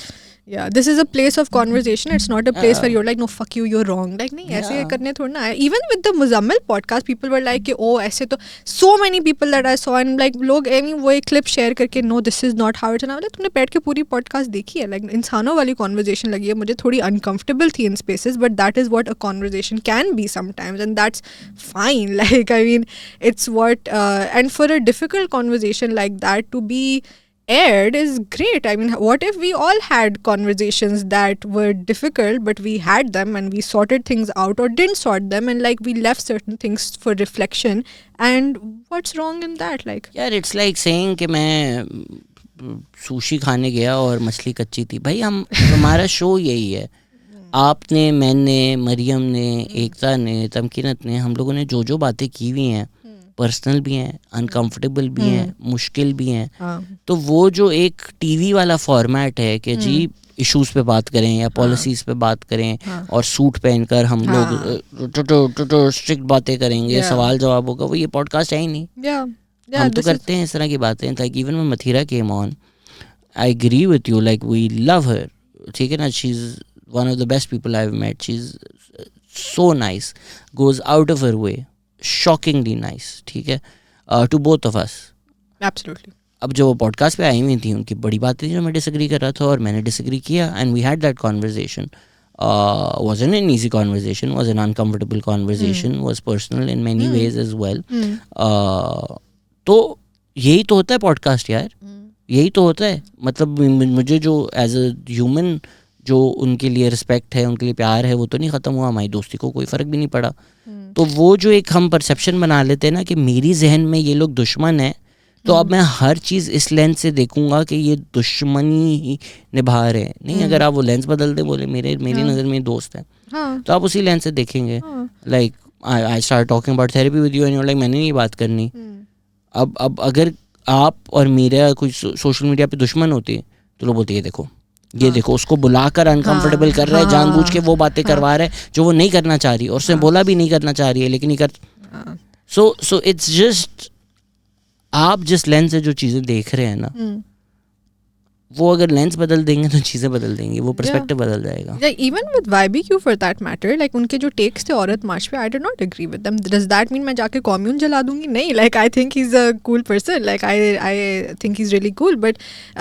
yeah, this is a place of conversation. It's not a place where you're like, no, fuck you, you're wrong. Like, नहीं, ऐसे करने थोड़ा ना है. Even with the Muzammil podcast, people were like, oh, ऐसे तो so many people that I saw and like लोग I mean वो एक clip share करके, no, this is not how it's. ना तुमने बैठ के पूरी podcast देखी है? Like इंसानों वाली conversation लगी है मुझे. थोड़ी uncomfortable थी in spaces, but that is what a conversation can be sometimes, and that's fine. Like I mean, it's what and for a difficult conversation like that to be aired is great. I mean, what if we all had conversations that were difficult, but we had them and we sorted things out or didn't sort them, and like we left certain things for reflection, and what's wrong in that? Like यार it's like saying कि मैं sushi खाने गया और मछली कच्ची थी. भाई हमारा शो यही है. आपने, मैंने, मरियम ने, एकता ने, तमकीनत ने, हम लोगों ने जो बातें की हुई हैं, पर्सनल भी हैं, अनकंफर्टेबल भी हैं, मुश्किल भी हैं. तो वो जो एक टीवी वाला फॉर्मेट है कि जी इश्यूज पे बात करें या पॉलिसीज पे बात करें और सूट पहनकर हम लोग स्ट्रिक्ट बातें करेंगे, सवाल जवाब होगा, वो ये पॉडकास्ट है ही नहीं. हम तो करते हैं इस तरह की बातें. Like even when Mathira came on, I agree with you. Like we love her, ठीक है ना. She is one of the best people I have met. She is so nice, goes out of her way, shockingly nice, ठीक है, to both of us. Absolutely. अब जो वो podcast पे आई हुई थी उनकी बड़ी बातें थी जो मैं डिसएग्री कर रहा था और मैंने डिसएग्री किया, and we had that conversation. Wasn't an easy conversation, was an uncomfortable conversation, was personal in many ways as well. तो यही तो होता है पॉडकास्ट यार, यही तो होता है. मतलब मुझे जो एज अ ह्यूमन जो उनके लिए रिस्पेक्ट है, उनके लिए प्यार है, वो तो नहीं ख़त्म हुआ. हमारी दोस्ती को कोई फ़र्क भी नहीं पड़ा. तो वो जो एक हम परसेप्शन बना लेते हैं ना कि मेरी जहन में ये लोग दुश्मन है, तो अब मैं हर चीज़ इस लेंस से देखूंगा कि ये दुश्मनी ही निभा रहे हैं. नहीं, अगर आप वो लेंस बदल दे, बोले मेरी नज़र में दोस्त है, तो आप उसी लेंस से देखेंगे. Like I start talking about therapy with you and you like मैंने नहीं बात करनी. अब अगर आप और मेरा कुछ सोशल मीडिया पे दुश्मन होती तो लोग बोलते ये देखो उसको बुलाकर अनकंफर्टेबल कर रहा है, जानबूझ के वो बातें करवा रहा है जो वो नहीं करना चाह रही, और उसने बोला भी नहीं करना चाह रही है लेकिन ये कर. सो इट्स जस्ट आप जिस लेंस से जो चीज़ें देख रहे हैं ना, वो अगर लेंस बदल देंगे तो चीज़ें बदल देंगी, वो पर्सपेक्टिव बदल जाएगा. Even with YBQ for that matter, like उनके जो टेक्स थे औरत मार्च पे, I did not agree with them. Does that mean मैं जाके कॉम्यून जला दूंगी? नहीं. Like I think he is a cool person, like I think he is really cool, but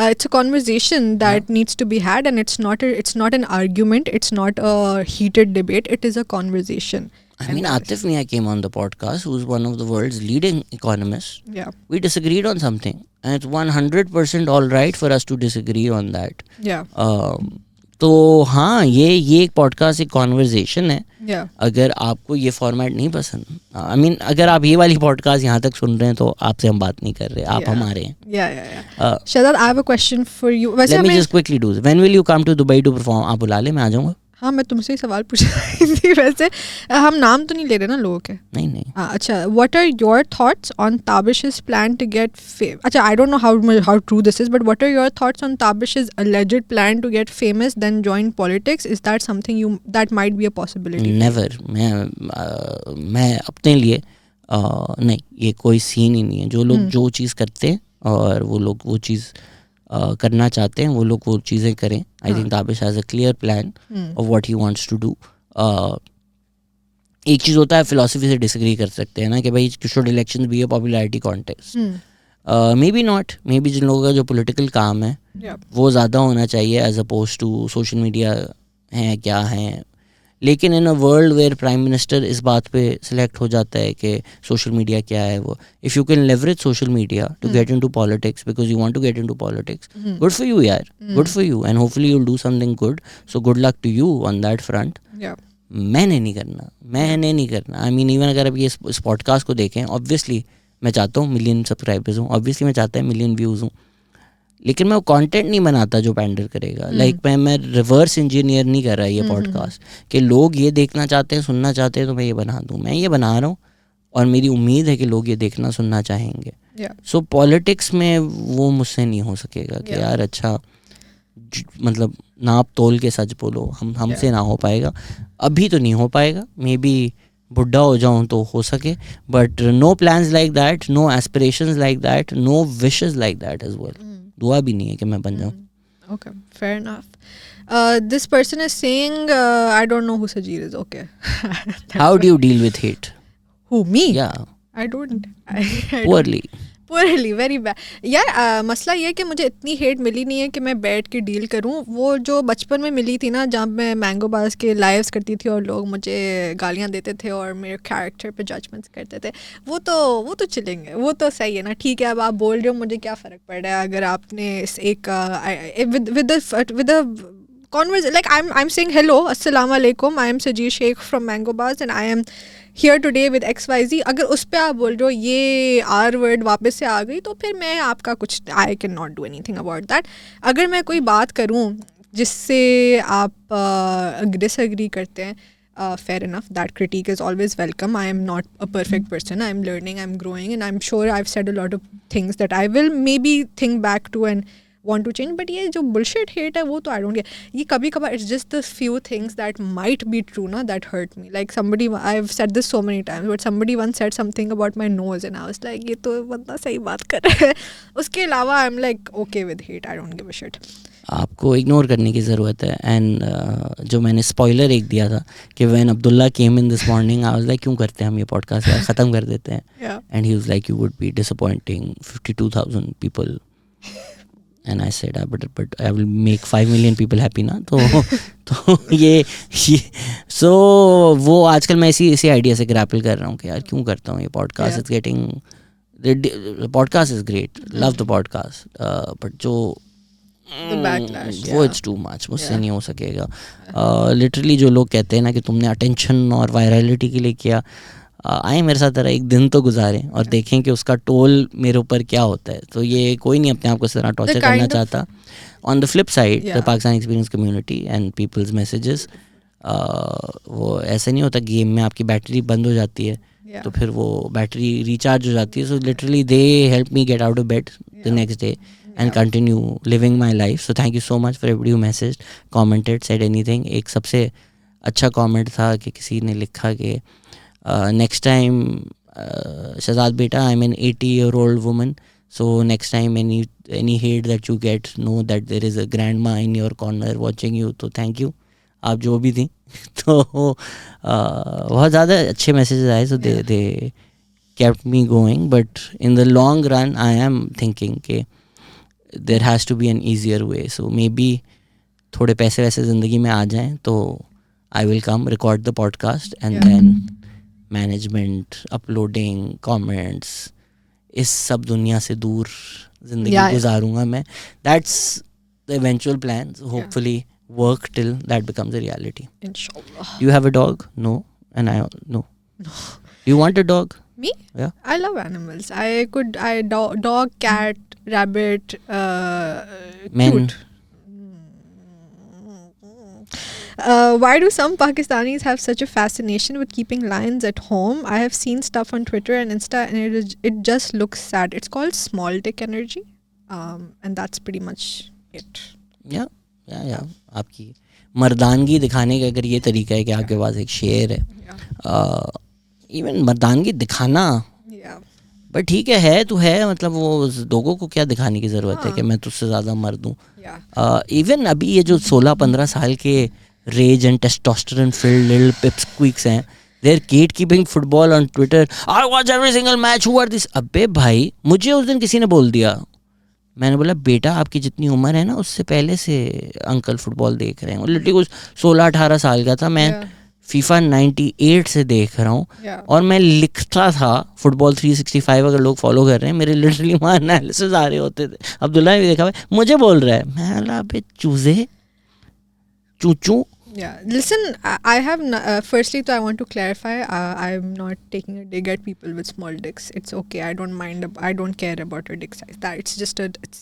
it's a conversation that needs to be had, and it's not an argument, it's not a heated debate, it is a conversation. I mean, Atif Mia came on the podcast, who's one of the world's leading economists. Yeah. We disagreed on something, and it's 100% all right for us to disagree on that. Yeah. तो हाँ, ये एक podcast, एक conversation है. Yeah. अगर आपको ये format नहीं पसंद, आई मीन अगर आप ये वाली पॉडकास्ट यहाँ तक सुन रहे हैं, तो आपसे हम बात नहीं कर रहे, आप Yeah. हमारे हैं. Yeah. Shehzad, I have a question for you. वैसे Let me हमें just quickly do this. When will you come to Dubai to perform? आप बुला ले, मैं आ जाऊँगा. हाँ, मैं तुमसे ही सवाल पूछ रही थी. वैसे हम नाम तो नहीं ले रहे ना लोगों के. नहीं. अच्छा, what are your thoughts on Tabish's plan to get fame? अच्छा, I don't know how true this is, but what are your thoughts on Tabish's alleged plan to get famous then join politics? Is that something that might be a possibility? Never. मैं अपने लिए नहीं, ये कोई scene ही नहीं है. जो लोग जो चीज़ करते हैं और वो लोग वो चीज़ करना चाहते हैं, वो लोग वो चीज़ें करें. I think Tabish has a clear plan of what he wants to do. एक चीज़ होता है, फिलॉसफी से डिसएग्री कर सकते हैं ना कि भाई should elections be a popularity contest. May be not, may be जिन लोगों का जो पॉलिटिकल काम है वो ज़्यादा होना चाहिए as opposed to social media हैं क्या हैं. लेकिन in a world where prime minister इस बात पे सिलेक्ट हो जाता है कि सोशल मीडिया क्या है वो. If you can leverage social media to get into politics because you want to get into politics, good for you यार, good for you, and hopefully you will do something good. So good luck to you on that front. मैंने नहीं करना. I mean even अगर अब ये इस podcast को देखें, ऑब्वियसली मैं चाहता हूँ मिलियन सब्सक्राइबर्स हूँ, ऑब्वियसली मैं चाहता हूँ मिलियन व्यूज़ हूँ, लेकिन मैं वो कंटेंट नहीं बनाता जो पैंडर करेगा. लाइक मैं रिवर्स इंजीनियर नहीं कर रहा ये पॉडकास्ट कि लोग ये देखना चाहते हैं, सुनना चाहते हैं, तो मैं ये बना दूँ. मैं ये बना रहा हूँ और मेरी उम्मीद है कि लोग ये देखना सुनना चाहेंगे. सो पॉलिटिक्स में वो मुझसे नहीं हो सकेगा कि यार अच्छा मतलब नाप तोल के सच बोलो, हमसे ना हो पाएगा. अभी तो नहीं हो पाएगा, मे बी बुढ़ा हो जाऊँ तो हो सके, but no plans like that, no aspirations like that, no wishes like that as well. दुआ भी नहीं है कि मैं बन जाऊँ. Okay, fair enough. This person is saying, I don't know who Sajeer is. Okay. How do you deal with hate? Who, me? Yeah. I don't. Poorly, very bad. यार मसला ये है कि मुझे इतनी हेट मिली नहीं है कि मैं बैठ के डील करूं. वो जो बचपन में मिली थी ना, जब मैं मैंगो बाज के लाइव्स करती थी और लोग मुझे गालियां देते थे और मेरे कैरेक्टर पे जजमेंट्स करते थे, वो तो चलेंगे, वो तो सही है ना. ठीक है, अब आप बोल रहे हो, मुझे क्या फ़र्क पड़ रहा है अगर आपने एक with a conversation, like I'm saying hello, assalamu alaikum, I am Sajeer Shaikh from Mango Bars and I am here today with XYZ. अगर उस पर आप बोल रहे हो ये आर वर्ड वापस से आ गई, तो फिर मैं आपका कुछ I can not do anything about that. अगर मैं कोई बात करूँ जिससे आप डिसएग्री करते हैं, fair enough, that critique is always welcome. I am not a perfect person, I am learning, I am growing, and I'm sure I've said a lot of things that I will maybe think back to and want to change. But ये जो bullshit hate है वो तो I don't get. ये कभी कभार it's just the few things that might be true ना that hurt me. Like somebody, I've said this so many times, but somebody once said something about my nose and I was like ये तो बंदा सही बात कर रहा है. उसके अलावा I'm like okay with hate, I don't give a shit. आपको इग्नोर करने की ज़रूरत है. एंड जो मैंने स्पॉइलर एक दिया था कि when Abdullah came in this morning, I was like क्यों करते हैं हम ये पॉडकास्ट यार, ख़त्म कर देते हैं. And he was like you would be disappointing 52,000 people. And I said, but I will make 5 million people happy ना. तो ये so वो आजकल मैं इसी आइडिया से ग्रैपल कर रहा हूँ कि यार क्यों करता हूँ ये podcast. It's getting podcast is great, love the podcast, but जो वो इट्स टू मच, मुझसे नहीं हो सकेगा. लिटरली जो लोग कहते हैं ना कि तुमने अटेंशन और वायरलिटी के लिए किया, आए मेरे साथ तरह एक दिन तो गुजारें और देखें कि उसका टोल मेरे ऊपर क्या होता है. तो ये कोई नहीं अपने आप को इस तरह टॉर्चर करना चाहता. On the flip side, the Pakistan experience community and people's messages, वो ऐसे नहीं होता गेम में आपकी बैटरी बंद हो जाती है तो फिर वो बैटरी रिचार्ज हो जाती है. So literally they help me get out of bed the next day and continue living my life. So thank you so much for everybody who messaged, commented, said anything. एक सबसे अच्छा comment था कि किसी ने लिखा कि next time शहजाद बेटा, I'm an 80-year-old woman, so next time any hate that you get, know that there is a grandma in your corner watching you. तो thank you, आप जो भी थी. तो बहुत ज़्यादा अच्छे messages आए, so they kept me going. But in the long run I am thinking कि there has to be an easier way. So maybe थोड़े पैसे वैसे ज़िंदगी में आ जाएं तो I will come record the podcast and then management, uploading, comments, इस सब दुनिया से दूर जिंदगी गुजारूंगा मैं. That's the eventual plan. Hopefully work till that becomes a reality. Inshallah. You have a dog? No. And I no. You want a dog? Me? Yeah. I love animals. Dog, cat, rabbit, Men. cute. Why do some Pakistanis have such a fascination with keeping lions at home? I have seen stuff on Twitter and Insta and it just looks sad. It's called small dick energy. And that's pretty much it. Yeah. या आपकी मर्दानगी दिखाने का अगर ये तरीका है कि आपके पास एक शेर है, इवन मर्दानगी दिखाना, बट ठीक है तो है, मतलब वो लोगों को क्या दिखाने की ज़रूरत है कि मैं तुझसे ज़्यादा मर्द हूँ. इवन अभी ये जो 16-15 साल के rage and testosterone filled little pipsqueaks हैं, they are gatekeeping football on Twitter. I watch every single match, who are this. अबे भाई, मुझे उस दिन किसी ने बोल दिया, मैंने बोला बेटा आपकी जितनी उम्र है ना उससे पहले से अंकल फुटबॉल देख रहे हैं. लिटरली कुछ 16-18 साल का था, मैं फीफा 98 से देख रहा हूँ और मैं लिखता था फुटबॉल 365. अगर लोग फॉलो कर रहे हैं, मेरे लिटरली वहाँ एनालिसिस आ रहे होते थे. अब्दुल्ला ने भी देखा भाई, मुझे बोल रहा है, मैं बोला अबे चूजे चूचू. Yeah, listen, I have firstly I want to clarify, I'm not taking a dig at people with small dicks. It's okay, I don't mind, I don't care about your dick size. That it's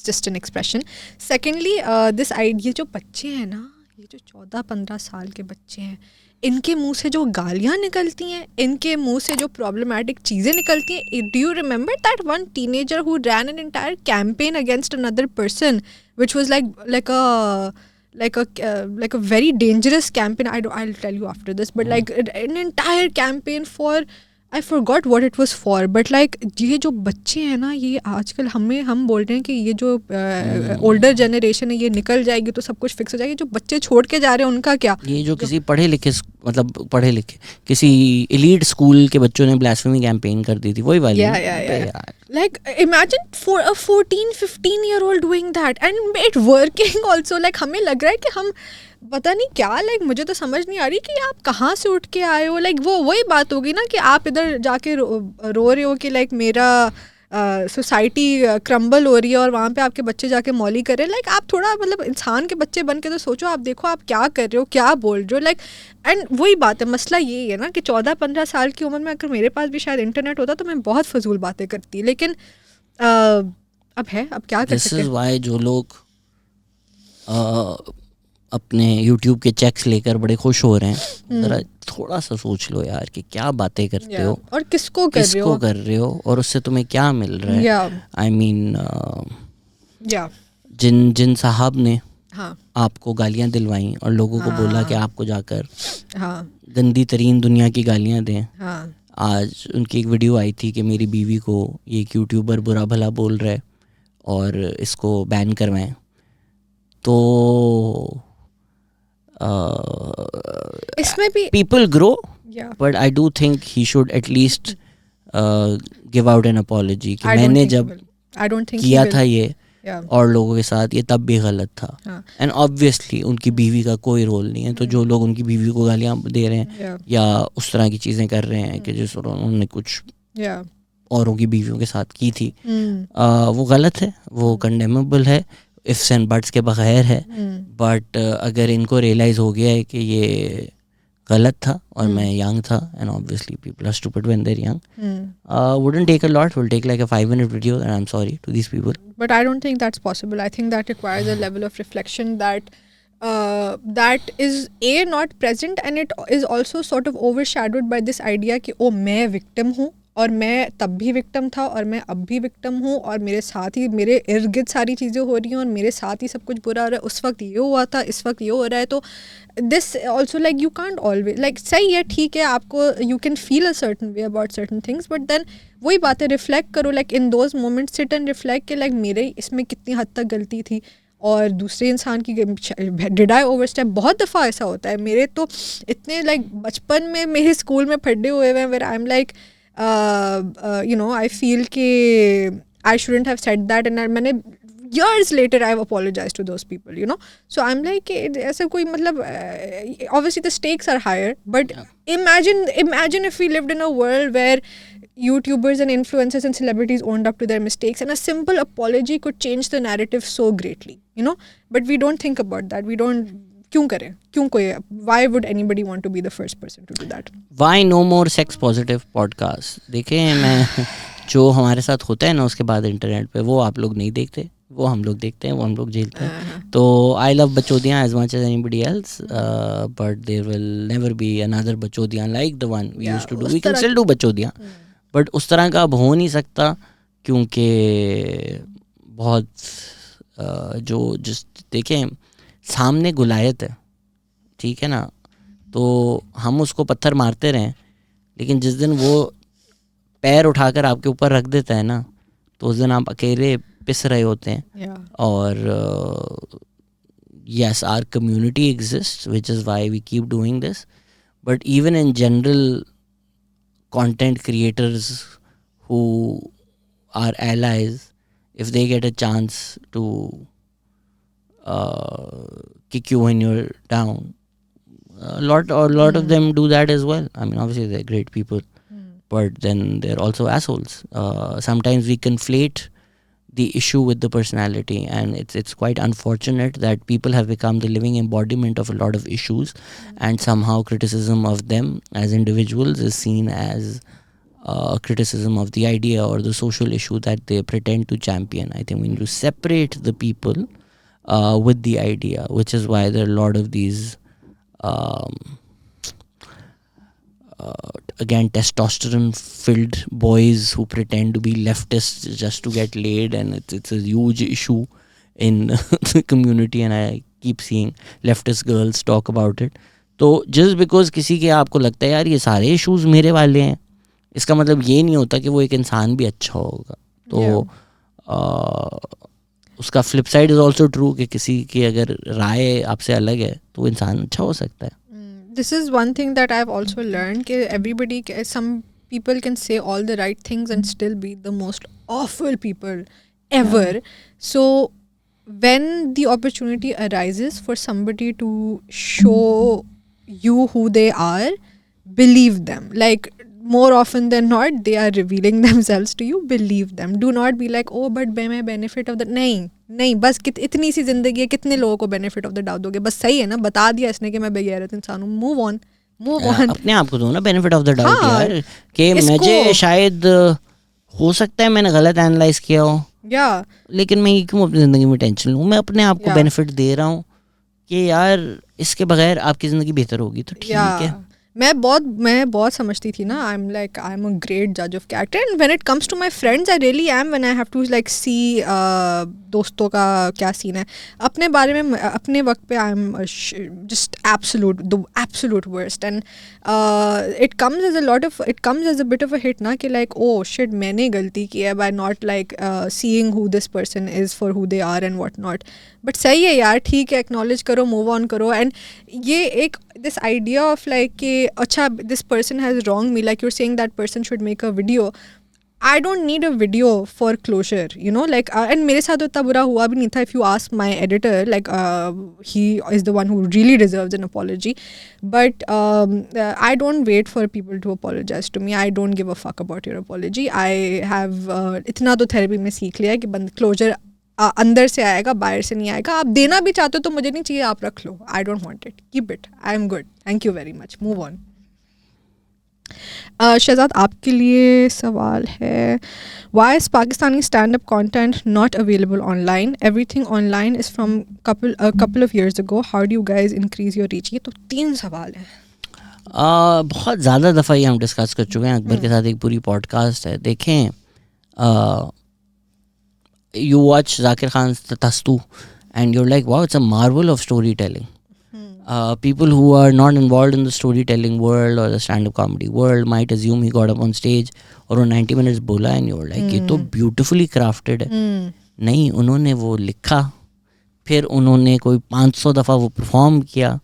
just an expression. Secondly, this idea, जो बच्चे हैं ना, ये जो 14-15 साल के बच्चे हैं, इनके मुंह से जो गालियाँ निकलती हैं, इनके मुंह से जो प्रॉब्लमेटिक चीज़ें निकलती हैं. Do you remember that one teenager who ran an entire campaign against another person, which was like a very dangerous campaign. I'll tell you after this, but like an entire campaign for, I forgot what it was for, but like ये जो बच्चे हैं ना, ये आजकल हम बोल रहे हैं कि ये जो ओल्डर जनरेशन है ये निकल जाएगी तो सब कुछ फिक्स हो जाएगी. जो बच्चे छोड़ के जा रहे हैं उनका क्या? ये जो किसी पढ़े लिखे किसी एलीट स्कूल के बच्चों ने ब्लास्फेमी कैंपेन कर दी थी, वही वाली. Like imagine for a 14-15-year-old doing that and it working also. Like हमें लग रहा है कि हम पता नहीं क्या, लाइक मुझे तो समझ नहीं आ रही कि आप कहाँ से उठ के आए हो. लाइक वही बात होगी ना कि आप इधर जाके रो रहे हो कि लाइक मेरा सोसाइटी क्रम्बल हो रही है और वहाँ पे आपके बच्चे जाके मौली कर रहे हैं. लाइक आप थोड़ा मतलब इंसान के बच्चे बन के तो सोचो, आप देखो आप क्या कर रहे हो, क्या बोल रहे हो. लाइक एंड वही बात है, मसला यही है ना कि 14-15 साल की उम्र में अगर मेरे पास भी शायद इंटरनेट होता तो मैं बहुत फजूल बातें करती. लेकिन अब क्या कर सकते हैं. दिस इज व्हाई जो लोग अपने YouTube के चेक्स लेकर बड़े खुश हो रहे हैं, जरा थोड़ा सा सोच लो यार कि क्या बातें करते हो और किसको कर रहे हो और उससे तुम्हें क्या मिल रहा है. आई मीन जिन साहब ने आपको गालियां दिलवाई और लोगों को बोला कि आपको जाकर गंदी तरीन दुनिया की गालियां दें. आज उनकी एक वीडियो आई थी कि मेरी बीवी को ये यूट्यूबर बुरा भला बोल रहा है और इसको बैन करवाएं. तो इसमें भी people grow, but I do think he should at least give out an apology कि मैंने जब किया था ये और लोगों के साथ, ये तब भी गलत था. एंड ऑब्वियसली उनकी बीवी का कोई रोल नहीं है. तो जो लोग उनकी बीवी को गालियाँ दे रहे हैं या उस तरह की चीज़ें कर रहे हैं कि जिस उन्होंने कुछ औरों की बीवियों के साथ की थी, वो गलत है, वो कंडेमेबल है, इफ्स एंड बट्स के बगैर है. बट अगर इनको रियलाइज़ हो गया है कि ये गलत था और मैं यंग था, and obviously people are stupid when they are young, wouldn't take a lot, will take like a 5-minute video, and I'm sorry to these people. But I don't think that's possible. I think that requires a level of reflection that is not present, and it is also sort of overshadowed by this idea कि ओ मैं victim हूँ और मैं तब भी victim था और मैं अब भी विक्टिम हूँ और मेरे साथ ही मेरे इर्द गिर्द सारी चीज़ें हो रही हैं और मेरे साथ ही सब कुछ बुरा हो रहा है. उस वक्त ये हुआ था, इस वक्त ये हो रहा है. तो this also like you can't always like सही है, ठीक है, आपको you can feel a certain way about certain things, but then वही बात है, रिफ्लेक्ट करो. Like in those moments sit and reflect कि लाइक मेरे इसमें कितनी हद तक गलती थी और दूसरे इंसान की डिड आई ओवरस्टेप. बहुत दफ़ा ऐसा होता है. मेरे तो इतने लाइक बचपन में मेरे स्कूल में फड्डे हुए हैं where I am like I feel कि I shouldn't have said that, and मैंने years later I've apologized to those people, you know. So I'm like ऐसा कोई मतलब obviously the stakes are higher, but imagine if we lived in a world where YouTubers and influencers and celebrities owned up to their mistakes, and a simple apology could change the narrative so greatly, you know. But we don't think about that. We don't. क्यों करें? क्यों कोई? Why would anybody want to be the first person to do that? Why no more sex positive podcast? देखें, मैं जो हमारे साथ होता है ना उसके बाद इंटरनेट पे, वो आप लोग नहीं देखते, वो हम लोग देखते हैं, वो हम लोग झेलते हैं. तो आई लव बचौदियाँ as much as anybody else, but there will never be another बचौदियाँ like the one we used to do. We can still do बचौदियाँ, but उस तरह का अब हो नहीं सकता, क्योंकि बहुत जो जिस देखें सामने गुलायत है, ठीक है ना, तो हम उसको पत्थर मारते रहें, लेकिन जिस दिन वो पैर उठाकर आपके ऊपर रख देता है ना, तो उस दिन आप अकेले पिस रहे होते हैं. और yes, our community exists, which is why we keep doing this, but even in general, content creators who are allies, if they get a chance to kick you when you're down, a lot of them do that as well. I mean, obviously they're great people, but then they're also assholes. Sometimes we conflate the issue with the personality, and it's quite unfortunate that people have become the living embodiment of a lot of issues, and somehow criticism of them as individuals is seen as criticism of the idea or the social issue that they pretend to champion. I think we need to separate the people with the idea, which is why there are a lot of these again testosterone filled boys who pretend to be leftists just to get laid, and it's a huge issue in the community, and I keep seeing leftist girls talk about it. तो just because किसी के आपको लगता है यार ये सारे issues मेरे वाले हैं, इसका मतलब ये नहीं होता कि वो एक इंसान भी अच्छा होगा. तो उसका flip side is also true कि किसी की अगर राय आपसे अलग है तो वो इंसान अच्छा हो सकता है. This is one thing that I've also learned, कि some people can say all the right things and still be the most awful people ever. So when the opportunity arises for somebody to show you who they are, believe them. Like more often than not, they are revealing themselves to you. Believe them. Do not be like, oh, but मैं benefit of the नहीं बस इतनी सी जिंदगी है, कितने लोगों को benefit of the doubt दोगे? बस सही है ना, बता दिया इसने कि मैं बेगैरत इंसान हूँ. Move on. अपने आप को दो ना benefit of the doubt यार, कि मुझे शायद हो सकता है मैंने गलत एनालाइज किया हो, लेकिन मैं क्यों अपनी जिंदगी में टेंशन लूँ? मैं अपने आप को बेनिफिट दे रहा हूँ कि यार इसके बगैर आपकी जिंदगी बेहतर होगी, तो ठीक है. मैं बहुत समझती थी ना. I'm a great judge of character, and when it comes to my friends, I really am. When I have to like see दोस्तों का क्या सीन है, अपने बारे में अपने वक्त पे I'm just the absolute worst, and it comes as a bit of a hit ना, कि like oh shit मैंने गलती की है by not like seeing who this person is for who they are and what not. But सही है यार, ठीक है, acknowledge करो, move on करो. And ये एक this idea of like कि अच्छा this person has wronged me, like you're saying that person should make a video. I don't need a video for closure, you know, like and मेरे साथ उतना बुरा हुआ भी नहीं था. If you ask my editor, like he is the one who really deserves an apology, but I don't wait for people to apologize to me. I don't give a fuck about your apology. I have इतना तो therapy में सीख लिया है कि बंद closure अंदर से आएगा, बाहर से नहीं आएगा. आप देना भी चाहते हो तो मुझे नहीं चाहिए, आप रख लो. I don't want it. Keep it. I am good. Thank you very much. Move on. Shahzad, आपके लिए सवाल है, why is Pakistani stand-up content not available online? Everything online is from a couple of years ago. How do you guys increase your reach? ये तो 3 सवाल हैं. बहुत ज़्यादा दफ़ा ये हम डिस्कस कर चुके हैं. अकबर के साथ एक पूरी पॉडकास्ट है, देखें. You watch Zakir Khan's Tastu and you're like, wow, it's a marvel of storytelling. People who are not involved in the storytelling world or the stand-up comedy world might assume he got up on stage और 90 minutes बोला and you're like, ये तो beautifully crafted है. नहीं, उन्होंने वो लिखा, फिर उन्होंने कोई 500 दफ़ा वो परफॉर्म किया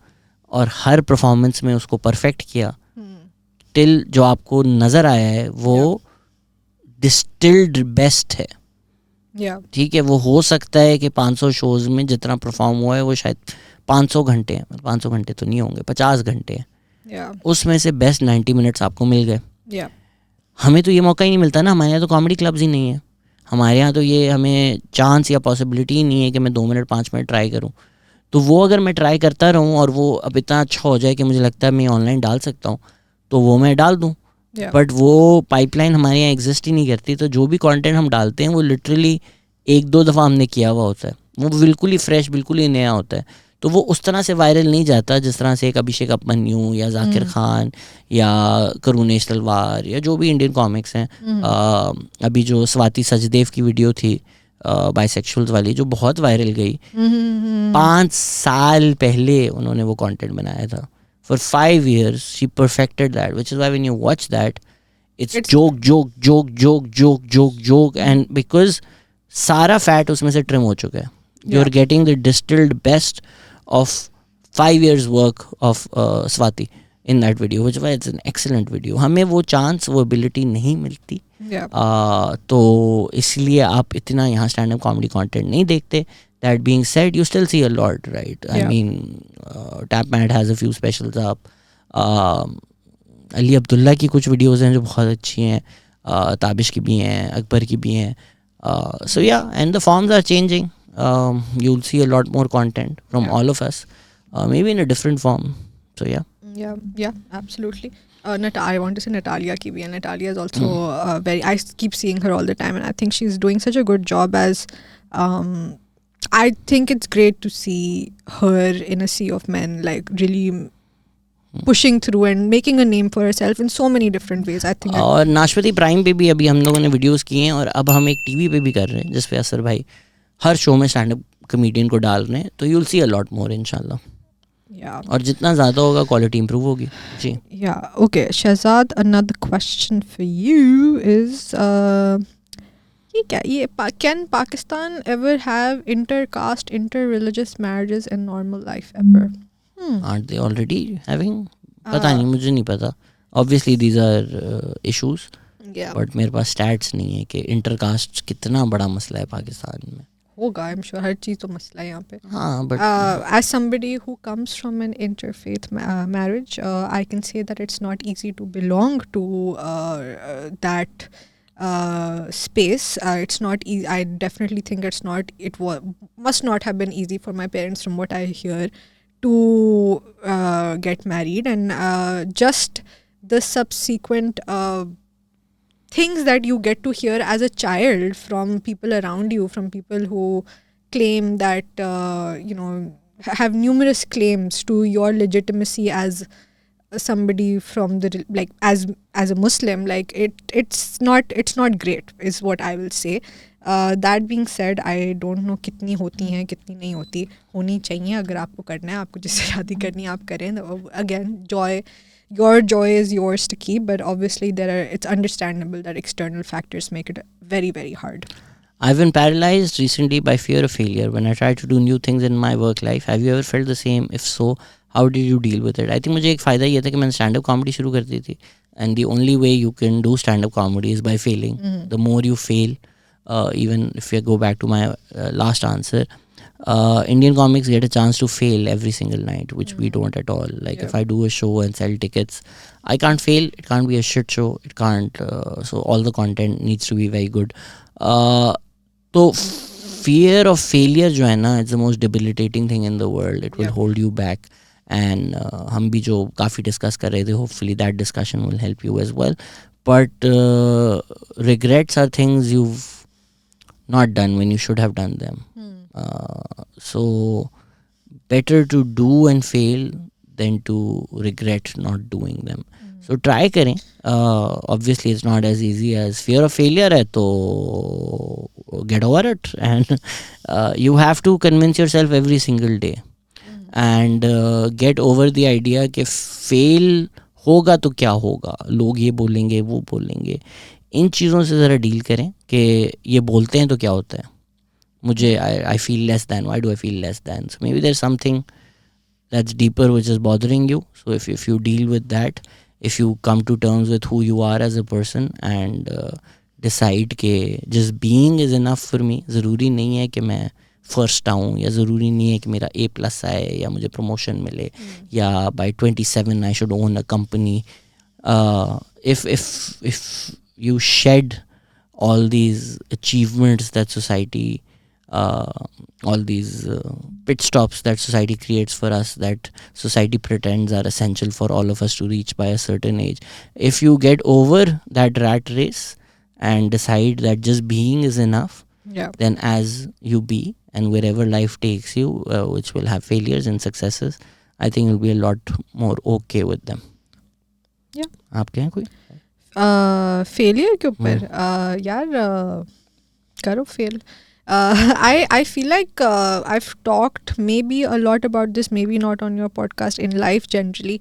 और हर परफॉर्मेंस में उसको परफेक्ट किया, टिल जो आपको नज़र आया है वो डिस्टिल्ड बेस्ट है. Yeah. ठीक है, वो हो सकता है कि 500 शोज़ में जितना परफॉर्म हुआ है वो शायद 500 घंटे हैं, 500 घंटे तो नहीं होंगे, 50 घंटे हैं, Yeah. उसमें से बेस्ट 90 मिनट्स आपको मिल गए. Yeah. हमें तो ये मौका ही नहीं मिलता ना, हमारे यहाँ तो कॉमेडी क्लब्स ही नहीं है, हमारे यहाँ तो ये हमें चांस या पॉसिबिलिटी ही नहीं है कि मैं 2 मिनट 5 मिनट ट्राई करूँ. तो वो अगर मैं ट्राई करता रहूँ और वो अब इतना अच्छा हो जाए कि मुझे लगता है मैं ऑनलाइन डाल सकता हूँ, तो वो मैं डाल दूँ. Yeah. बट वो पाइपलाइन हमारे यहाँ एग्जिस्ट ही नहीं करती. तो जो भी कंटेंट हम डालते हैं वो लिटरली 1-2 दफ़ा हमने किया हुआ होता है, वो बिल्कुल ही फ्रेश, बिल्कुल ही नया होता है. तो वो उस तरह से वायरल नहीं जाता जिस तरह से एक अभिषेक अपमन्यु या जाकिर खान या करुणेश तलवार या जो भी इंडियन कॉमिक्स हैं. अभी जो स्वाति सचदेव की वीडियो थी बाइसेक्सुअल्स वाली, जो बहुत वायरल गई, 5 साल पहले उन्होंने वो कंटेंट बनाया था. For 5 years she perfected that, which is why when you watch that it's joke and because सारा फैट उसमें से ट्रिम हो चुका है. You're getting the distilled best of 5 years work of Swati in that video, which is why it's an excellent video. हमें वो chance, वो ability नहीं मिलती. तो इसलिए आप इतना यहाँ स्टैंड अप कॉमेडी कंटेंट नहीं देखते. That being said, you still see a lot, right? I mean, TapMat has a few specials up. Ali Abdullah की कुछ वीडियोस हैं जो बहुत अच्छी हैं, ताबिश की भी हैं, अकबर की भी हैं. So yeah, and the forms are changing. You'll see a lot more content from all of us, maybe in a different form. So yeah. Yeah, absolutely. I want to say Natalia ki bhi hai. Natalia is also very. I keep seeing her all the time, and I think she's doing such a good job as. I think it's great to see her in a sea of men, like really pushing through and making a name for herself in so many different ways. I think. और नाशपति prime पे भी अभी हम लोगों ने videos किए हैं, और अब हम एक टीवी पे भी कर रहे हैं जिस पे असर भाई हर शो में स्टैंड अप कॉमेडियन को डाल रहे हैं. तो you'll see a lot more इंशाल्लाह. Yeah. और जितना ज़्यादा होगा क्वालिटी इंप्रूव होगी. जी. Yeah. Okay, Shehzad, another question for you is. Can Pakistan ever have inter-caste, inter-religious marriages in normal life ever? Aren't they already having? पता नहीं, मुझे नहीं पता. Obviously these are issues. Yeah. But मेरे पास stats नहीं है कि इंटरकास्ट कितना बड़ा मसला है पाकिस्तान में. होगा, I'm sure. हर चीज़ तो मसला है यहाँ पे. हाँ, but as somebody who comes from an interfaith marriage, I can say that it's not easy to belong to that space. It's not easy. I definitely think must not have been easy for my parents, from what I hear, to get married, and just the subsequent things that you get to hear as a child from people around you, from people who claim that have numerous claims to your legitimacy as somebody from the, like, as a Muslim. Like it's not great is what I will say. That being said, I don't know kitni hoti hain, kitni nahi hoti. Honi chahiye. Agar aapko karna hai, aapko jisse shaadi karni hai, aap karen. Again, your joy is yours to keep, but obviously it's understandable that external factors make it very, very hard. I've been paralyzed recently by fear of failure when I try to do new things in my work life. Have you ever felt the same? If so, how did you deal with it? I think मुझे एक फ़ायदा ये था कि मैंने stand up comedy शुरू कर दी थी, and the only way you can do stand up comedy is by failing. The more you fail, even if you go back to my last answer, Indian comics get a chance to fail every single night, which we don't at all. Like if I do a show and sell tickets, I can't fail. It can't be a shit show. It can't. So all the content needs to be very good. So fear of failure जो है ना, it's the most debilitating thing in the world. It will hold you back. And हम भी जो काफ़ी discuss कर रहे थे, hopefully that discussion will help you as well. But regrets are things you've not done when you should have done them. So better to do and fail than to regret not doing them. So try करें. Obviously it's not as easy as fear of failure है, तो get over it, and you have to convince yourself every single day, and get over the idea कि fail होगा तो क्या होगा, लोग ये बोलेंगे वो बोलेंगे. इन चीज़ों से ज़रा डील करें कि ये बोलते हैं तो क्या होता है. मुझे I feel less than. Why do I feel less than? So maybe there's something that's deeper which is bothering you. So if you deal with that, if you come to terms with who you are as a person and decide के just being is enough for me. ज़रूरी नहीं है कि मैं first आऊँ, या ज़रूरी नहीं है कि मेरा A+ आए, या मुझे प्रमोशन मिले, या by 27 I should own a company. if you shed all these achievements that society, all these pit stops that society creates for us, that society pretends are essential for all of us to reach by a certain age, if you get over that rat race and decide that just being is enough, then as you be, and wherever life takes you, which will have failures and successes, I think you'll be a lot more okay with them. आपके हैं कोई failure के ऊपर? यार करो fail. I feel like I've talked maybe a lot about this, maybe not on your podcast, in life generally,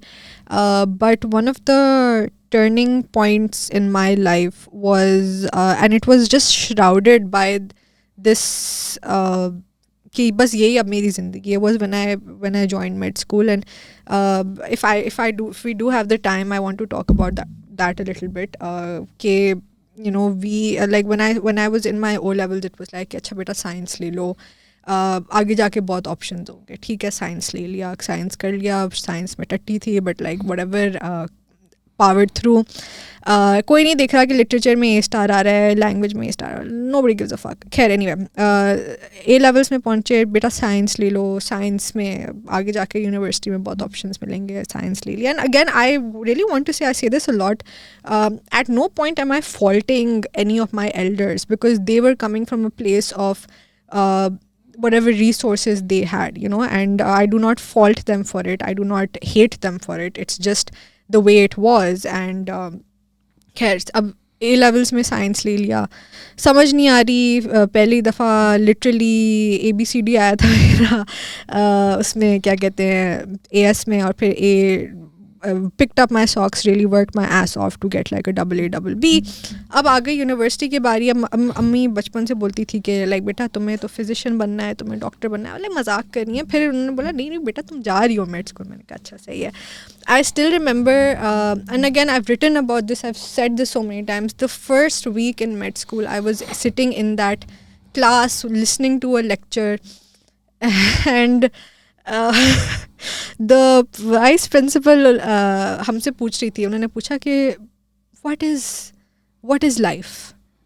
but one of the turning points in my life was, and it was just shrouded by this कि बस यही अब मेरी ज़िंदगी है, was when I joined med school. And if we do have the time, I want to talk about that a little bit. कि you know, we like when I was in my O levels, it was like अच्छा बेटा science ले लो, आगे जाके बहुत options होंगे. ठीक है, साइंस ले लिया, साइंस कर लिया. साइंस में टट्टी थी, but like whatever, powered through. कोई नहीं देख रहा कि लिटरेचर में A* आ रहा है, लैंग्वेज में A* आ रहा है, नोबडी गिव्स अ फक. खैर एनीवे, A levels में पहुंचे, बेटा साइंस ले लो. साइंस में आगे जाके यूनिवर्सिटी में बहुत ऑप्शंस मिलेंगे, साइंस ले लिया. And again I really want to say, I say this a lot, at no point am I faulting any of my elders, because they were coming from a place of whatever resources they had, you know, and I do not fault them for it, I do not hate them for it, it's just the way it was. And खैर अब A levels में science ले लिया, समझ नहीं आ रही. पहली दफ़ा लिटरली ABCD आया था मेरा, उसमें क्या कहते हैं AS में, और फिर picked up my socks, really worked my ass off to get like a AA, BB. अब आ गई यूनिवर्सिटी की बारी. अम्मी बचपन से बोलती थी कि लाइक बेटा तुम्हें तो फिजिशियन बनना है, तुम्हें डॉक्टर बनना है, लाइक मजाक करनी है. फिर उन्होंने बोला नहीं बेटा तुम जा रही हो मेड स्कूल. मैंने कहा अच्छा सही है. I still remember, and again I've written about this, I've said this so many times, the first week in med school I was sitting in that class listening to a lecture, and the vice principal हमसे पूछ रही थी. उन्होंने पूछा कि what is life.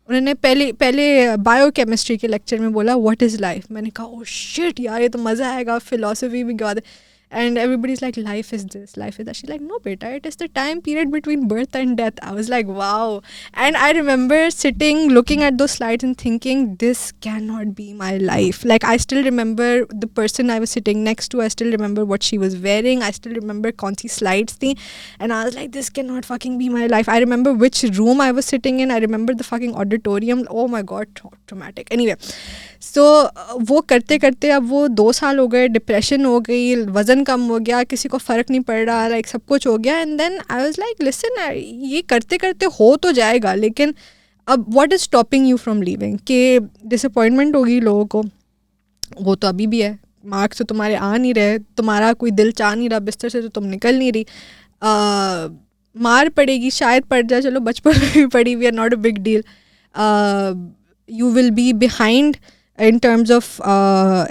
उन्होंने पहले biochemistry के लेक्चर में बोला what is life. मैंने कहा oh shit यार ये तो मज़ा आएगा, फिलोसफी भी गा दे. And everybody's like, life is this, life is that. She's like, no beta, it is the time period between birth and death. I was like, wow. And I remember sitting, looking at those slides and thinking, this cannot be my life. Like, I still remember the person I was sitting next to. I still remember what she was wearing. I still remember kaun si slides thi. And I was like, this cannot fucking be my life. I remember which room I was sitting in. I remember the fucking auditorium. Oh my God, traumatic. Anyway, so वो करते करते अब वो 2 साल हो गए, depression हो गई, वज़न कम हो गया, किसी को फ़र्क नहीं पड़ रहा, लाइक सब कुछ हो गया. And then I was like listen, ये करते करते हो तो जाएगा, लेकिन अब what is stopping you from leaving. कि डिसअपॉइंटमेंट होगी लोगों को, वो तो अभी भी है. मार्क्स तो तुम्हारे आ नहीं रहे, तुम्हारा कोई दिल चाह नहीं रहा, बिस्तर से तो तुम निकल नहीं रही. मार पड़ेगी, शायद पड़ जाए, चलो बचपन में भी पड़ी, we are not a big deal. You will be behind in terms of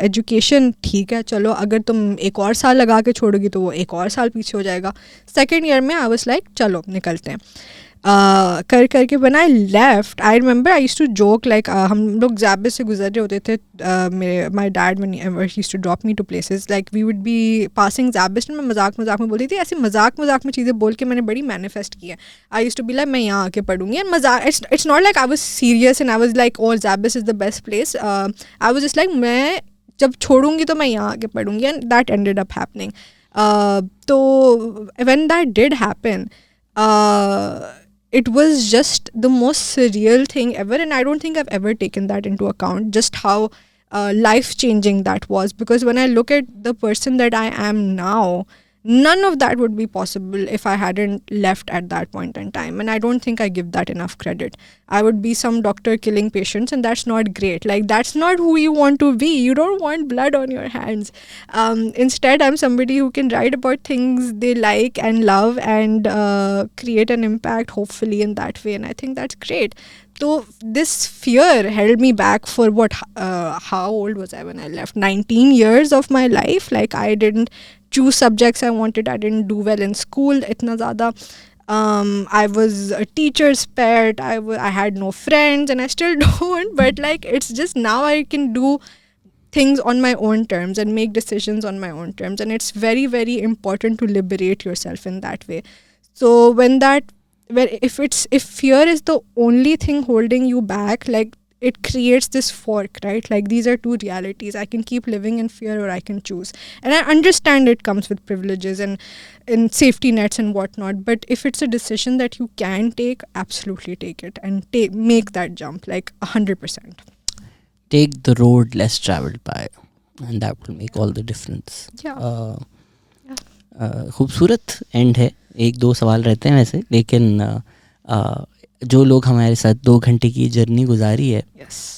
education. ठीक है, चलो अगर तुम एक और साल लगा के छोड़ोगी तो वो एक और साल पीछे हो जाएगा. सेकेंड ईयर में आई वाज लाइक चलो निकलते हैं. करके when I left, I remember I used to joke like हम लोग ज़ाबिस से गुजर रहे होते थे. My dad when he used to drop me to places, like we would be passing ज़ाबिस. मैं मजाक में बोलती थी, ऐसे मजाक में चीज़ें बोल के मैंने बड़ी मैनिफेस्ट की है. I used to be like मैं यहाँ आके पढ़ूंगी, and मजाक, it's not like I was serious and I was like oh ज़ाबिस is the best place. I was just like मैं जब छोड़ूंगी तो मैं यहाँ आके पढ़ूंगी, and that ended up happening. तो when that did happen, it was just the most surreal thing ever, and I don't think I've ever taken that into account, just how life-changing that was. Because when I look at the person that I am now, none of that would be possible if I hadn't left at that point in time, and I don't think I give that enough credit. I would be some doctor killing patients, and that's not great. Like, that's not who you want to be. You don't want blood on your hands. Instead, I'm somebody who can write about things they like and love, and create an impact, hopefully, in that way, and I think that's great. So this fear held me back for what? How old was I when I left? 19 years of my life. Like I didn't choose subjects I wanted. I didn't do well in school. Itna zyada. I was a teacher's pet. I had no friends, and I still don't. But like it's just now I can do things on my own terms and make decisions on my own terms, and it's very, very important to liberate yourself in that way. So if fear is the only thing holding you back, like it creates this fork, right? Like these are two realities. I can keep living in fear or I can choose. And I understand it comes with privileges and safety nets and whatnot, but if it's a decision that you can take, absolutely take it and make that jump, like 100%. Take the road less traveled by, and that will make all the difference. Yeah. खूबसूरत and है. एक दो सवाल रहते हैं वैसे, लेकिन जो लोग हमारे साथ 2 घंटे की जर्नी गुजारी है,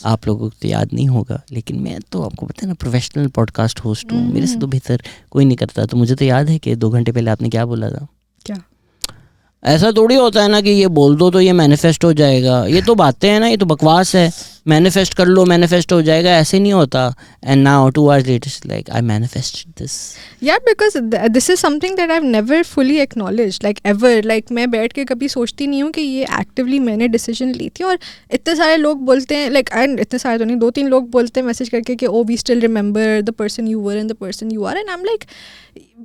आप लोगों को तो याद नहीं होगा, लेकिन मैं तो आपको पता है ना, प्रोफेशनल पॉडकास्ट होस्ट हूँ. मेरे से तो बेहतर कोई नहीं करता. तो मुझे तो याद है कि 2 घंटे पहले आपने क्या बोला था. क्या? ऐसा थोड़ी होता है ना कि ये बोल दो तो ये मैनिफेस्ट हो जाएगा. ये तो बातें हैं ना, ये तो बकवास है. मैनिफेस्ट कर लो, मैनिफेस्ट हो जाएगा, ऐसे नहीं होता. And now 2 hours later like I manifested this. Yeah, because this is something that I've never fully acknowledged, like ever. Like मैं बैठ के कभी सोचती नहीं हूँ कि ये एक्टिवली मैंने डिसीजन ली थी. और इतने सारे लोग बोलते हैं, like एंड इतने सारे तो नहीं, 2-3 लोग बोलते हैं मैसेज करके कि oh we still remember the person you were and the person you are, and I'm like,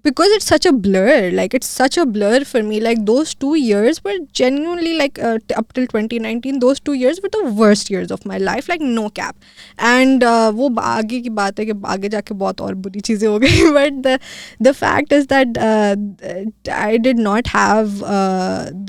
because it's such a blur, like it's such a blur for me. Like those 2 years were genuinely like up till 2019, those 2 years were the worst years of my life, like no cap. And वो आगे की बात है कि आगे जाके बहुत और बुरी चीज़ें हो गई. But the fact is that I did not have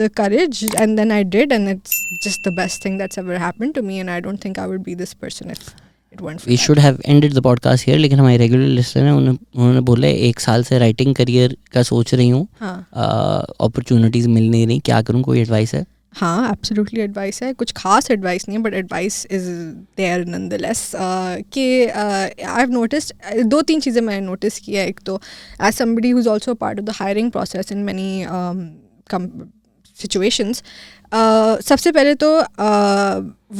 the courage, and then I did, and it's just the best thing that's ever happened to me, and I don't think I would be this person if it weren't for We that. should have ended the podcast here, लेकिन हमारे regular listener हैं, उन्होंने बोला 1 साल से writing career का सोच रही हूँ, अपॉर्चुनिटीज़ मिल नहीं रही, क्या करूँ, कोई एडवाइस है? हाँ, एब्सोल्युटली एडवाइस है. कुछ खास एडवाइस नहीं है, but advice is there nonetheless. कि आई हैव नोटिस्ड 2-3 चीज़ें मैंने नोटिस किया है. एक तो as somebody who is also part of the hiring process in many situations, सबसे पहले तो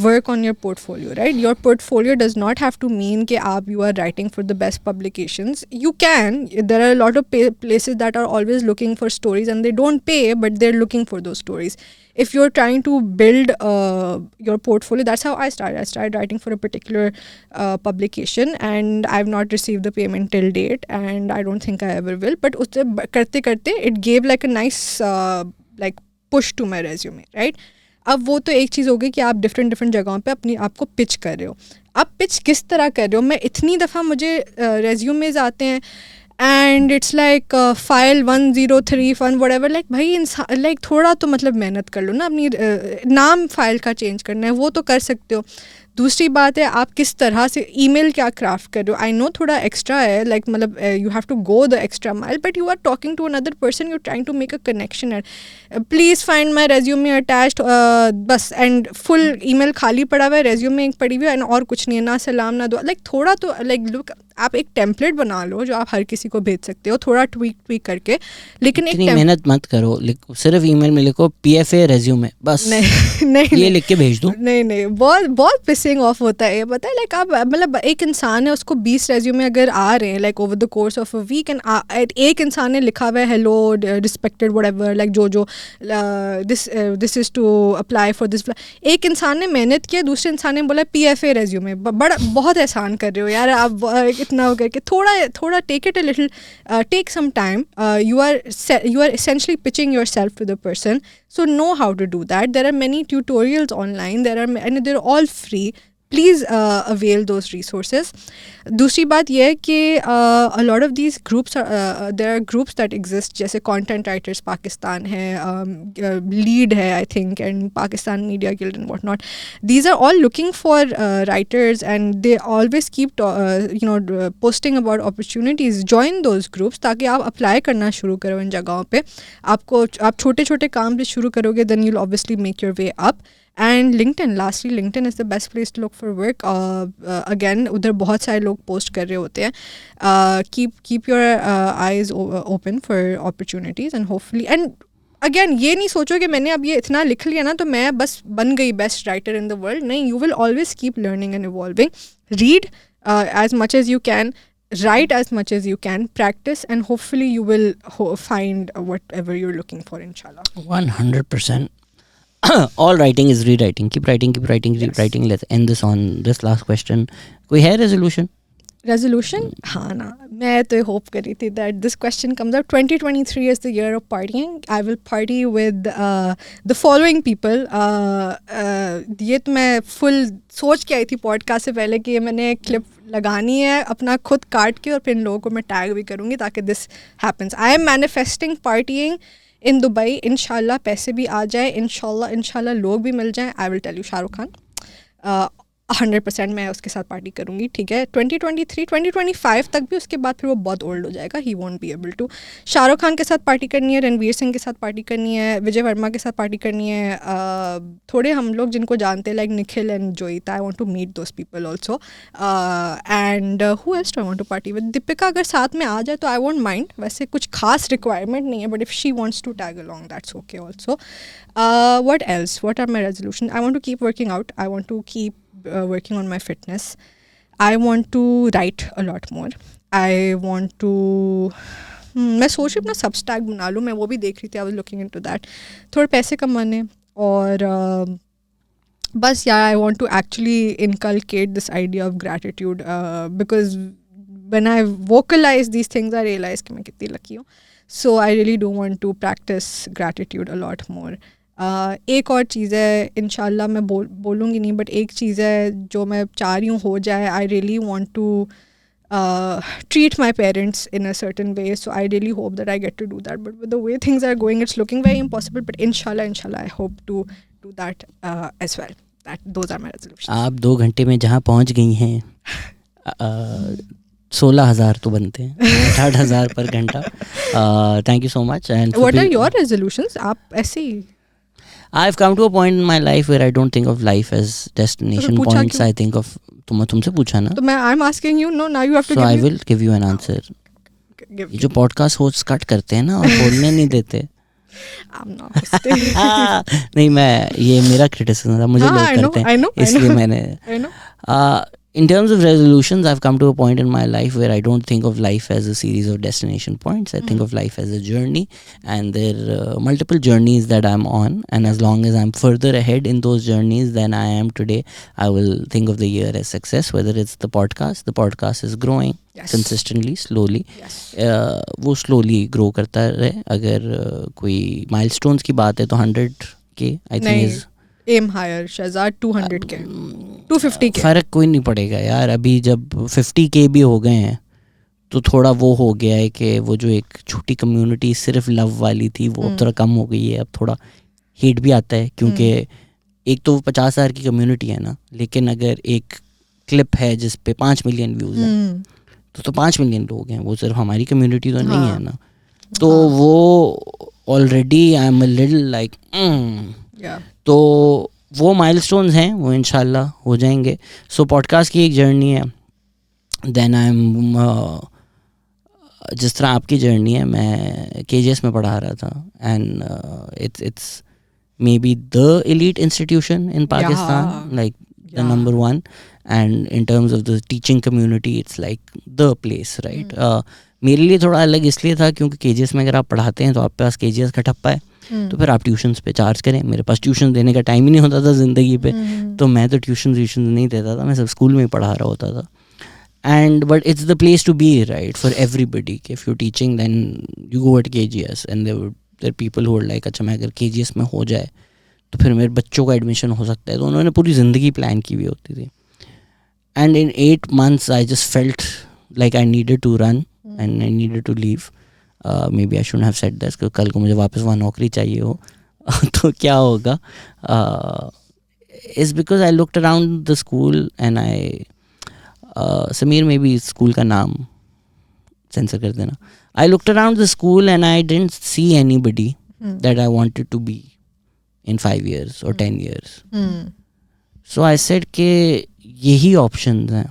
work on your portfolio, right? Your portfolio does not have to mean कि आप you are writing for the best publications. You can. There are a lot of places that are always looking for stories, and they don't pay, but they're looking for those stories. If you're trying to build your portfolio, that's how I started. I started writing for a particular publication, and I've not received the payment till date, and I don't think I ever will. But उससे करते it gave like a nice like push to my resume, right? अब वो तो एक चीज़ हो गई कि आप डिफरेंट जगहों पे अपनी आप को पिच कर रहे हो. अब पिच किस तरह कर रहे हो? मैं इतनी दफ़ा मुझे रेज्यूमेज आते हैं and it's like file 103 whatever. Like भाई इंसान लाइक थोड़ा तो मतलब मेहनत कर लो ना. अपनी नाम फाइल का चेंज करना है वो तो कर सकते हो. दूसरी बात है आप किस तरह से ईमेल क्या क्राफ्ट कर रहे हो. आई नो थोड़ा एक्स्ट्रा है, लाइक मतलब you have to go the extra mile, but you are talking to another person, you trying to make a connection. And please find my resume attached, बस. And full email खाली पड़ा हुआ है, resume एक पड़ी हुई है, एंड और कुछ नहीं है, ना सलाम ना दुआ. लाइक थोड़ा तो लाइक लुक, आप एक टेम्पलेट बना लो जो आप हर किसी को भेज सकते हो, थोड़ा ट्वीक करके. लेकिन इतनी मेहनत मत करो, सिर्फ ईमेल में लिखो PFA रेज्यूमे, बस. नहीं ये लिख के भेज दो. नहीं बहुत पिसिंग ऑफ होता है ये, पता है. लाइक आप मतलब एक इंसान है, उसको 20 रेज्यूमे अगर आ रहे हैं like over the course of a week, and एक इंसान ने लिखा हुआ है हेलो रिस्पेक्टेड व्हाटएवर, लाइक जो this is to apply for this. एक इंसान ने मेहनत किया, दूसरे इंसान ने बोला PFA रेज्यूमे. बड़ा बहुत एहसान कर रहे हो यार आप इतना हो करके. थोड़ा take it a little, take some time. You are essentially pitching yourself to the person, so know how to do that. There are many tutorials online, and they're all free. Please avail those resources. दूसरी बात यह है कि a lot of these groups there are groups that exist, जैसे content writers Pakistan है, lead है I think, and Pakistan Media Guild and whatnot. These are all looking for writers, and they always keep posting about opportunities. Join those groups ताकि आप apply करना शुरू करो इन जगहों पे. आप छोटे काम से शुरू करोगे, then you'll obviously make your way up. And lastly, LinkedIn is the best place to look for work. Again, उधर बहुत सारे लोग पोस्ट कर रहे होते हैं. Keep your eyes open for opportunities, and hopefully, and again ये नहीं सोचो कि मैंने अब ये इतना लिख लिया ना तो मैं बस बन गई best writer in the world. नहीं, you will always keep learning and evolving. Read as much as you can, write as much as you can, practice, and hopefully you will find whatever you're looking for, inshallah. 100%. All writing is rewriting. Keep writing, keep writing, keep writing. Let's end this on this last question. कोई है resolution? Resolution? हाँ ना, मैं तो hope कर रही थी that this question comes out. 2023 is the year of partying. I will party with the following people. ये तो मैं full सोच के आई थी podcast से पहले कि मैंने clip लगानी है अपना खुद काट के और फिर इन लोगों को मैं टैग भी करूँगी ताकि this happens. I am manifesting partying in Dubai. इंशाल्लाह पैसे भी आ जाए, इंशाल्लाह लोग भी मिल जाएं. I will tell you, Shahrukh Khan 100% मैं उसके साथ पार्टी करूँगी. ठीक है, 2023 2025 तक भी, उसके बाद फिर वो बहुत ओल्ड हो जाएगा. He won't be able to. Shahrukh Khan के साथ पार्टी करनी है, रणवीर सिंह के साथ पार्टी करनी है, विजय वर्मा के साथ पार्टी करनी है. थोड़े हम लोग जिनको जानते हैं like Nikhil and Joeeta, I want to meet those people also. And who else do I want to party with? Deepika अगर साथ में आ जाए तो आई वोंट माइंड. वैसे कुछ खास रिक्वायरमेंट नहीं है, but if she wants to tag along that's okay also. What else? What are my resolutions? I want to keep working out. I want to keep working on my fitness. I want to write a lot more. I want to मैं सोच रही अपना Substack बना लूँ. मैं वो भी देख रही थी. I was looking into that. थोड़े पैसे कमाने और बस यार I want to actually inculcate this idea of gratitude because when I vocalize these things I realize कि मैं कितनी lucky हूँ. So I really do want to practice gratitude a lot more. एक और चीज़ है, इंशाल्लाह मैं बोलूँगी नहीं, बट एक चीज़ है जो मैं चाह रही हूँ हो जाए. I really want to treat my parents in a certain way, so I really hope that I get to do that, but with the way things are going it's looking very impossible, but inshallah I hope to do that as well. Those are my resolutions. आप 2 घंटे में जहाँ पहुँच गई हैं 16,000 तो बनते हैं, 18,000 पर घंटा. Thank you so much. And what are your resolutions? आप ऐसे ही I've come to a point in my life where I don't think of life as destination points. I think of तुमसे पूछा ना, तो मैं I'm asking you. No, now you have to so give I me. will give you an answer. ये जो podcast host cut करते हैं ना और बोलने नहीं देते. I'm not hosting. नहीं, मैं ये मेरा क्रिटिसिज्म था, मुझे लोग करते हैं इसलिए मैंने. I know. In terms of resolutions, I've come to a point in my life where I don't think of life as a series of destination points. I think of life as a journey, and there are multiple journeys that I'm on, and as long as I'm further ahead in those journeys than I am today, I will think of the year as success. Whether it's the podcast is growing consistently, slowly. वो slowly grow करता रहे. अगर कोई milestones की बात है तो 100K I think is aim higher. Shahzad 200K 250K. फर्क कोई नहीं पड़ेगा यार. अभी जब 50K भी हो गए हैं तो थोड़ा वो हो गया है कि वो जो एक छोटी कम्युनिटी सिर्फ लव वाली थी वो अब थोड़ा कम हो गई है. अब थोड़ा हेट भी आता है क्योंकि एक तो 50,000 की कम्युनिटी है ना, लेकिन अगर एक क्लिप है जिस पे 5 मिलियन व्यूज़ हैं तो 5 मिलियन लोग हैं. वो सिर्फ हमारी कम्युनिटी तो नहीं है ना. तो वो already I am a little like तो वो माइलस्टोन्स हैं, वो इंशाल्लाह हो जाएंगे. सो पॉडकास्ट की एक जर्नी है. देन आई एम जिस तरह आपकी जर्नी है, मैं KGS में पढ़ा रहा था and it's may be the elite institution in Pakistan, like the number 1, and in terms of the teaching community it's like the place, right. मेरे लिए थोड़ा अलग इसलिए था क्योंकि KGS में अगर आप पढ़ाते हैं तो आपके पास KGS का ठप्पा है, तो फिर आप ट्यूशन्स पे चार्ज करें. मेरे पास ट्यूशन देने का टाइम ही नहीं होता था ज़िंदगी पे, तो मैं तो ट्यूशन नहीं देता था, मैं सब स्कूल में ही पढ़ा रहा होता था. And but it's the place to be, right, for everybody. If you teaching then you go at KGS and there people who are like अच्छा मैं अगर KGS में हो जाए तो फिर मेरे बच्चों का एडमिशन हो सकता है. तो उन्होंने पूरी ज़िंदगी प्लान की हुई होती थी. And in 8 months I just felt like I needed to run and I needed to leave. Maybe I should have said that, कल को मुझे वापस वहाँ नौकरी चाहिए हो तो क्या होगा. Is because I looked around the school and I Sameer maybe school का नाम सेंसर कर देना. I looked around the school and I didn't see anybody that I wanted to be in 5 years or 10 years. So I said कि यही options हैं.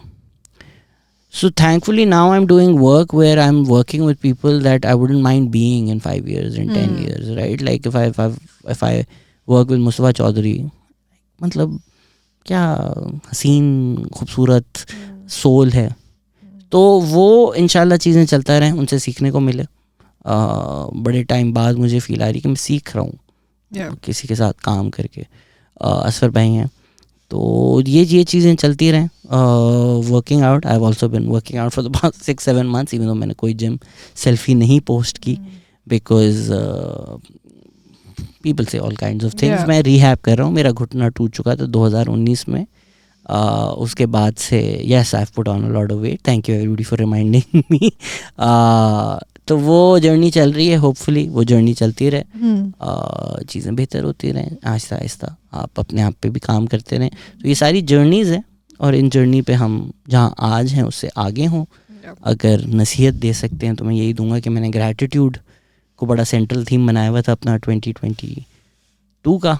So thankfully now I'm doing work where I'm working with people that I wouldn't mind being in 5 years, in 10 years, right? Like if I work with Mustafa Chaudhary, मतलब क्या हसीन खूबसूरत soul है, तो वो इंशाल्लाह चीज़ें चलता रहें, उनसे सीखने को मिले. बड़े टाइम बाद मुझे फील आ रही कि मैं सीख रहा हूँ किसी के साथ काम करके. असफर भाई हैं, तो ये चीज़ें चलती रहें. Working out, I have also been working out for the past 6-7 months, even though मैंने कोई जिम सेल्फी नहीं पोस्ट की, बिकॉज पीपल से ऑल काइंड्स ऑफ थिंग्स. मैं रिहैब कर रहा हूँ, मेरा घुटना टूट चुका था 2019 में. उसके बाद से yes I have put on a lot of weight. Thank you everybody for reminding me. तो वो जर्नी चल रही है, होपफुली वो जर्नी चलती रहे, चीज़ें बेहतर होती रहें आहिस्ता आहिस्ता. आप अपने आप पे भी काम करते रहें. तो ये सारी जर्नीज़ हैं, और इन जर्नी पे हम जहाँ आज हैं उससे आगे हों. अगर नसीहत दे सकते हैं तो मैं यही दूंगा कि मैंने ग्रैटिट्यूड को बड़ा सेंट्रल थीम बनाया हुआ था अपना 2022 का.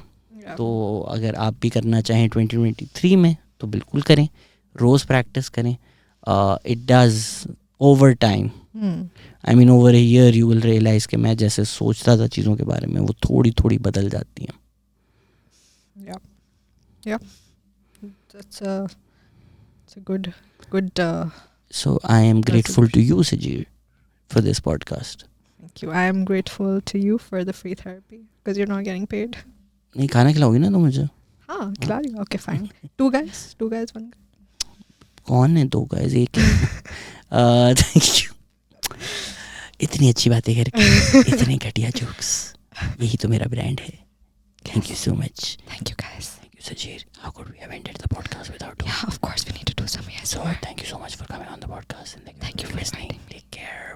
तो अगर आप भी करना चाहें 2023 में तो बिल्कुल करें, रोज़ प्रैक्टिस करें. It does over time, I mean over a year you will realise कि मैं जैसे सोचता था चीज़ों के बारे में वो थोड़ी थोड़ी बदल जाती हैं. That's a good So I am grateful to you, Sajeer, for this podcast. Thank you. I am grateful to you for the free therapy because you're not getting paid. नहीं खाना खिलाओगी ना तो मुझे? हाँ खिला रही हूँ. Okay fine. Two guys, one guy. कौन है 2 guys? एक थैंक यू. इतनी अच्छी बातें करके इतने घटिया जोक्स, यही तो मेरा ब्रांड है. Thank you so much. Thank you guys. Thank you, Sajeer. How could we have ended the podcast without doing? Yeah, of course we need to do some ASMR. So thank you so much for coming on the podcast. And Thank you for listening. Take care.